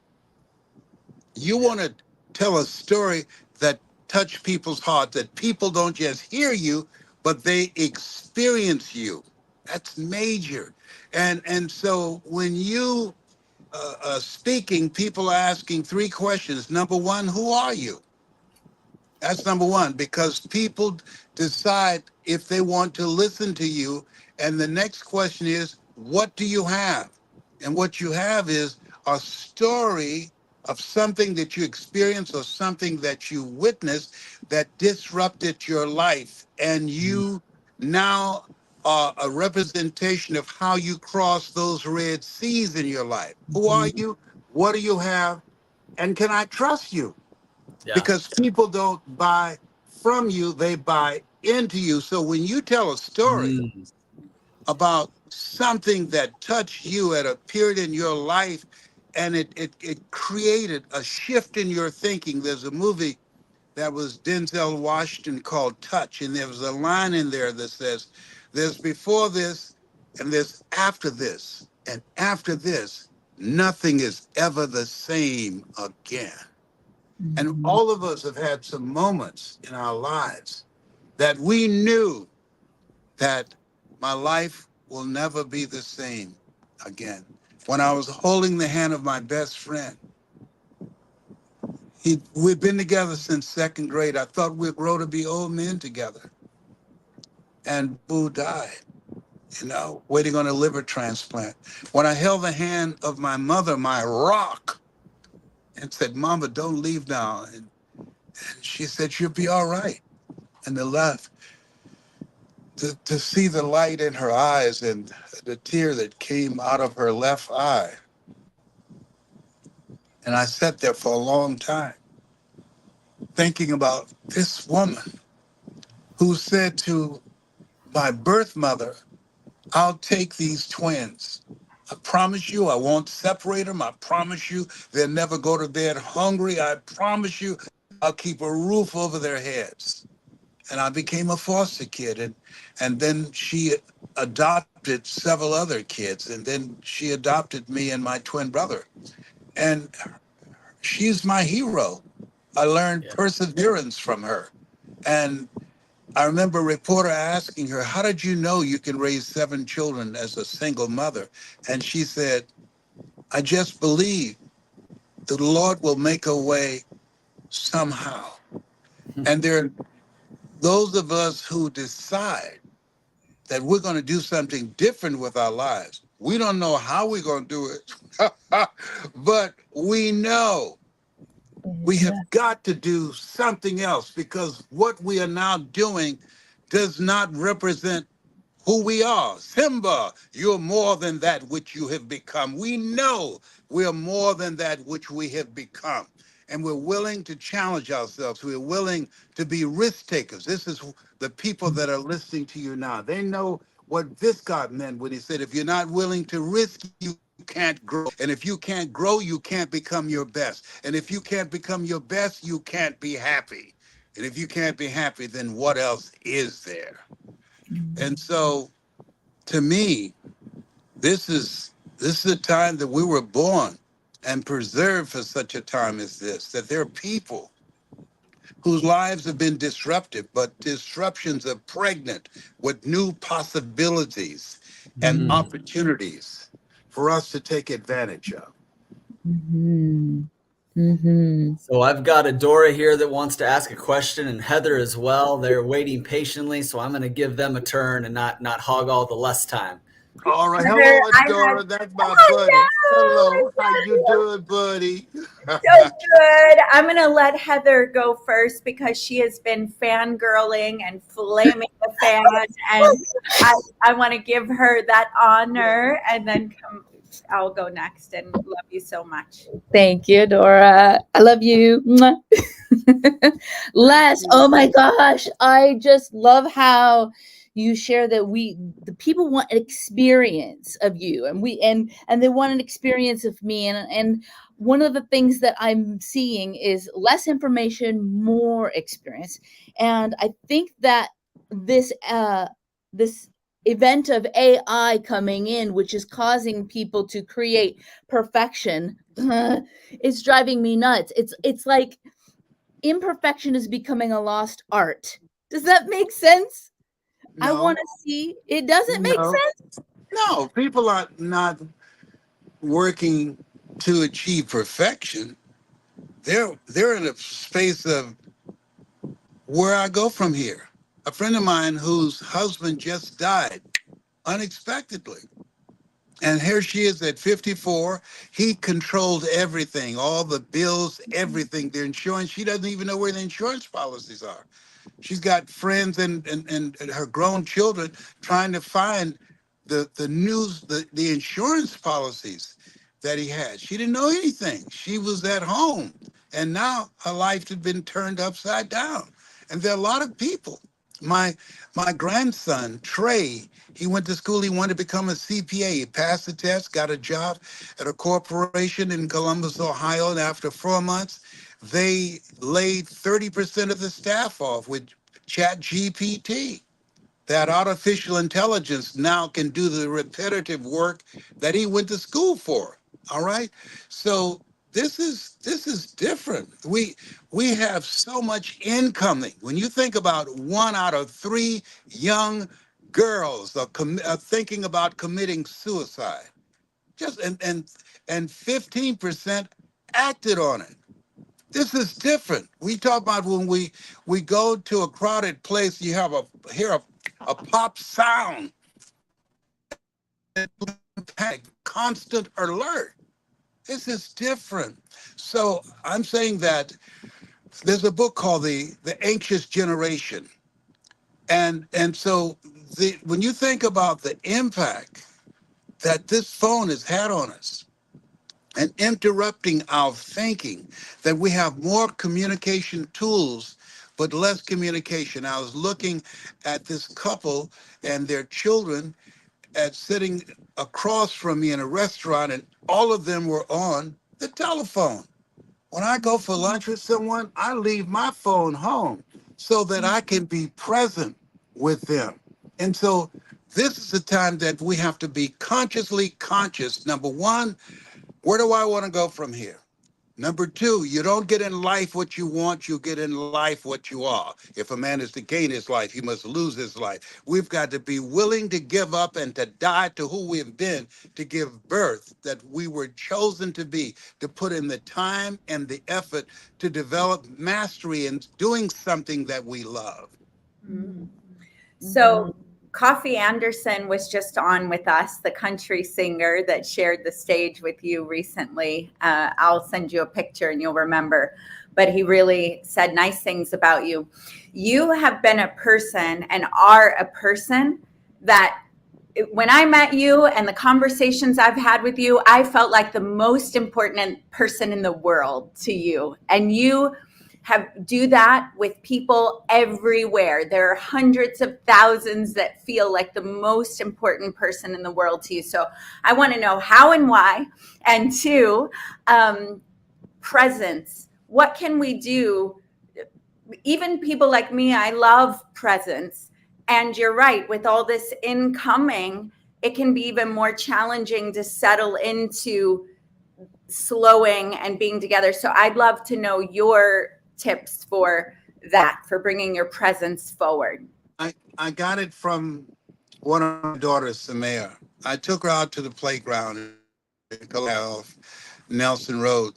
You want to tell a story that touch people's hearts, that people don't just hear you, but they experience you. That's major. And so when you speaking, people are asking three questions. Number one, who are you? That's number one, because people decide if they want to listen to you. And the next question is, what do you have? And what you have is a story of something that you experienced or something that you witnessed that disrupted your life. And you now are a representation of how you cross those red seas in your life. Who are you? What do you have? And can I trust you? Because people don't buy from you, they buy into you. So when you tell a story about something that touched you at a period in your life, and it created a shift in your thinking. There's a movie that was Denzel Washington called Touch, and there was a line in there that says, there's before this and there's after this, and after this, nothing is ever the same again. And all of us have had some moments in our lives that we knew that my life will never be the same again. When I was holding the hand of my best friend, we'd been together since second grade. I thought we'd grow to be old men together. And Boo died, waiting on a liver transplant. When I held the hand of my mother, my rock, and said, Mama, don't leave now. And she said, you'll be all right. And the left, to see the light in her eyes and the tear that came out of her left eye. And I sat there for a long time thinking about this woman who said to my birth mother, I'll take these twins. I promise you I won't separate them. I promise you they'll never go to bed hungry. I promise you I'll keep a roof over their heads. And I became a foster kid. And then she adopted several other kids. And then she adopted me and my twin brother. And she's my hero. I learned perseverance from her. And I remember a reporter asking her, how did you know you can raise 7 children as a single mother? And she said, I just believe the Lord will make a way somehow. And there are those of us who decide that we're going to do something different with our lives. We don't know how we're going to do it, but we know we have got to do something else, because what we are now doing does not represent who we are. Simba, you're more than that which you have become. We know we're more than that which we have become. And we're willing to challenge ourselves. We're willing to be risk takers. This is the people that are listening to you now. They know what this God meant when he said, if you're not willing to risk, you can't grow. And if you can't grow, you can't become your best. And if you can't become your best, you can't be happy. And if you can't be happy, then what else is there? And so to me, this is the time that we were born and preserved for such a time as this, that there are people whose lives have been disrupted, but disruptions are pregnant with new possibilities and opportunities for us to take advantage of. So I've got Adora here that wants to ask a question, and Heather as well. They're waiting patiently, so I'm going to give them a turn and not hog all the less time. All right, Heather, hello, I Adora. have- That's my Oh, buddy. no, Hello, how you doing, buddy? so good. I'm going to let Heather go first because she has been fangirling and flaming the fan, and I want to give her that honor, and then I'll go next, and love you so much. Thank you, Dora. I love you. Mwah. Les, oh my gosh. I just love how you share that the people want an experience of you, and they want an experience of me. And one of the things that I'm seeing is less information, more experience. And I think that this event of AI coming in, which is causing people to create perfection, is driving me nuts. It's like imperfection is becoming a lost art. Does that make sense? No. I want to see. It doesn't make sense? No, people are not working to achieve perfection. They're in a space of where I go from here. A friend of mine whose husband just died unexpectedly. And here she is at 54. He controlled everything, all the bills, everything, the insurance. She doesn't even know where the insurance policies are. She's got friends and her grown children trying to find the insurance policies that he had. She didn't know anything. She was at home. And now her life had been turned upside down. And there are a lot of people. My grandson, Trey, he went to school. He wanted to become a CPA. He passed the test, got a job at a corporation in Columbus, Ohio. And after 4 months, they laid 30% of the staff off with ChatGPT. That artificial intelligence now can do the repetitive work that he went to school for. All right. So this is different. We have so much incoming. When you think about 1 out of 3 young girls are thinking about committing suicide, just and 15% acted on it. This is different. We talk about when we go to a crowded place, you hear a pop sound, constant alert. This is different. So I'm saying that there's a book called The Anxious Generation. And so when you think about the impact that this phone has had on us and interrupting our thinking, that we have more communication tools but less communication. I was looking at this couple and their children sitting across from me in a restaurant, and all of them were on the telephone. When I go for lunch with someone, I leave my phone home so that I can be present with them. And so this is the time that we have to be consciously conscious. Number one, where do I want to go from here? Number two, you don't get in life what you want, you get in life what you are. If a man is to gain his life, he must lose his life. We've got to be willing to give up and to die to who we've been, to give birth that we were chosen to be, to put in the time and the effort to develop mastery in doing something that we love. So Coffee Anderson was just on with us, the country singer that shared the stage with you recently. I'll send you a picture and you'll remember. But he really said nice things about you. You have been a person and are a person that when I met you and the conversations I've had with you, I felt like the most important person in the world to you. And you do that with people everywhere. There are hundreds of thousands that feel like the most important person in the world to you. So I want to know how and why. And two, presence. What can we do? Even people like me, I love presence. And you're right, with all this incoming, it can be even more challenging to settle into slowing and being together. So I'd love to know your tips for that, for bringing your presence forward. I got it from one of my daughters, Samaya. I took her out to the playground off Nelson Road,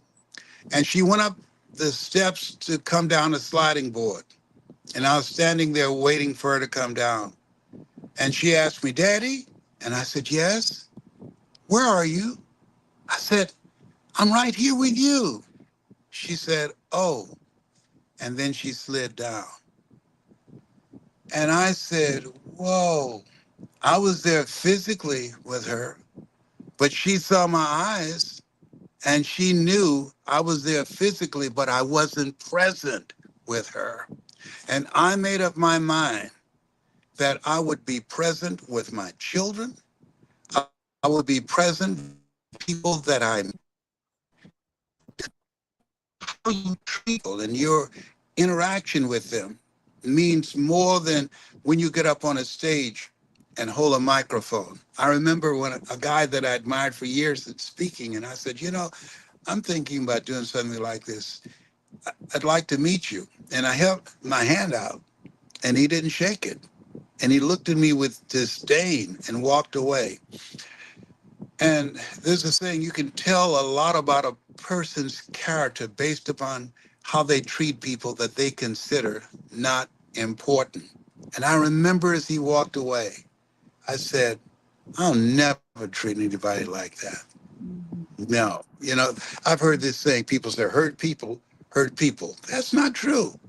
and she went up the steps to come down a sliding board. And I was standing there waiting for her to come down. And she asked me, "Daddy?" And I said, "Yes." "Where are you?" I said, "I'm right here with you." She said, "Oh." And then she slid down. And I said, whoa. I was there physically with her, but she saw my eyes and she knew I was there physically, but I wasn't present with her. And I made up my mind that I would be present with my children. I would be present with people that I how you treat people and your interaction with them means more than when you get up on a stage and hold a microphone. I remember when a guy that I admired for years was speaking, and I said, I'm thinking about doing something like this. I'd like to meet you. And I held my hand out, and he didn't shake it. And he looked at me with disdain and walked away. And there's a saying, you can tell a lot about a person's character based upon how they treat people that they consider not important. And I remember as he walked away, I said, I'll never treat anybody like that. No. I've heard this saying, people say, hurt people hurt people. That's not true.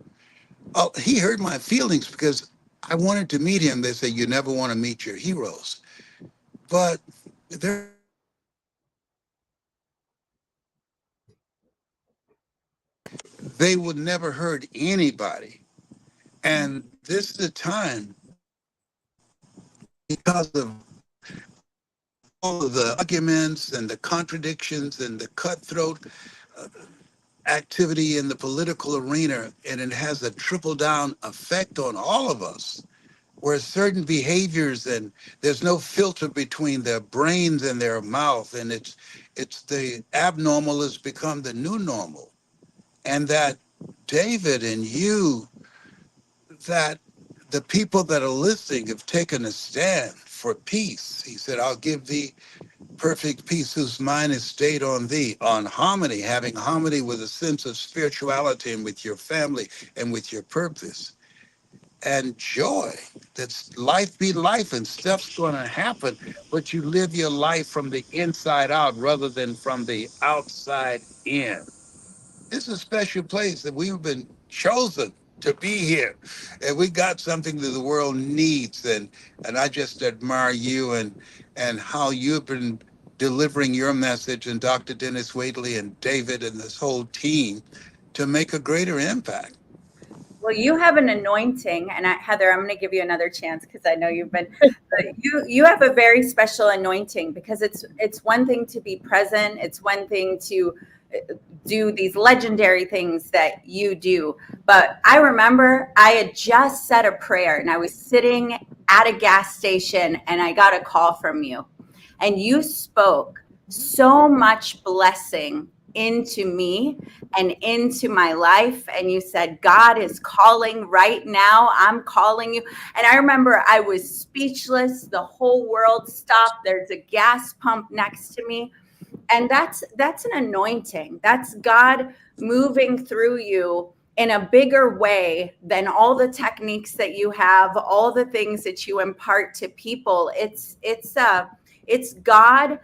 Oh, he hurt my feelings because I wanted to meet him. They say, you never want to meet your heroes. But they would never hurt anybody. And this is a time, because of all of the arguments and the contradictions and the cutthroat activity in the political arena, and it has a trickle down effect on all of us, where certain behaviors, and there's no filter between their brains and their mouth, and it's the abnormal has become the new normal. And that David and you, that the people that are listening have taken a stand for peace. He said, I'll give thee perfect peace whose mind is stayed on thee, on harmony, having harmony with a sense of spirituality and with your family and with your purpose. And joy, that's life be life and stuff's going to happen, but you live your life from the inside out rather than from the outside in. This is a special place that we've been chosen to be here, and we got something that the world needs. And I just admire you and how you've been delivering your message, and Dr. Dennis Waitley and David and this whole team to make a greater impact. Well, you have an anointing, and Heather, I'm going to give you another chance because I know you've been. You have a very special anointing, because it's one thing to be present, it's one thing to do these legendary things that you do. But I remember I had just said a prayer, and I was sitting at a gas station, and I got a call from you, and you spoke so much blessing into me and into my life. And you said, God is calling right now. I'm calling you. And I remember I was speechless. The whole world stopped. There's a gas pump next to me. And that's an anointing. That's God moving through you in a bigger way than all the techniques that you have, all the things that you impart to people. It's God.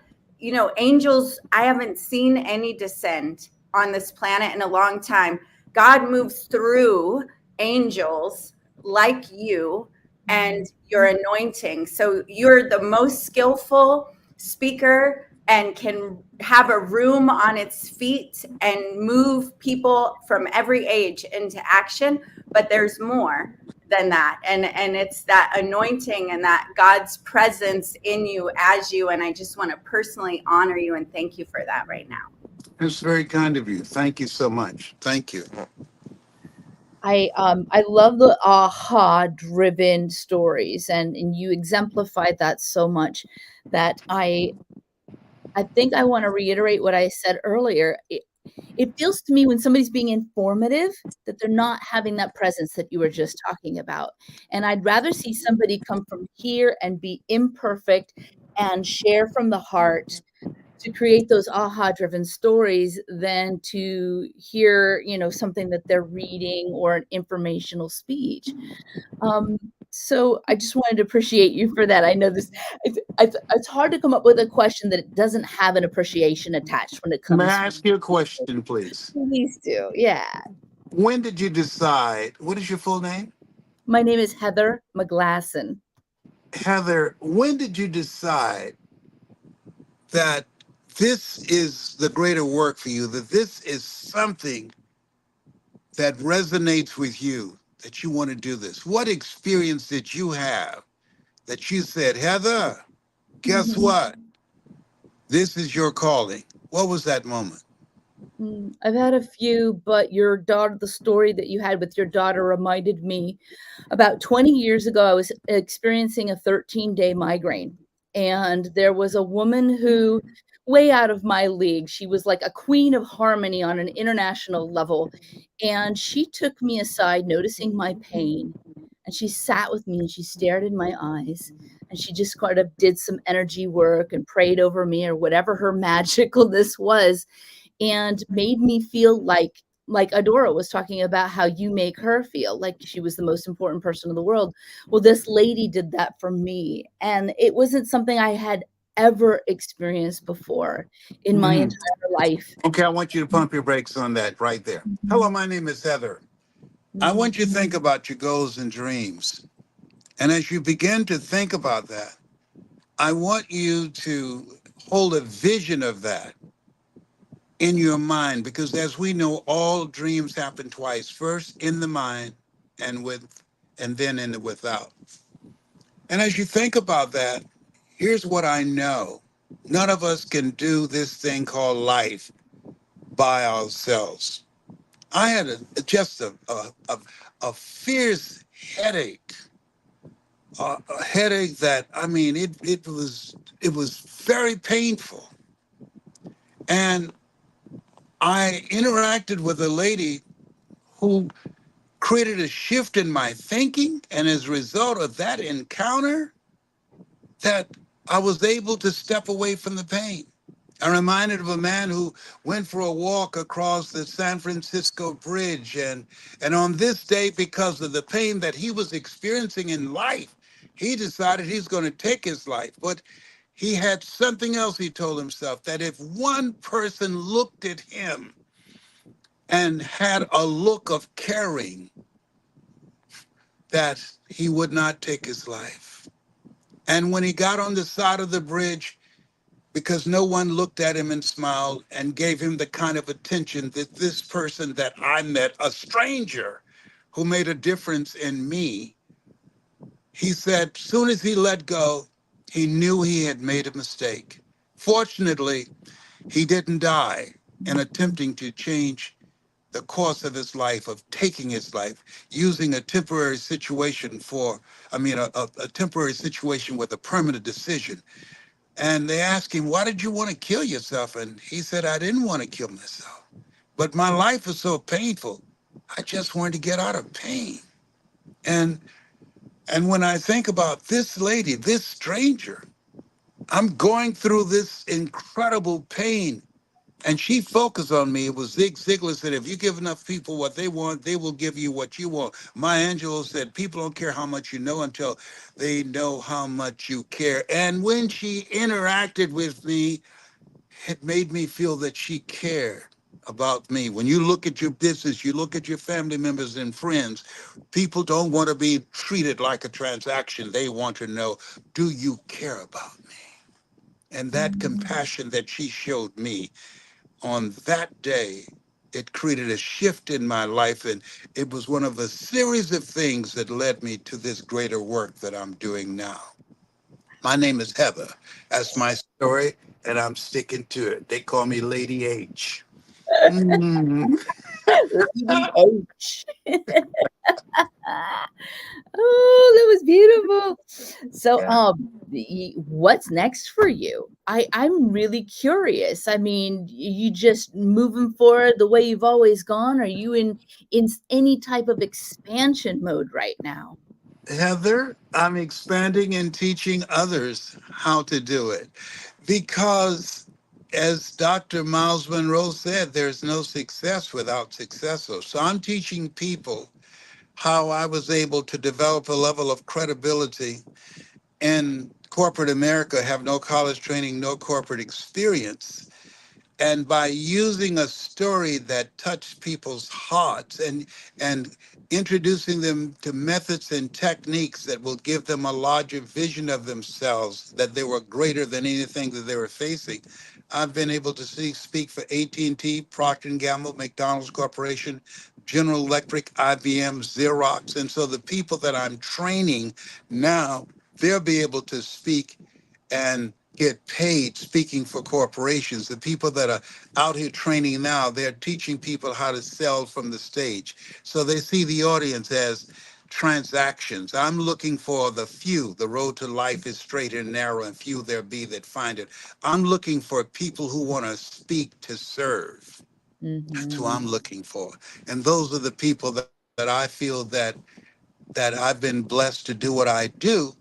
Angels, I haven't seen any descend on this planet in a long time. God moves through angels like you and your anointing. So you're the most skillful speaker and can have a room on its feet and move people from every age into action. But there's more than that. And it's that anointing and that God's presence in you as you. And I just want to personally honor you and thank you for that right now. It's very kind of you. Thank you so much. Thank you. I love the aha driven stories, and you exemplified that so much that I think I want to reiterate what I said earlier. It feels to me when somebody's being informative that they're not having that presence that you were just talking about. And I'd rather see somebody come from here and be imperfect and share from the heart to create those aha driven stories than to hear, something that they're reading or an informational speech. So I just wanted to appreciate you for that. I know it's hard to come up with a question that doesn't have an appreciation attached when it May comes. I ask you a question, please? Please do. Yeah. When did you decide? What is your full name? My name is Heather McGlasson. Heather, when did you decide that this is the greater work for you, that this is something that resonates with you, that you want to do this? What experience did you have that you said, Heather, guess what? This is your calling. What was that moment? I've had a few, but the story that you had with your daughter reminded me about 20 years ago, I was experiencing a 13-day migraine. And there was a woman who, way out of my league, she was like a queen of harmony on an international level. And she took me aside, noticing my pain. And she sat with me and she stared in my eyes. And she just kind of did some energy work and prayed over me or whatever her magicalness was, and made me feel like Adora was talking about how you make her feel like she was the most important person in the world. Well, this lady did that for me, and it wasn't something I had ever experienced before in my entire life. Okay, I want you to pump your brakes on that right there. Hello, my name is Heather. I want you to think about your goals and dreams. And as you begin to think about that, I want you to hold a vision of that in your mind, because as we know, all dreams happen twice. First in the mind and then in the without. And as you think about that, here's what I know. None of us can do this thing called life by ourselves. I had just a fierce headache, a headache that, I mean, it was very painful. And I interacted with a lady who created a shift in my thinking. And as a result of that encounter, that I was able to step away from the pain. I'm reminded of a man who went for a walk across the San Francisco Bridge. And on this day, because of the pain that he was experiencing in life, he decided he's going to take his life. But he had something else he told himself, that if one person looked at him and had a look of caring, that he would not take his life. And when he got on the side of the bridge, because no one looked at him and smiled and gave him the kind of attention that this person that I met, a stranger who made a difference in me, he said, soon as he let go, he knew he had made a mistake. Fortunately, he didn't die in attempting to change the course of his life, of taking his life, using a temporary situation a temporary situation with a permanent decision. And they asked him, why did you want to kill yourself? And he said, I didn't want to kill myself, but my life was so painful. I just wanted to get out of pain. And when I think about this lady, this stranger, I'm going through this incredible pain. And she focused on me. It was Zig Ziglar said, if you give enough people what they want, they will give you what you want. Maya Angelou said, people don't care how much you know until they know how much you care. And when she interacted with me, it made me feel that she cared about me. When you look at your business, you look at your family members and friends, people don't want to be treated like a transaction. They want to know, do you care about me? And that compassion that she showed me on that day, it created a shift in my life. And it was one of a series of things that led me to this greater work that I'm doing now. My name is Heather. That's my story, and I'm sticking to it. They call me Lady H. Mm. Lady H. Oh, that was beautiful. So, what's next for you? I'm really curious. I mean, you just moving forward the way you've always gone? Are you in any type of expansion mode right now? Heather, I'm expanding and teaching others how to do it because, as Dr. Miles Monroe said, there's no success without successors. So I'm teaching people how I was able to develop a level of credibility in corporate America, have no college training, no corporate experience. And by using a story that touched people's hearts and introducing them to methods and techniques that will give them a larger vision of themselves, that they were greater than anything that they were facing, I've been able to speak for AT&T, Procter & Gamble, McDonald's Corporation, General Electric, IBM, Xerox. And so the people that I'm training now, they'll be able to speak and get paid speaking for corporations. The people that are out here training now, they're teaching people how to sell from the stage. So they see the audience as transactions. I'm looking for the few. The road to life is straight and narrow, and few there be that find it. I'm looking for people who want to speak to serve. That's who I'm looking for. And those are the people that I feel that I've been blessed to do what I do,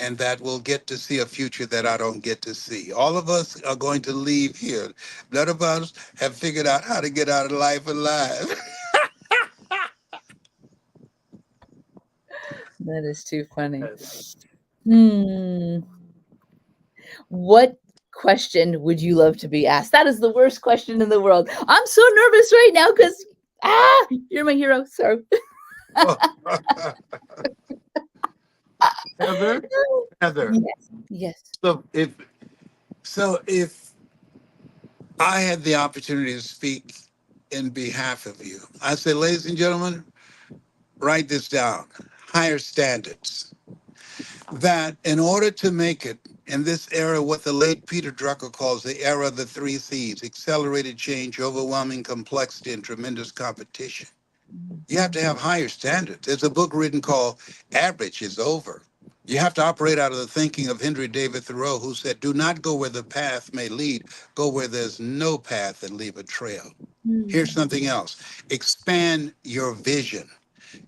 and that will get to see a future that I don't get to see. All of us are going to leave here. None of us have figured out how to get out of life alive. That is too funny. What question would you love to be asked? That is the worst question in the world. I'm so nervous right now because you're my hero. So Heather? Yes. So if I had the opportunity to speak in behalf of you, I say, ladies and gentlemen, write this down. Higher standards. That in order to make it in this era, what the late Peter Drucker calls the era of the 3 C's, accelerated change, overwhelming complexity, and tremendous competition, you have to have higher standards. There's a book written called Average is Over. You have to operate out of the thinking of Henry David Thoreau, who said, do not go where the path may lead, go where there's no path and leave a trail. Here's something else. Expand your vision.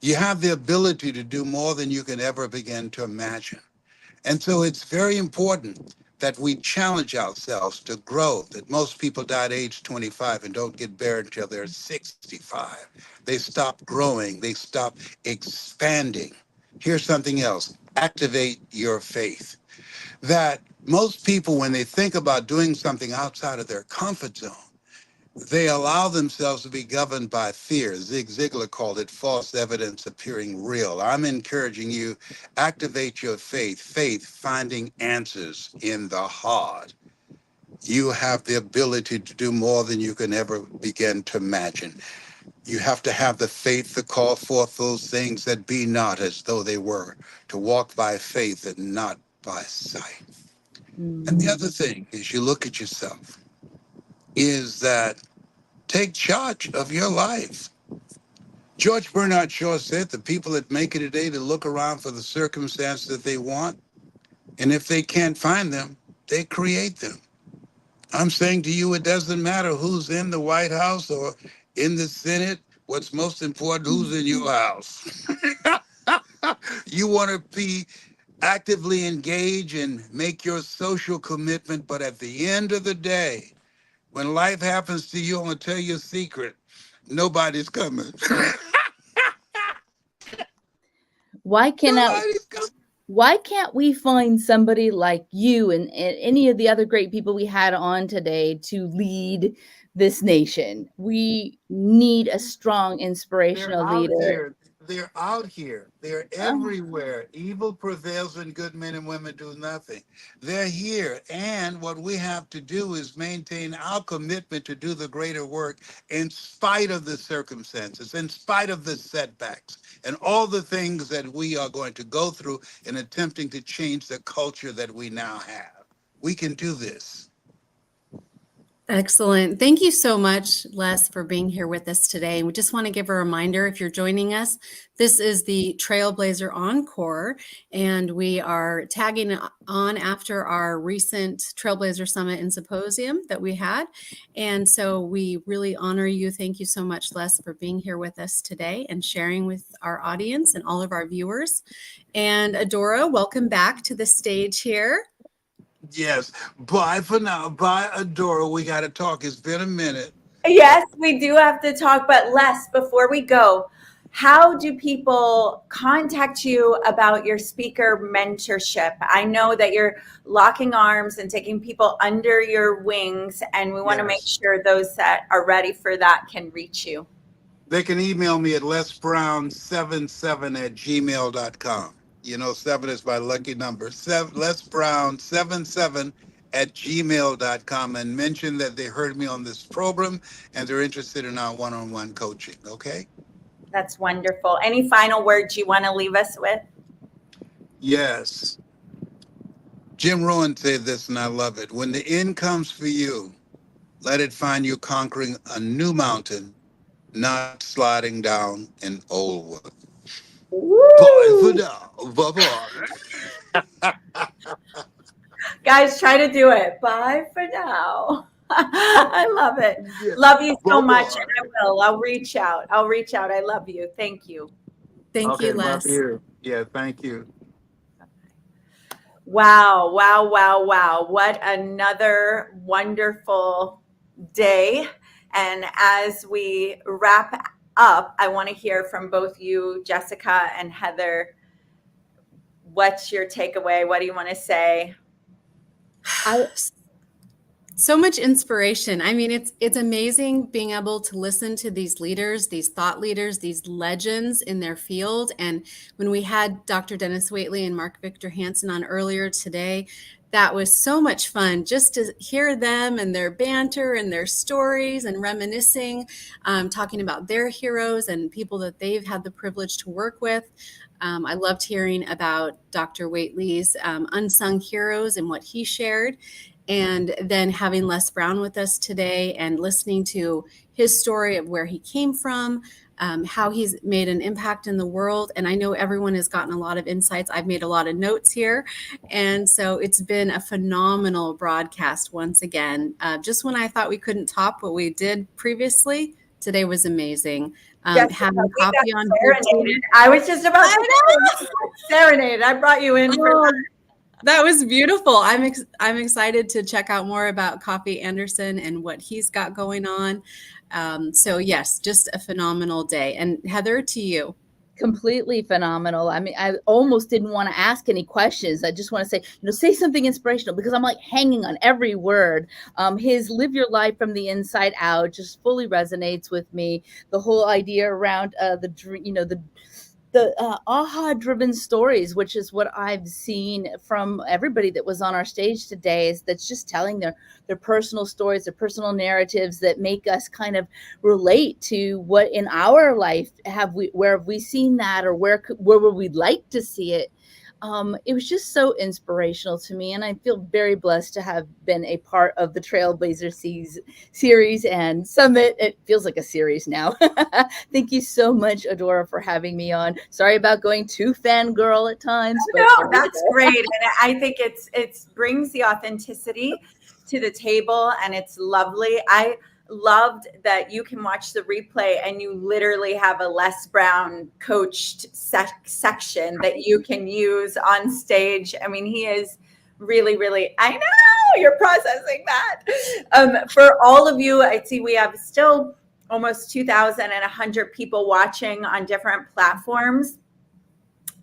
You have the ability to do more than you can ever begin to imagine. And so it's very important that we challenge ourselves to grow, that most people die at age 25 and don't get buried until they're 65. They stop growing, they stop expanding. Here's something else, activate your faith. That most people, when they think about doing something outside of their comfort zone, they allow themselves to be governed by fear. Zig Ziglar called it false evidence appearing real. I'm encouraging you, activate your faith. Faith, finding answers in the hard. You have the ability to do more than you can ever begin to imagine. You have to have the faith to call forth those things that be not as though they were, to walk by faith and not by sight. And the other thing is, you look at yourself, is that take charge of your life. George Bernard Shaw said the people that make it today to look around for the circumstance that they want, and if they can't find them, they create them. I'm saying to you, it doesn't matter who's in the White House or in the Senate. What's most important, who's in your house. You want to be actively engaged and make your social commitment, but at the end of the day, when life happens to you, I'm going to tell you a secret. Nobody's coming. Why can't we find somebody like you and any of the other great people we had on today to lead this nation? We need a strong, inspirational leader. They're out here. They're everywhere. Evil prevails when good men and women do nothing. They're here. And what we have to do is maintain our commitment to do the greater work in spite of the circumstances, in spite of the setbacks, and all the things that we are going to go through in attempting to change the culture that we now have. We can do this. Excellent. Thank you so much, Les, for being here with us today. We just want to give a reminder, if you're joining us, this is the Trailblazer Encore, and we are tagging on after our recent Trailblazer Summit and Symposium that we had. And so we really honor you. Thank you so much, Les, for being here with us today and sharing with our audience and all of our viewers. And Adora, welcome back to the stage here. Yes. Bye for now. Bye, Adora. We got to talk. It's been a minute. Yes, we do have to talk, but Les, before we go, how do people contact you about your speaker mentorship? I know that you're locking arms and taking people under your wings, and we want to make sure those that are ready for that can reach you. They can email me at lesbrown77@gmail.com. You know, 7 is my lucky number. lesbrown77@gmail.com, and mention that they heard me on this program and they're interested in our one-on-one coaching, okay? That's wonderful. Any final words you want to leave us with? Yes. Jim Rohn said this, and I love it. When the end comes for you, let it find you conquering a new mountain, not sliding down an old one. Bye for now. Bye-bye. Guys, try to do it. Bye for now. I love it. Love you so much. And I will. I'll reach out. I love you. Thank you. Thank you, Les. Love you. Yeah, thank you. Wow. What another wonderful day. And as we wrap up, I want to hear from both you, Jessica and Heather. What's your takeaway? What do you want to say? So much inspiration. I mean, it's amazing being able to listen to these leaders, these thought leaders, these legends in their field. And when we had Dr. Dennis Waitley and Mark Victor Hansen on earlier today, that was so much fun just to hear them and their banter and their stories and reminiscing, talking about their heroes and people that they've had the privilege to work with. I loved hearing about Dr. Waitley's unsung heroes and what he shared. And then having Les Brown with us today and listening to his story of where he came from, how he's made an impact in the world. And I know everyone has gotten a lot of insights. I've made a lot of notes here. And so it's been a phenomenal broadcast once again. Just when I thought we couldn't top what we did previously, today was amazing. Having coffee on here too. I was just about to serenade. I brought you in for that. That was beautiful. I'm excited to check out more about Coffee Anderson and what he's got going on. So yes, just a phenomenal day. And Heather, to you. Completely phenomenal. I mean, I almost didn't want to ask any questions. I just want to say, say something inspirational, because I'm like hanging on every word. His live your life from the inside out just fully resonates with me. The whole idea around the aha-driven stories, which is what I've seen from everybody that was on our stage today, is that's just telling their personal stories, their personal narratives that make us kind of relate to what in our life where have we seen that, or where would we like to see it. It was just so inspirational to me, and I feel very blessed to have been a part of the Trailblazer series and Summit. It feels like a series now. Thank you so much, Adora, for having me on. Sorry about going too fangirl at times. No, that's great. And I think it brings the authenticity to the table, and it's lovely. I loved that you can watch the replay and you literally have a Les Brown coached section that you can use on stage. I mean, he is really, really, I know you're processing that. For all of you, I see we have still almost 2,100 people watching on different platforms.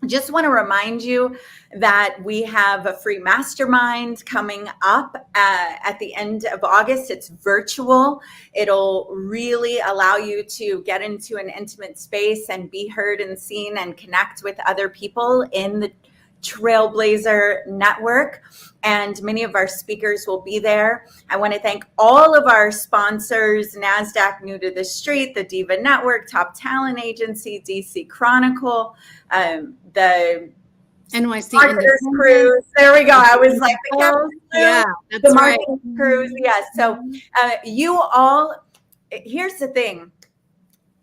Just want to remind you that we have a free mastermind coming up at the end of August. It's virtual. It'll really allow you to get into an intimate space and be heard and seen and connect with other people in the Trailblazer network. And many of our speakers will be there. I want to thank all of our sponsors, NASDAQ New to the Street, the Diva Network, Top Talent Agency, DC Chronicle, the NYC Marketers Cruise. There we go. I was like, yeah, that's the right. Marketers Cruise. Yes. So you all, here's the thing.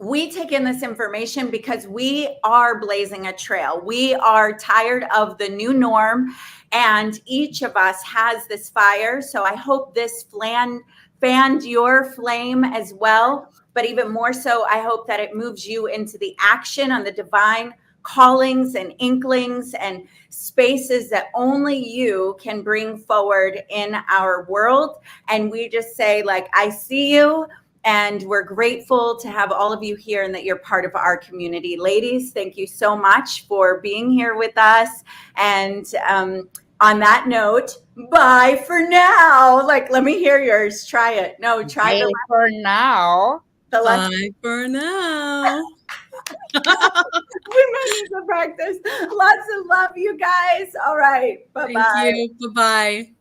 We take in this information because we are blazing a trail. We are tired of the new norm, and each of us has this fire. So I hope this fanned your flame as well. But even more so, I hope that it moves you into the action on the divine callings and inklings and spaces that only you can bring forward in our world. And we just say, like, I see you. And we're grateful to have all of you here and that you're part of our community. Ladies, thank you so much for being here with us. And on that note, bye for now. Like, let me hear yours. Try it. No, try Bye for now. Bye for now. We might need to practice. Lots of love, you guys. All right. Bye-bye. Thank you. Bye-bye.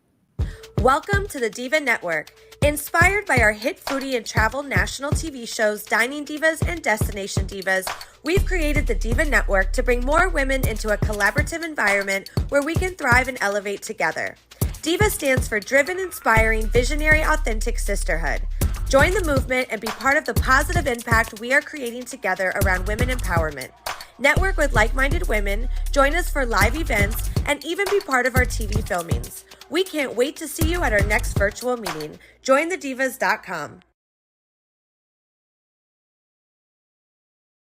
Welcome to the Diva Network. Inspired by our hit foodie and travel national TV shows Dining Divas and Destination Divas, we've created the Diva Network to bring more women into a collaborative environment where we can thrive and elevate together. Diva stands for Driven, Inspiring, Visionary, Authentic Sisterhood. Join the movement and be part of the positive impact we are creating together around women empowerment. Network with like-minded women, join us for live events, and even be part of our TV filmings. We can't wait to see you at our next virtual meeting. JoinTheDivas.com.